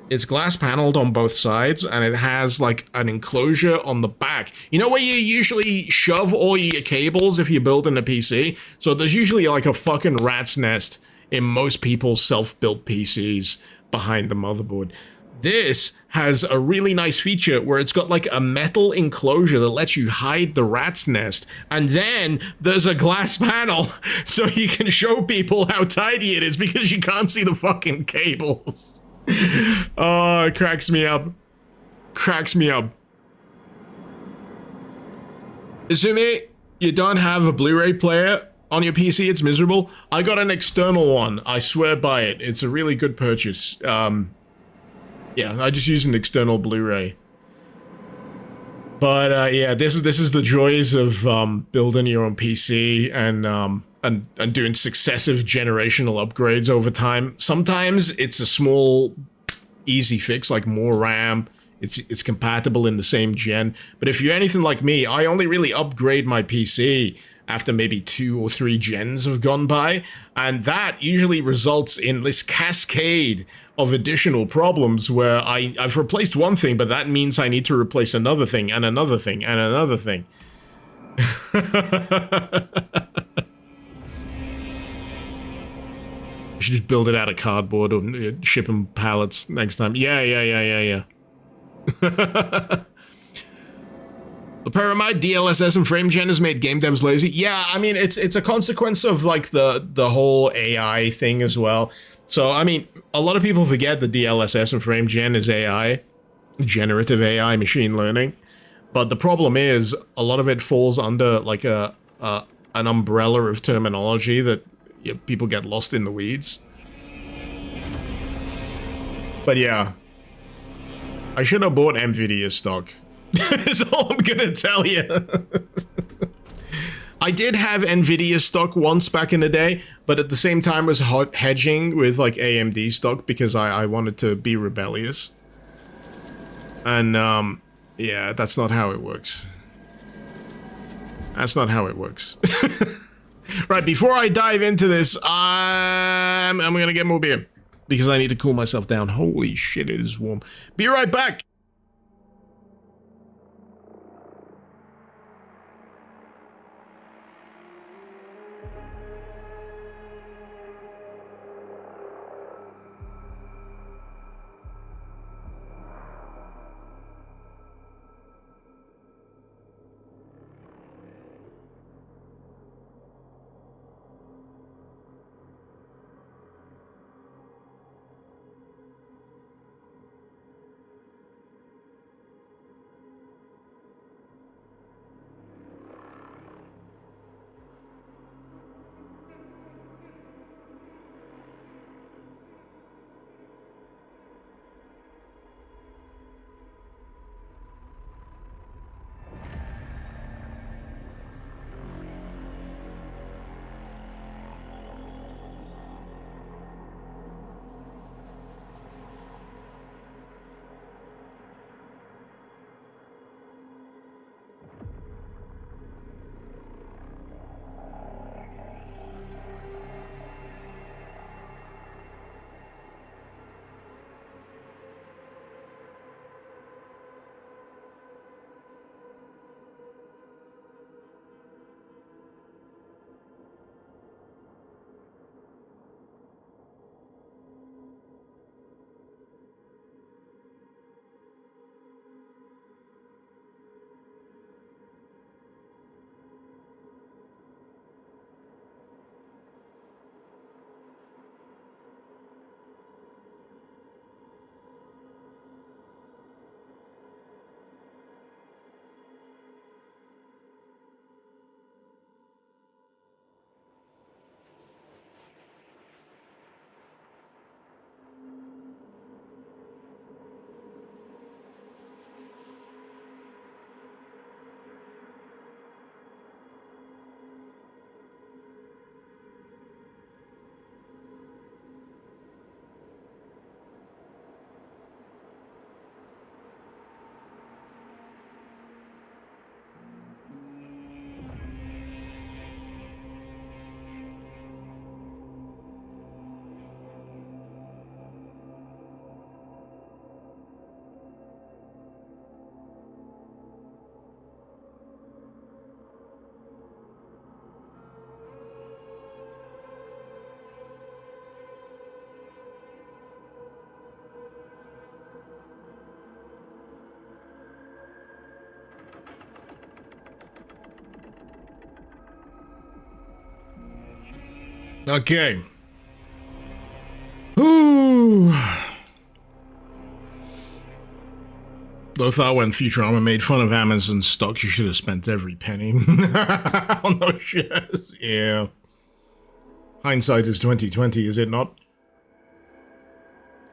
It's glass paneled on both sides, and it has like an enclosure on the back. You know where you usually shove all your cables if you're building a PC? So there's usually like a fucking rat's nest in most people's self-built PCs behind the motherboard. This has a really nice feature where it's got like a metal enclosure that lets you hide the rat's nest, and then there's a glass panel so you can show people how tidy it is because you can't see the fucking cables. Oh, it cracks me up. Cracks me up. Assuming you don't have a Blu-ray player on your PC, it's miserable. I got an external one. I swear by it. It's a really good purchase. Yeah, I just use an external Blu-ray. But yeah, this is the joys of building your own PC and doing successive generational upgrades over time. Sometimes it's a small, easy fix, like more RAM. It's compatible in the same gen. But if you're anything like me, I only really upgrade my PC after maybe 2 or 3 gens have gone by, and that usually results in this cascade of additional problems where I've replaced one thing, but that means I need to replace another thing, and another thing, and another thing. I should just build it out of cardboard or ship them pallets next time. Yeah. The Pyramid, DLSS, and frame gen has made game devs lazy. Yeah, I mean, it's a consequence of like the whole AI thing as well. So, I mean, a lot of people forget that DLSS and FrameGen is AI, generative AI, machine learning. But the problem is, a lot of it falls under like an umbrella of terminology that people get lost in the weeds. But yeah, I should have bought NVIDIA stock. That's all I'm gonna tell you. I did have NVIDIA stock once back in the day, but at the same time was hedging with like AMD stock because I wanted to be rebellious. And yeah, that's not how it works. That's not how it works. Right, before I dive into this, I'm gonna get more beer because I need to cool myself down. Holy shit, it is warm. Be right back. Okay. Ooh. Lothar, when Futurama made fun of Amazon stock, you should have spent every penny on those shares. Yeah. Hindsight is 2020, is it not?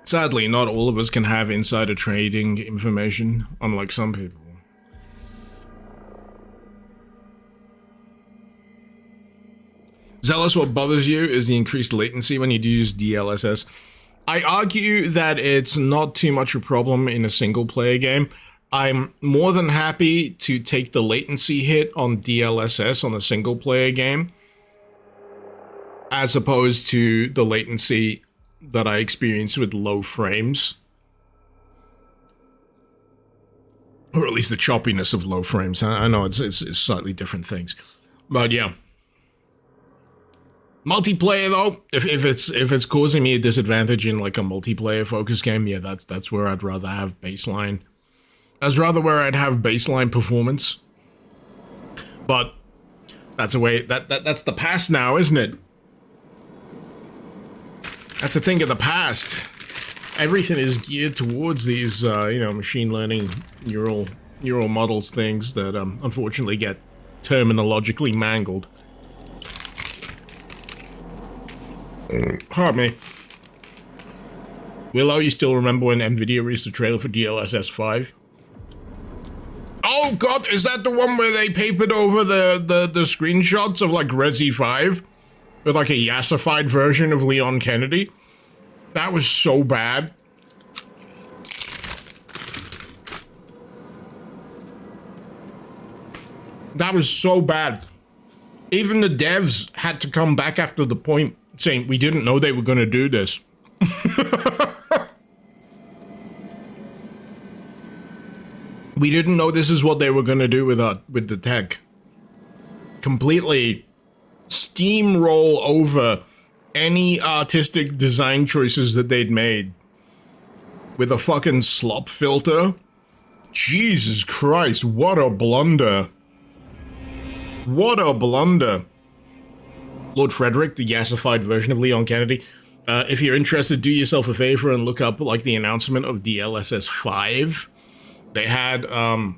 Sadly, not all of us can have insider trading information, unlike some people. Zealous, what bothers you is the increased latency when you do use DLSS. I argue that it's not too much a problem in a single-player game. I'm more than happy to take the latency hit on DLSS on a single-player game, as opposed to the latency that I experience with low frames. Or at least the choppiness of low frames. I know it's slightly different things. But yeah. Multiplayer though, if it's causing me a disadvantage in like a multiplayer focused game, yeah, that's where I'd rather have baseline. That's rather where I'd have baseline performance. But that's a way that's the past now, isn't it? That's a thing of the past. Everything is geared towards these, machine learning neural models things that, unfortunately get terminologically mangled. Pardon me. Willow, you still remember when NVIDIA released the trailer for DLSS 5? Oh god, is that the one where they papered over the screenshots of, like, Resi 5? With, like, a yassified version of Leon Kennedy? That was so bad. That was so bad. Even the devs had to come back after the point saying, we didn't know they were gonna do this. We didn't know this is what they were gonna do with the tech. Completely steamroll over any artistic design choices that they'd made with a fucking slop filter. Jesus Christ, what a blunder. What a blunder. Lord Frederick, the yassified version of Leon Kennedy. If you're interested, do yourself a favor and look up, like, the announcement of DLSS 5. They had, an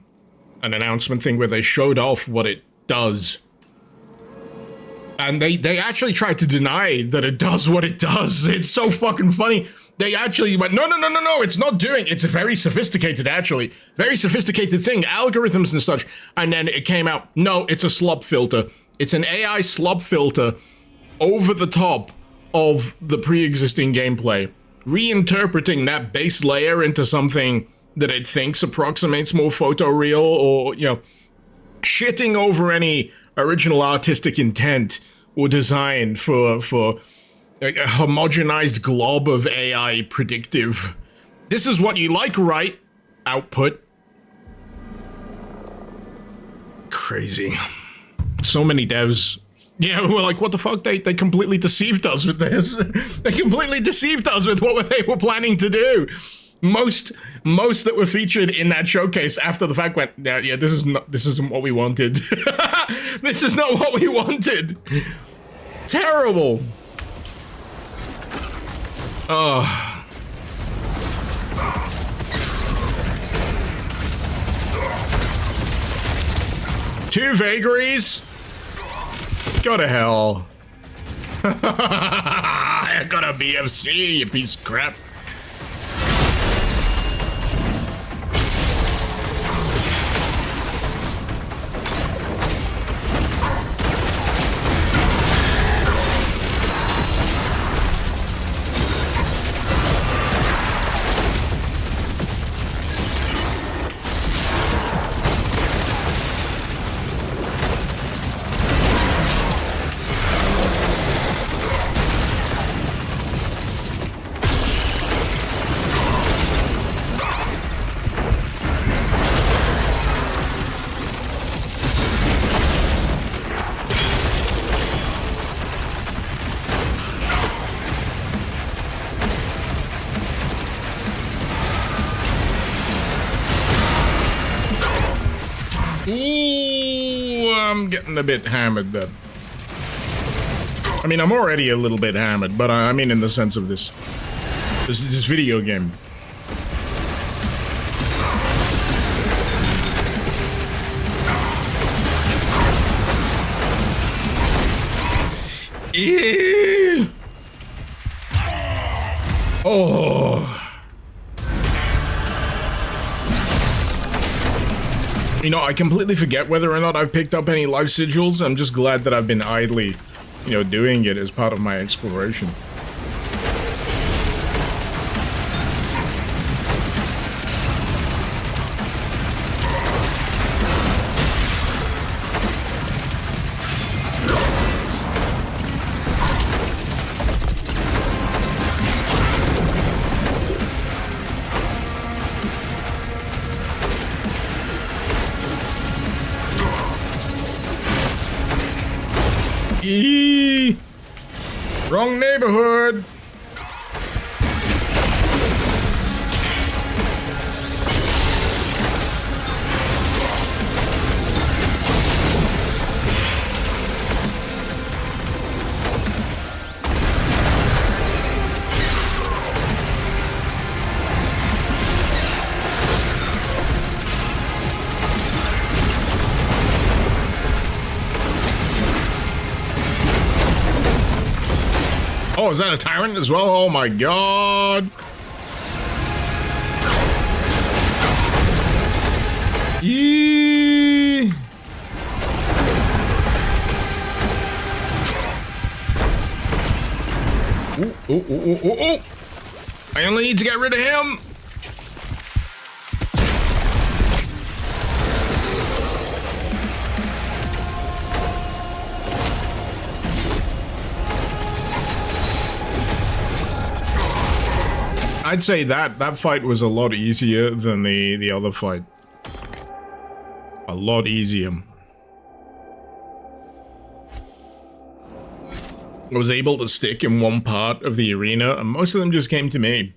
announcement thing where they showed off what it does. And they actually tried to deny that it does what it does. It's so fucking funny. They actually went, no, it's not doing, it's a very sophisticated, actually. Very sophisticated thing, algorithms and such. And then it came out, no, it's a slop filter. It's an AI slop filter over the top of the pre-existing gameplay. Reinterpreting that base layer into something that it thinks approximates more photoreal, or, shitting over any original artistic intent or design for a homogenized glob of AI predictive. This is what you like, right? Output. Crazy. So many devs. Yeah, we're like, what the fuck? They completely deceived us with this. They completely deceived us with what they were planning to do. Most that were featured in that showcase after the fact went, yeah, this isn't what we wanted. This is not what we wanted. Terrible. Two vagaries? Go to hell. I got a BFC, you piece of crap. I'm getting a bit hammered there. I mean, I'm already a little bit hammered, but I mean in the sense of this video game. Oh. You know, I completely forget whether or not I've picked up any life sigils. I'm just glad that I've been idly, doing it as part of my exploration. Wrong neighborhood. Oh, is that a tyrant as well? Oh my god. Yee. Ooh. I only need to get rid of him. I'd say that fight was a lot easier than the other fight. A lot easier. I was able to stick in one part of the arena, and most of them just came to me.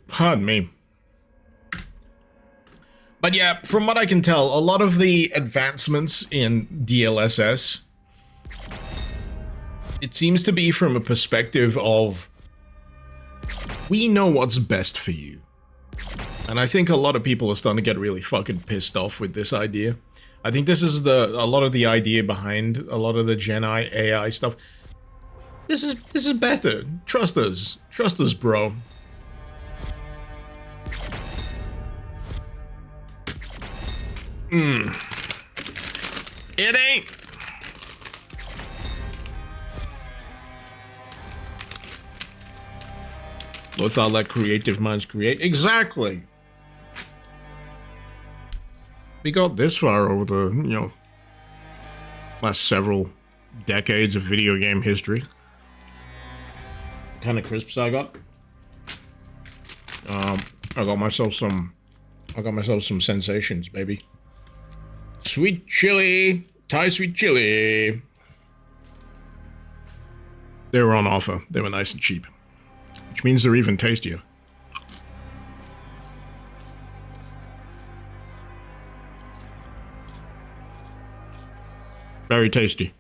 Pardon me. But yeah, from what I can tell, a lot of the advancements in DLSS, it seems to be from a perspective of, we know what's best for you. And I think a lot of people are starting to get really fucking pissed off with this idea. I think this is a lot of the idea behind a lot of the Gen AI stuff. This is better. Trust us. Trust us, bro. It ain't. Let's all let creative minds create. Exactly. We got this far over the, last several decades of video game history. What kind of crisps I got? I got myself some sensations, baby. Sweet chili, Thai sweet chili. They were on offer. They were nice and cheap, which means they're even tastier. Very tasty.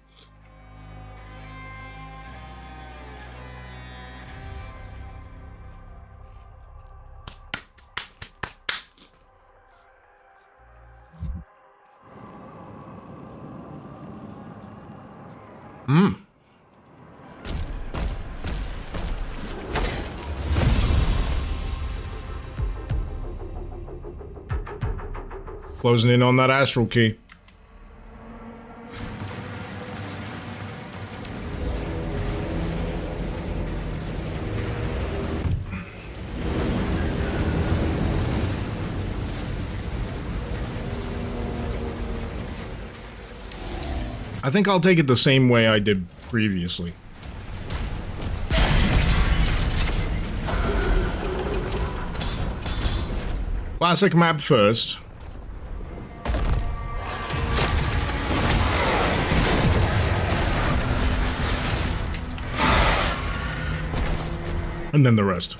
Closing in on that astral key. I think I'll take it the same way I did previously. Classic map first. And then the rest.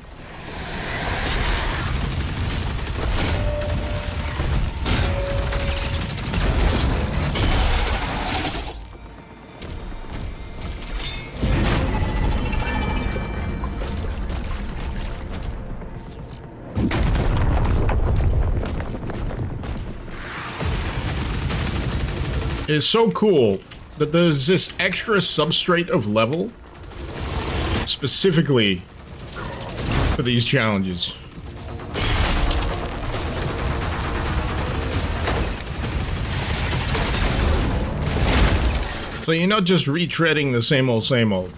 It's so cool that there's this extra substrate of level specifically for these challenges. So you're not just retreading the same old, same old.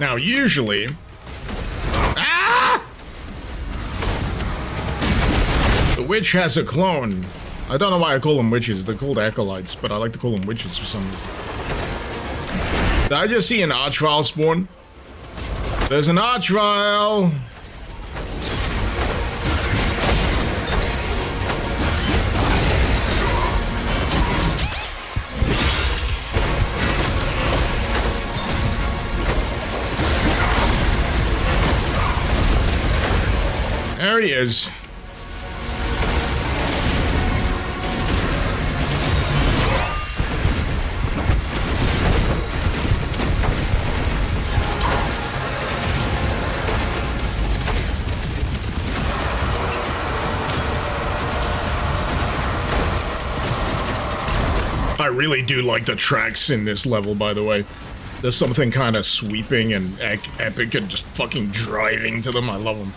Now, usually... The witch has a clone. I don't know why I call them witches. They're called acolytes, but I like to call them witches for some reason. Did I just see an archvile spawn? There's an archvile! There he is. I really do like the tracks in this level, by the way. There's something kind of sweeping and epic and just fucking driving to them. I love them.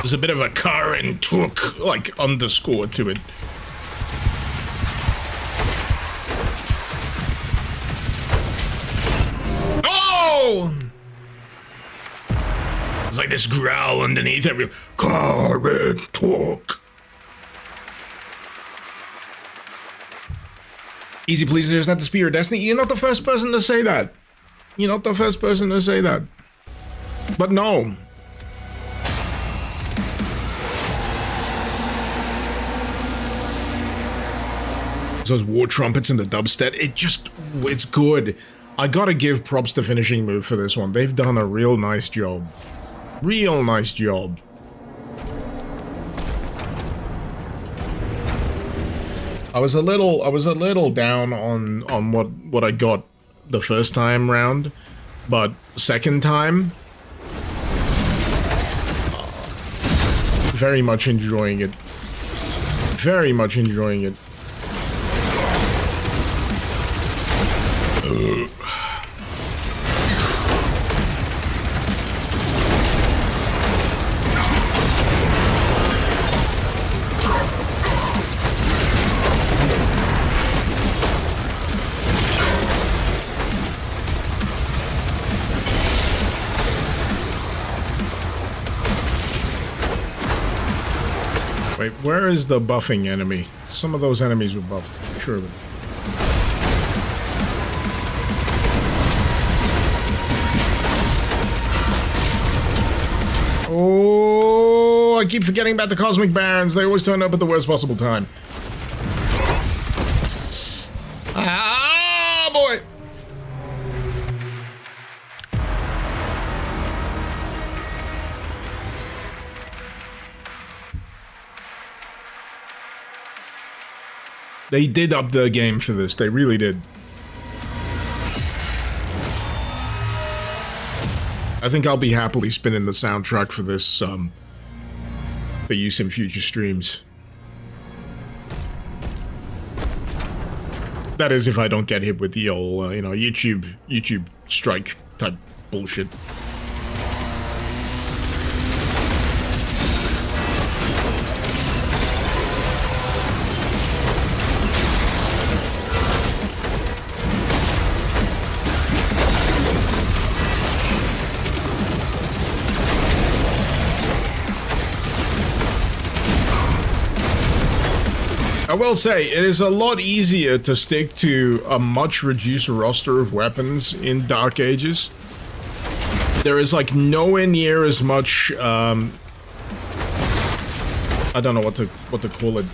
There's a bit of a car and took, like, underscore to it. Oh! There's like this growl underneath every car and took. Easy please, is that the spear of destiny? You're not the first person to say that. You're not the first person to say that. But no. Those war trumpets and the dubstep, it's good. I gotta give props to Finishing Move for this one. They've done a real nice job. Real nice job. I was a little down on what I got the first time round, but second time, very much enjoying it. Very much enjoying it. Wait, where is the buffing enemy? Some of those enemies were buffed, sure. Oh, I keep forgetting about the Cosmic Barons. They always turn up at the worst possible time. Ah, boy! They did up the game for this. They really did. I think I'll be happily spinning the soundtrack for this, for use in future streams. That is if I don't get hit with the old, you know, YouTube strike type bullshit. I will say, it is a lot easier to stick to a much reduced roster of weapons in Dark Ages. There is like nowhere near as much, I don't know what to call it.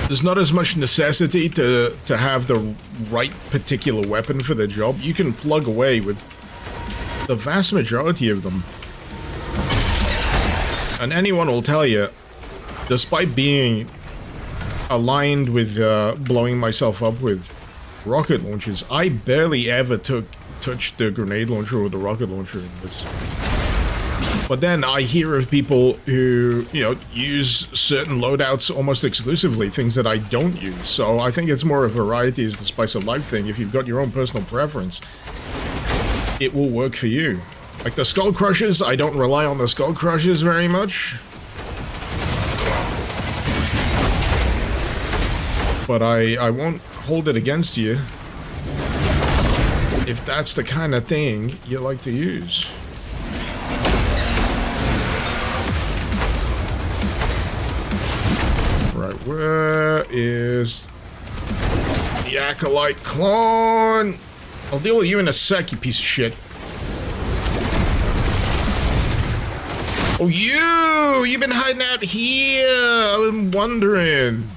There's not as much necessity to have the right particular weapon for the job. You can plug away with the vast majority of them. And anyone will tell you, despite being aligned with blowing myself up with rocket launchers, I barely ever touched the grenade launcher or the rocket launcher in this. But then I hear of people who, you know, use certain loadouts almost exclusively, things that I don't use. So I think it's more a variety is the spice of life thing. If you've got your own personal preference, it will work for you. Like the skull crushers, I don't rely on the skull crushers very much. But I won't hold it against you if that's the kind of thing you like to use. Right, where is the Acolyte clone? I'll deal with you in a sec, you piece of shit. Oh, you've been hiding out here. I'm wondering.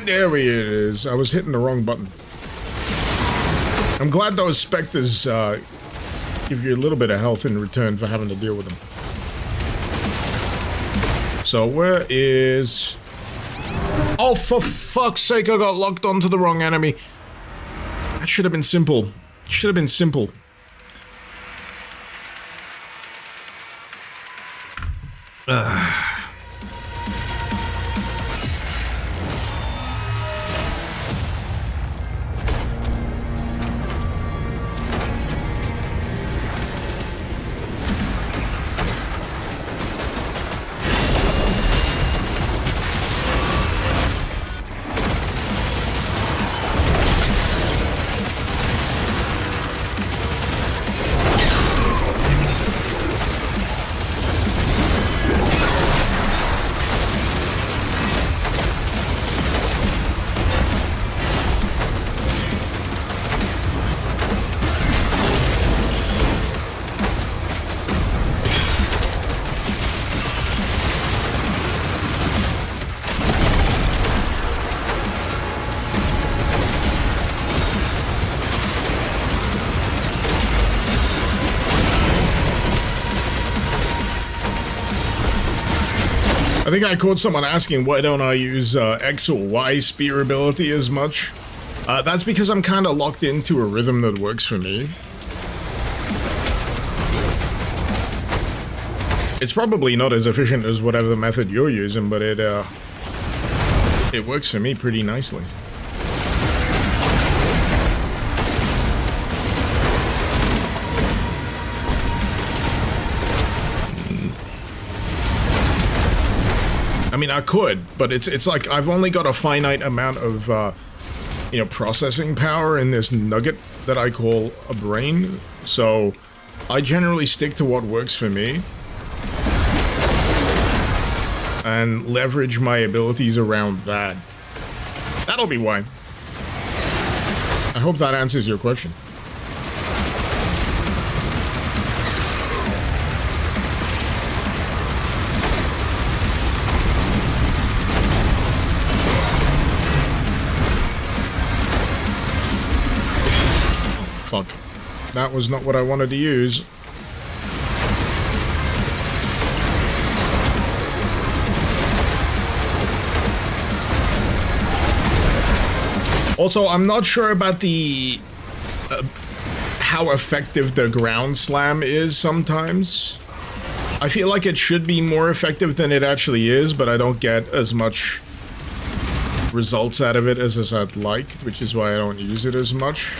There he is. I was hitting the wrong button. I'm glad those specters give you a little bit of health in return for having to deal with them. So where is... Oh, for fuck's sake, I got locked onto the wrong enemy. That should have been simple. Should have been simple. I think I caught someone asking why don't I use X or Y spear ability as much. That's because I'm kind of locked into a rhythm that works for me. It's probably not as efficient as whatever method you're using, but it works for me pretty nicely. I mean, I could, but it's like I've only got a finite amount of, you know, processing power in this nugget that I call a brain. So I generally stick to what works for me and leverage my abilities around that. That'll be why. I hope that answers your question. Fuck. That was not what I wanted to use. Also, I'm not sure about the... how effective the ground slam is sometimes. I feel like it should be more effective than it actually is, but I don't get as much results out of it as I'd like, which is why I don't use it as much.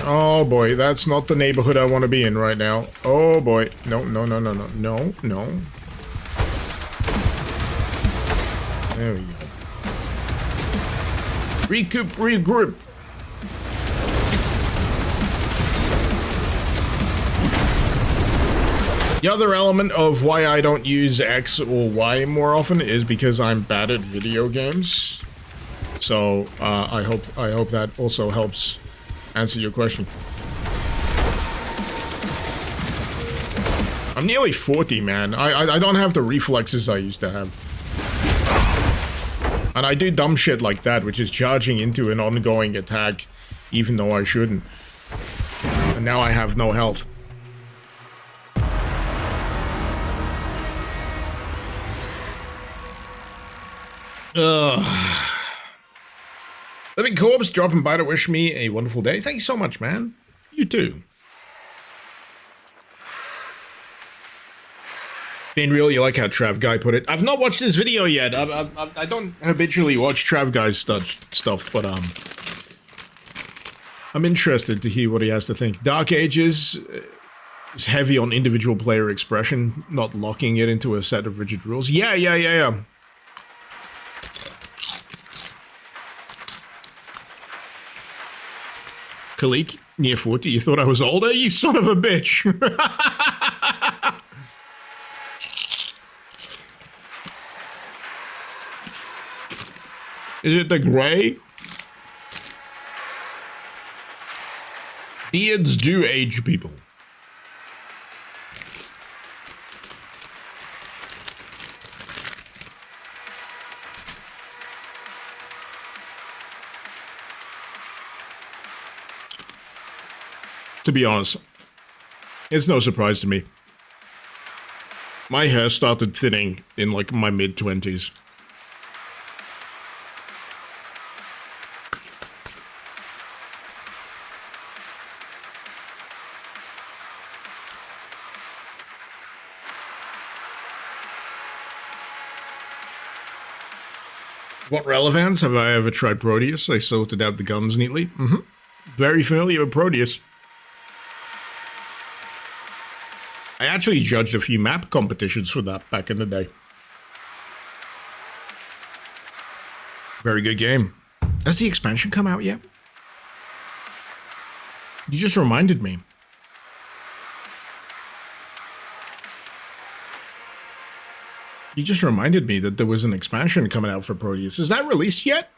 Oh boy, that's not the neighborhood I want to be in right now. Oh boy. No, no, no, no, no, no, no. There we go. Recoup, regroup. The other element of why I don't use X or Y more often is because I'm bad at video games. So, I hope that also helps answer your question. I'm nearly 40, man. I don't have the reflexes I used to have. And I do dumb shit like that, which is charging into an ongoing attack, even though I shouldn't. And now I have no health. Ugh. Living Corpse dropping by to wish me a wonderful day. Thank you so much, man. You too. Being real, you like how Trav Guy put it. I've not watched this video yet. I don't habitually watch Trav Guy's stuff, but I'm interested to hear what he has to think. Dark Ages is heavy on individual player expression, not locking it into a set of rigid rules. Yeah. Kalik, near 40, you thought I was older? You son of a bitch! Is it the gray? Beards do age people. To be honest, it's no surprise to me. My hair started thinning in like my mid-20s. What relevance? Have I ever tried Proteus? I sorted out the guns neatly. Very familiar with Proteus. I actually judged a few map competitions for that back in the day. Very good game. Has the expansion come out yet? You just reminded me. You just reminded me that there was an expansion coming out for Proteus. Is that released yet?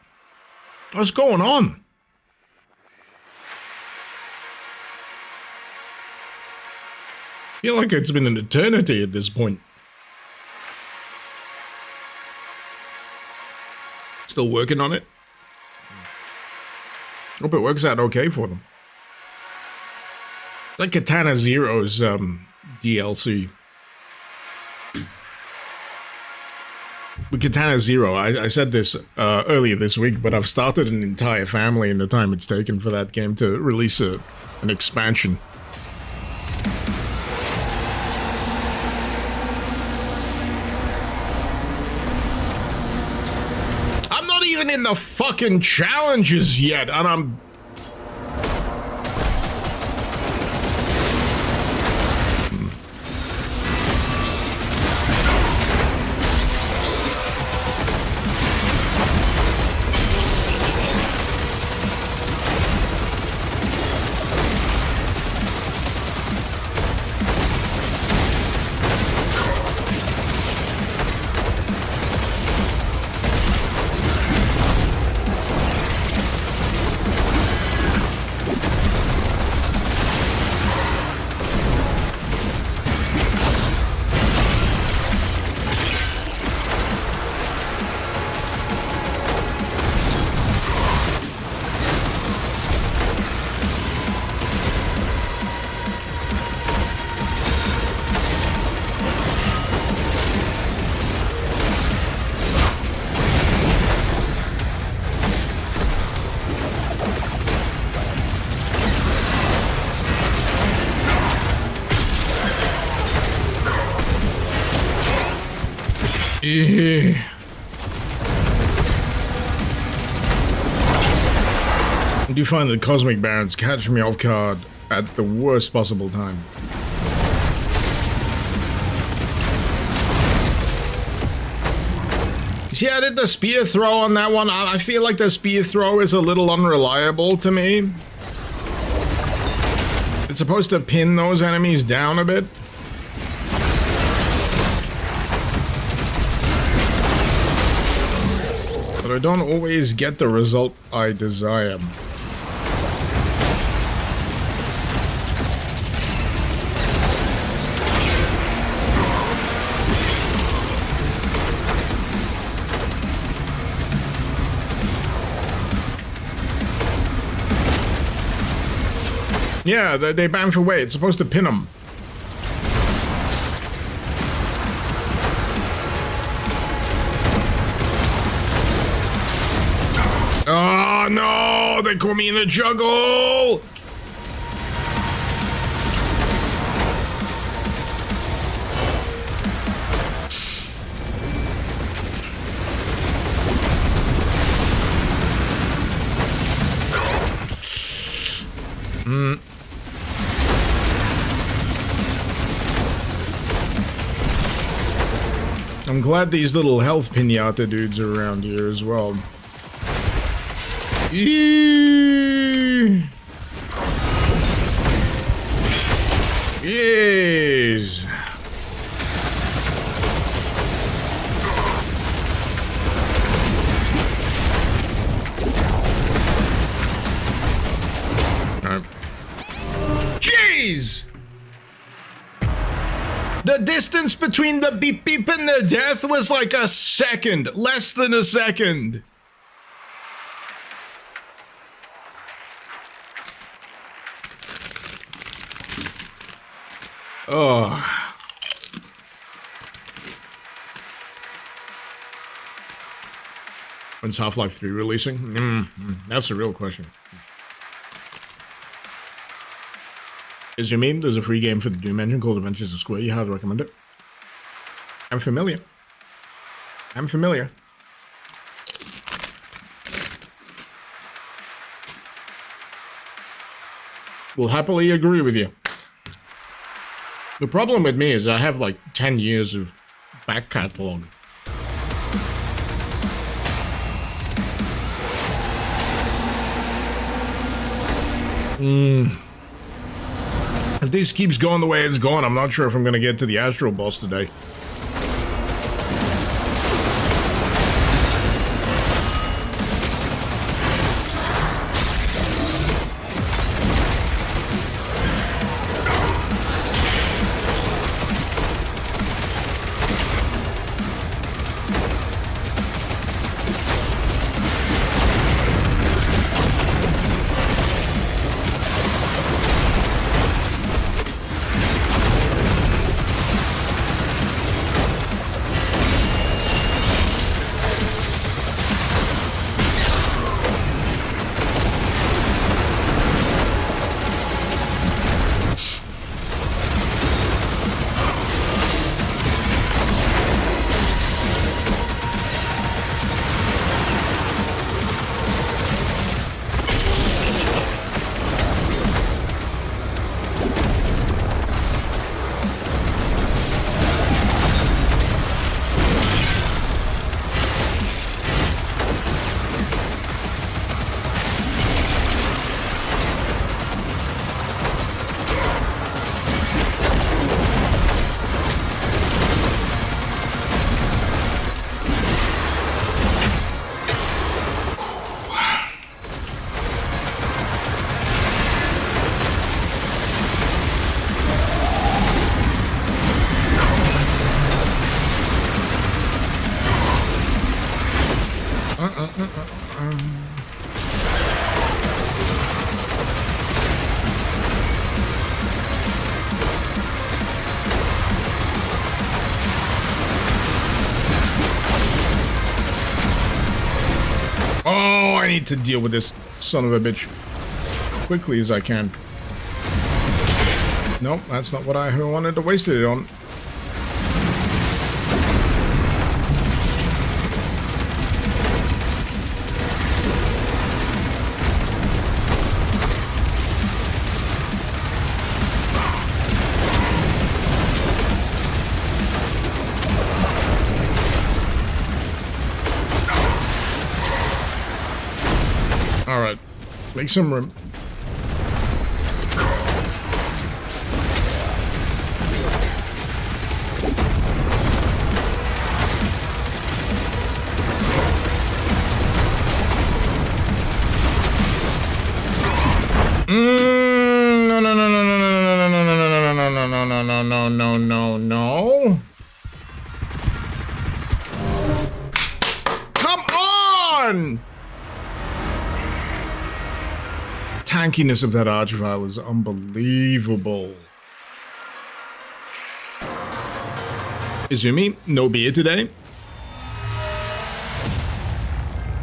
What's going on? I feel like it's been an eternity at this point. Still working on it. Hope it works out okay for them. Like Katana Zero's DLC. With Katana Zero, I said this earlier this week, but I've started an entire family in the time it's taken for that game to release an expansion. I'm not even in the fucking challenges yet, and I'm... I do find that Cosmic Barons catch me off guard at the worst possible time. See, I did the spear throw on that one. I feel like the spear throw is a little unreliable to me. It's supposed to pin those enemies down a bit. But I don't always get the result I desire. Yeah, they bamf away. It's supposed to pin them. Oh, no! Oh, they caught me in a juggle! I'm glad these little health pinata dudes are around here as well. Yes. All right. Jeez. The distance between the beep beep and the death was like a second, less than a second. Oh. When's Half-Life 3 releasing? That's the real question. Is your meme? There's a free game for the Doom engine called Adventures of Square. You highly recommend it. I'm familiar. Will happily agree with you. The problem with me is I have like 10 years of back catalog. If this keeps going the way it's going, I'm not sure if I'm going to get to the Astro boss today. Oh, I need to deal with this son of a bitch quickly as I can. Nope, that's not what I wanted to waste it on. Alright, make some room. No, no, no, no, no, no, no, no, no, no, no, no, no, no, no, no, no. Come on! Tankiness of that archvile is unbelievable. Izumi, no beer today?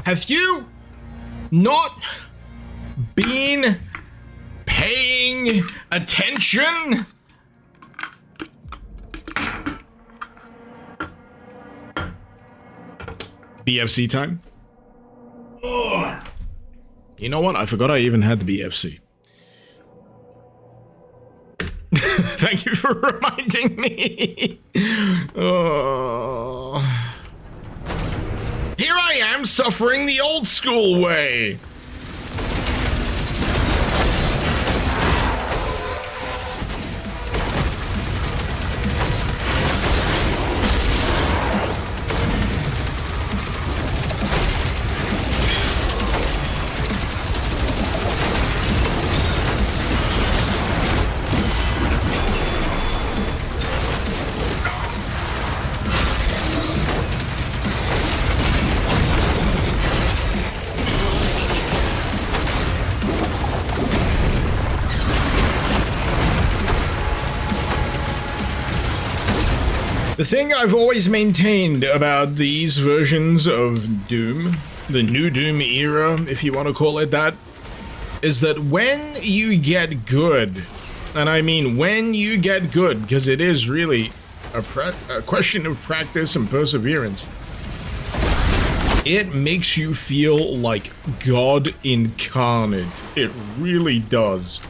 Have you not been paying attention? BFC time? Oh. You know what? I forgot I even had the BFC. Thank you for reminding me. Oh. Here I am suffering the old school way. The thing I've always maintained about these versions of Doom, the new Doom era, if you want to call it that, is that when you get good, and I mean when you get good, because it is really a question of practice and perseverance, it makes you feel like God incarnate. It really does.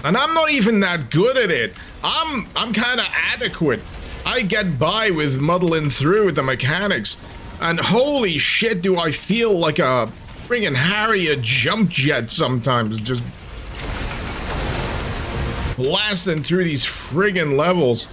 And I'm not even that good at it. I'm kind of adequate. I get by with muddling through with the mechanics, and holy shit do I feel like a friggin' Harrier jump jet sometimes, just blasting through these friggin' levels.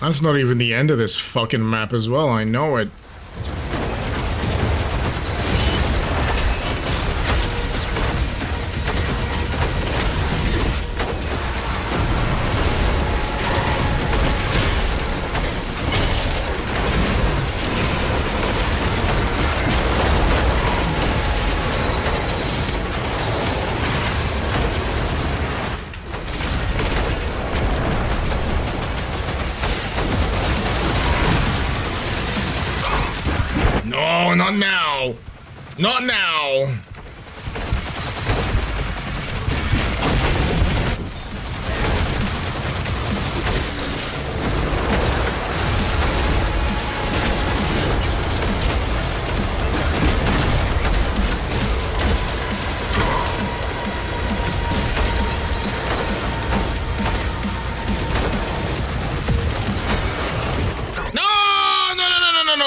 That's not even the end of this fucking map as well, I know it. No, not now. Not now.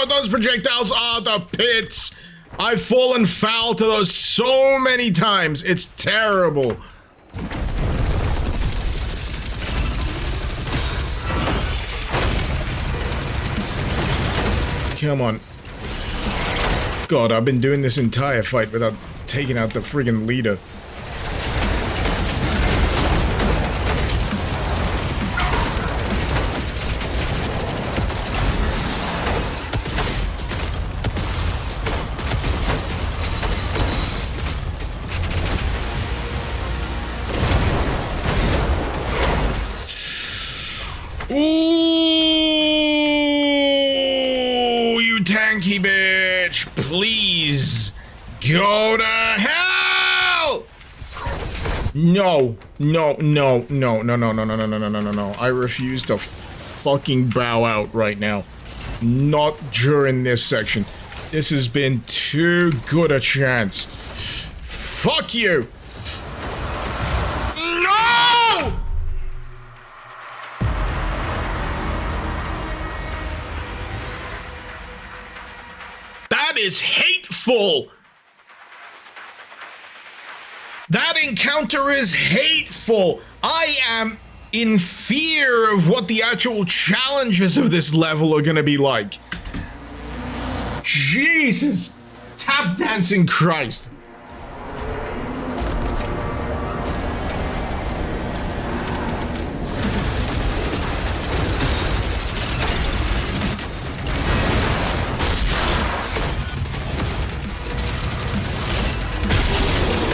Those projectiles are the pits. I've fallen foul to those so many times. It's terrible. Come on. God, I've been doing this entire fight without taking out the friggin' leader. Ooh, you tanky bitch, please go to hell! No, no, no, no, no, no, no, no, no, no, no, no, no, no. I refuse to fucking bow out right now. Not during this section. This has been too good a chance. Fuck you! No! That is hateful! That encounter is hateful. I am in fear of what the actual challenges of this level are gonna be like. Jesus! Tap dancing Christ!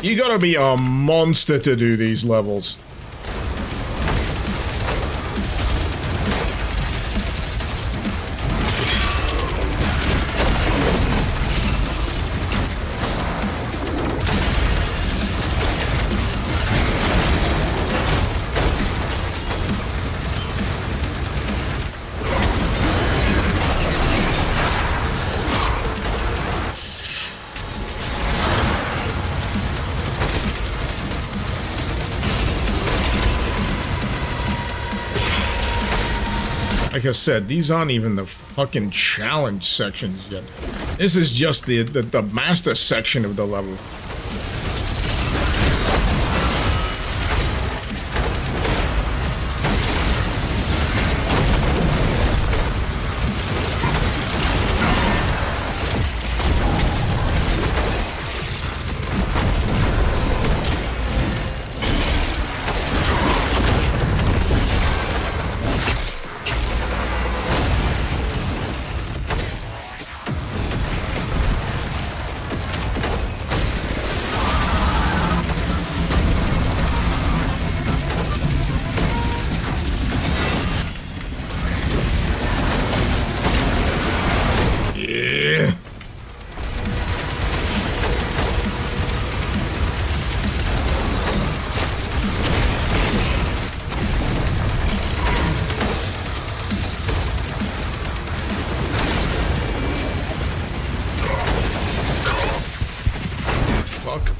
You gotta be a monster to do these levels. Like I said, these aren't even the fucking challenge sections yet. This is just the master section of the level.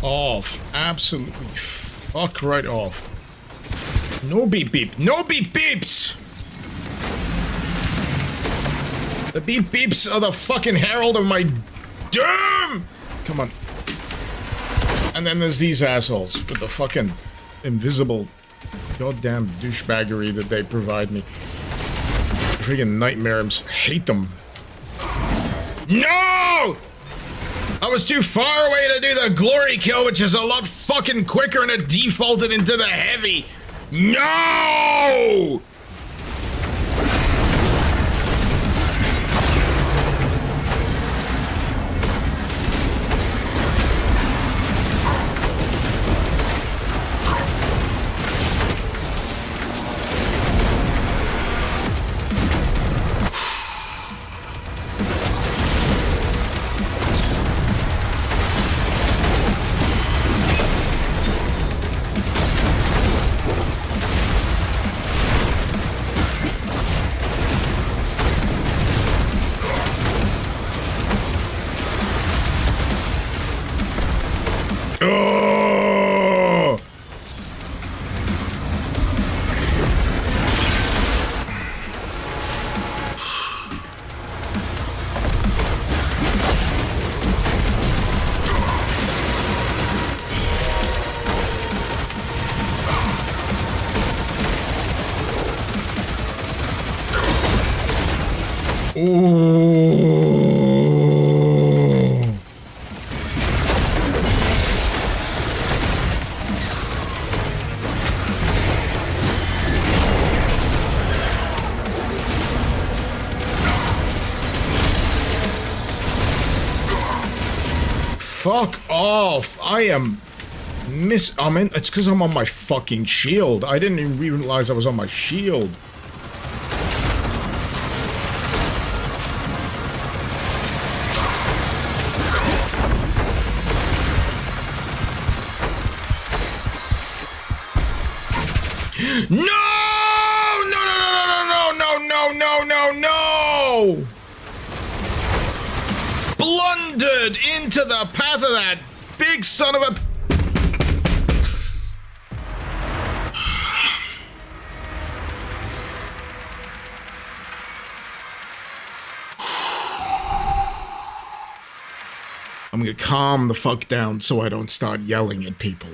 Off. Absolutely fuck right off. No beep beep. No beep beeps! The beep beeps are the fucking herald of my doom! Come on. And then there's these assholes with the fucking invisible goddamn douchebaggery that they provide me. Freaking nightmares. Hate them. No! I was too far away to do the glory kill, which is a lot fucking quicker, and it defaulted into the heavy. No! Fuck off! I am it's because I'm on my fucking shield. I didn't even realize I was on my shield. No! No, no, no, no, no, no, no, no, no! Blundered into the path of that big son of a... I'm gonna calm the fuck down so I don't start yelling at people.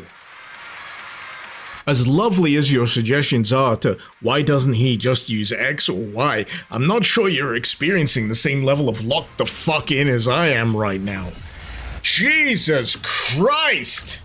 as lovely as your suggestions are to why doesn't he just use X or Y, I'm not sure you're experiencing the same level of lock the fuck in as I am right now. Jesus Christ!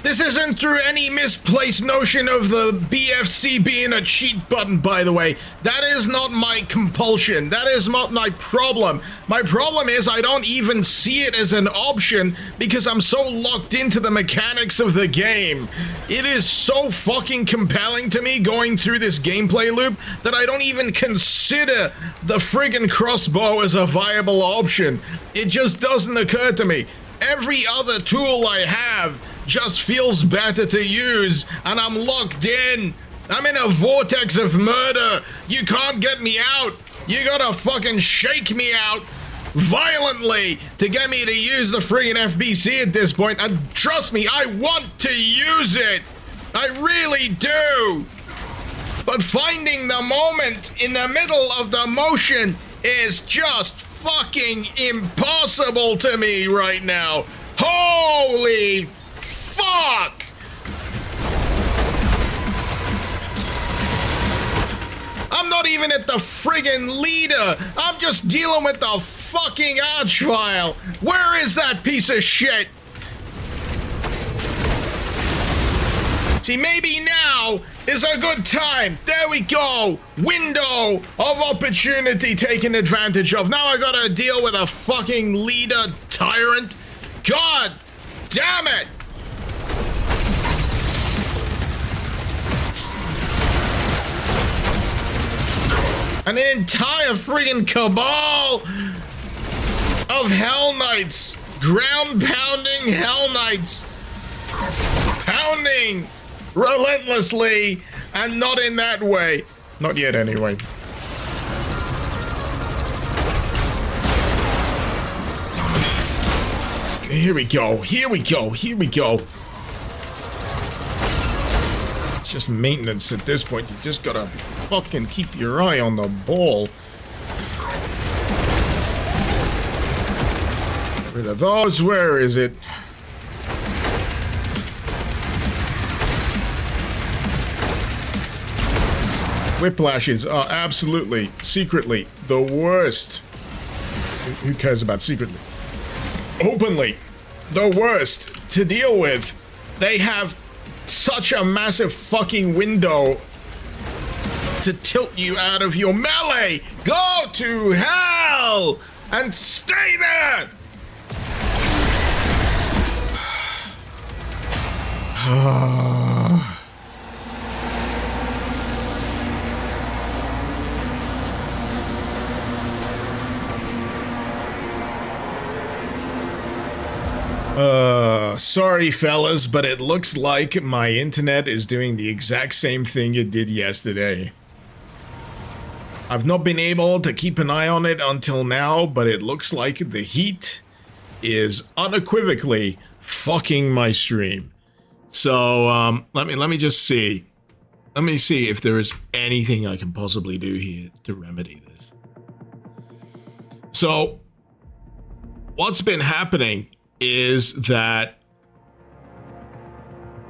This isn't through any misplaced notion of the BFC being a cheat button, by the way. That is not my compulsion. That is not my problem. My problem is I don't even see it as an option because I'm so locked into the mechanics of the game. It is so fucking compelling to me going through this gameplay loop that I don't even consider the friggin' crossbow as a viable option. It just doesn't occur to me. Every other tool I have just feels better to use, and I'm locked in. I'm in a vortex of murder. You can't get me out. You gotta fucking shake me out violently to get me to use the friggin' FBC at this point. And trust me, I want to use it. I really do. But finding the moment in the middle of the motion is just fucking impossible to me right now. Holy fuck! I'm not even at the friggin' leader. I'm just dealing with the fucking archvile. Where is that piece of shit? See, maybe now is a good time. There we go. Window of opportunity taken advantage of. Now I gotta deal with a fucking leader tyrant. God damn it. An entire friggin' cabal of Hell Knights. Ground pounding Hell Knights. Pounding relentlessly, and not in that way. Not yet, anyway. Here we go, here we go, here we go. It's just maintenance at this point. You just gotta fucking keep your eye on the ball. Get rid of those. Where is it? Whiplashes are absolutely, secretly, the worst. Who cares about secretly? Openly, the worst to deal with. They have such a massive fucking window to tilt you out of your melee. Go to hell and stay there. Sorry fellas, but it looks like my internet is doing the exact same thing it did yesterday. I've not been able to keep an eye on it until now, but it looks like the heat is unequivocally fucking my stream. So, let me just see. Let me see if there is anything I can possibly do here to remedy this. So, what's been happening is that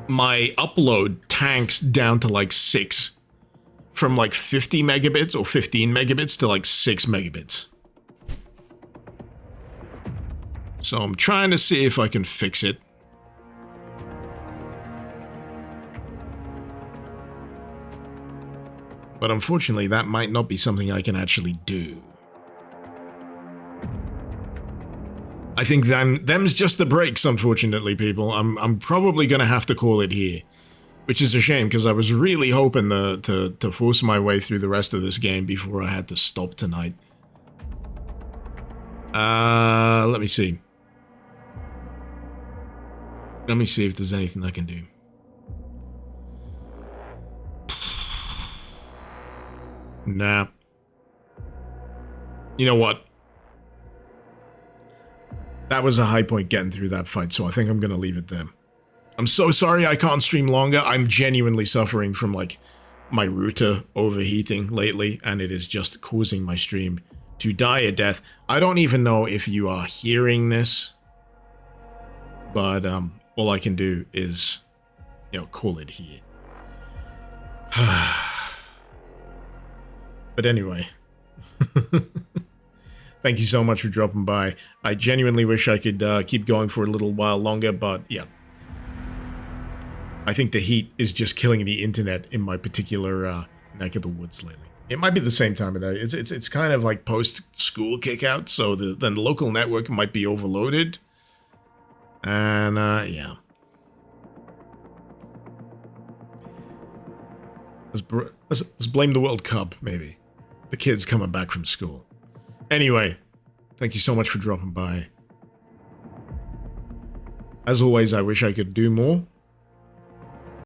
my upload tanks down to like 6, from like 50 megabits or 15 megabits to like 6 megabits. So I'm trying to see if I can fix it. But unfortunately, that might not be something I can actually do. I think them's just the breaks, unfortunately, people. I'm probably gonna have to call it here, which is a shame because I was really hoping to force my way through the rest of this game before I had to stop tonight. Let me see. Let me see if there's anything I can do. Nah. You know what? That was a high point getting through that fight, so I think I'm gonna leave it there. I'm so sorry I can't stream longer. I'm genuinely suffering from, like, my router overheating lately, and it is just causing my stream to die a death. I don't even know if you are hearing this, but, all I can do is, you know, call it here. But anyway. Thank you so much for dropping by. I genuinely wish I could keep going for a little while longer, but yeah. I think the heat is just killing the internet in my particular neck of the woods lately. It might be the same time of day. It's kind of like post-school kick-out, so the local network might be overloaded. And, yeah. Let's blame the World Cup, maybe. The kids coming back from school. Anyway, thank you so much for dropping by. As always, I wish I could do more,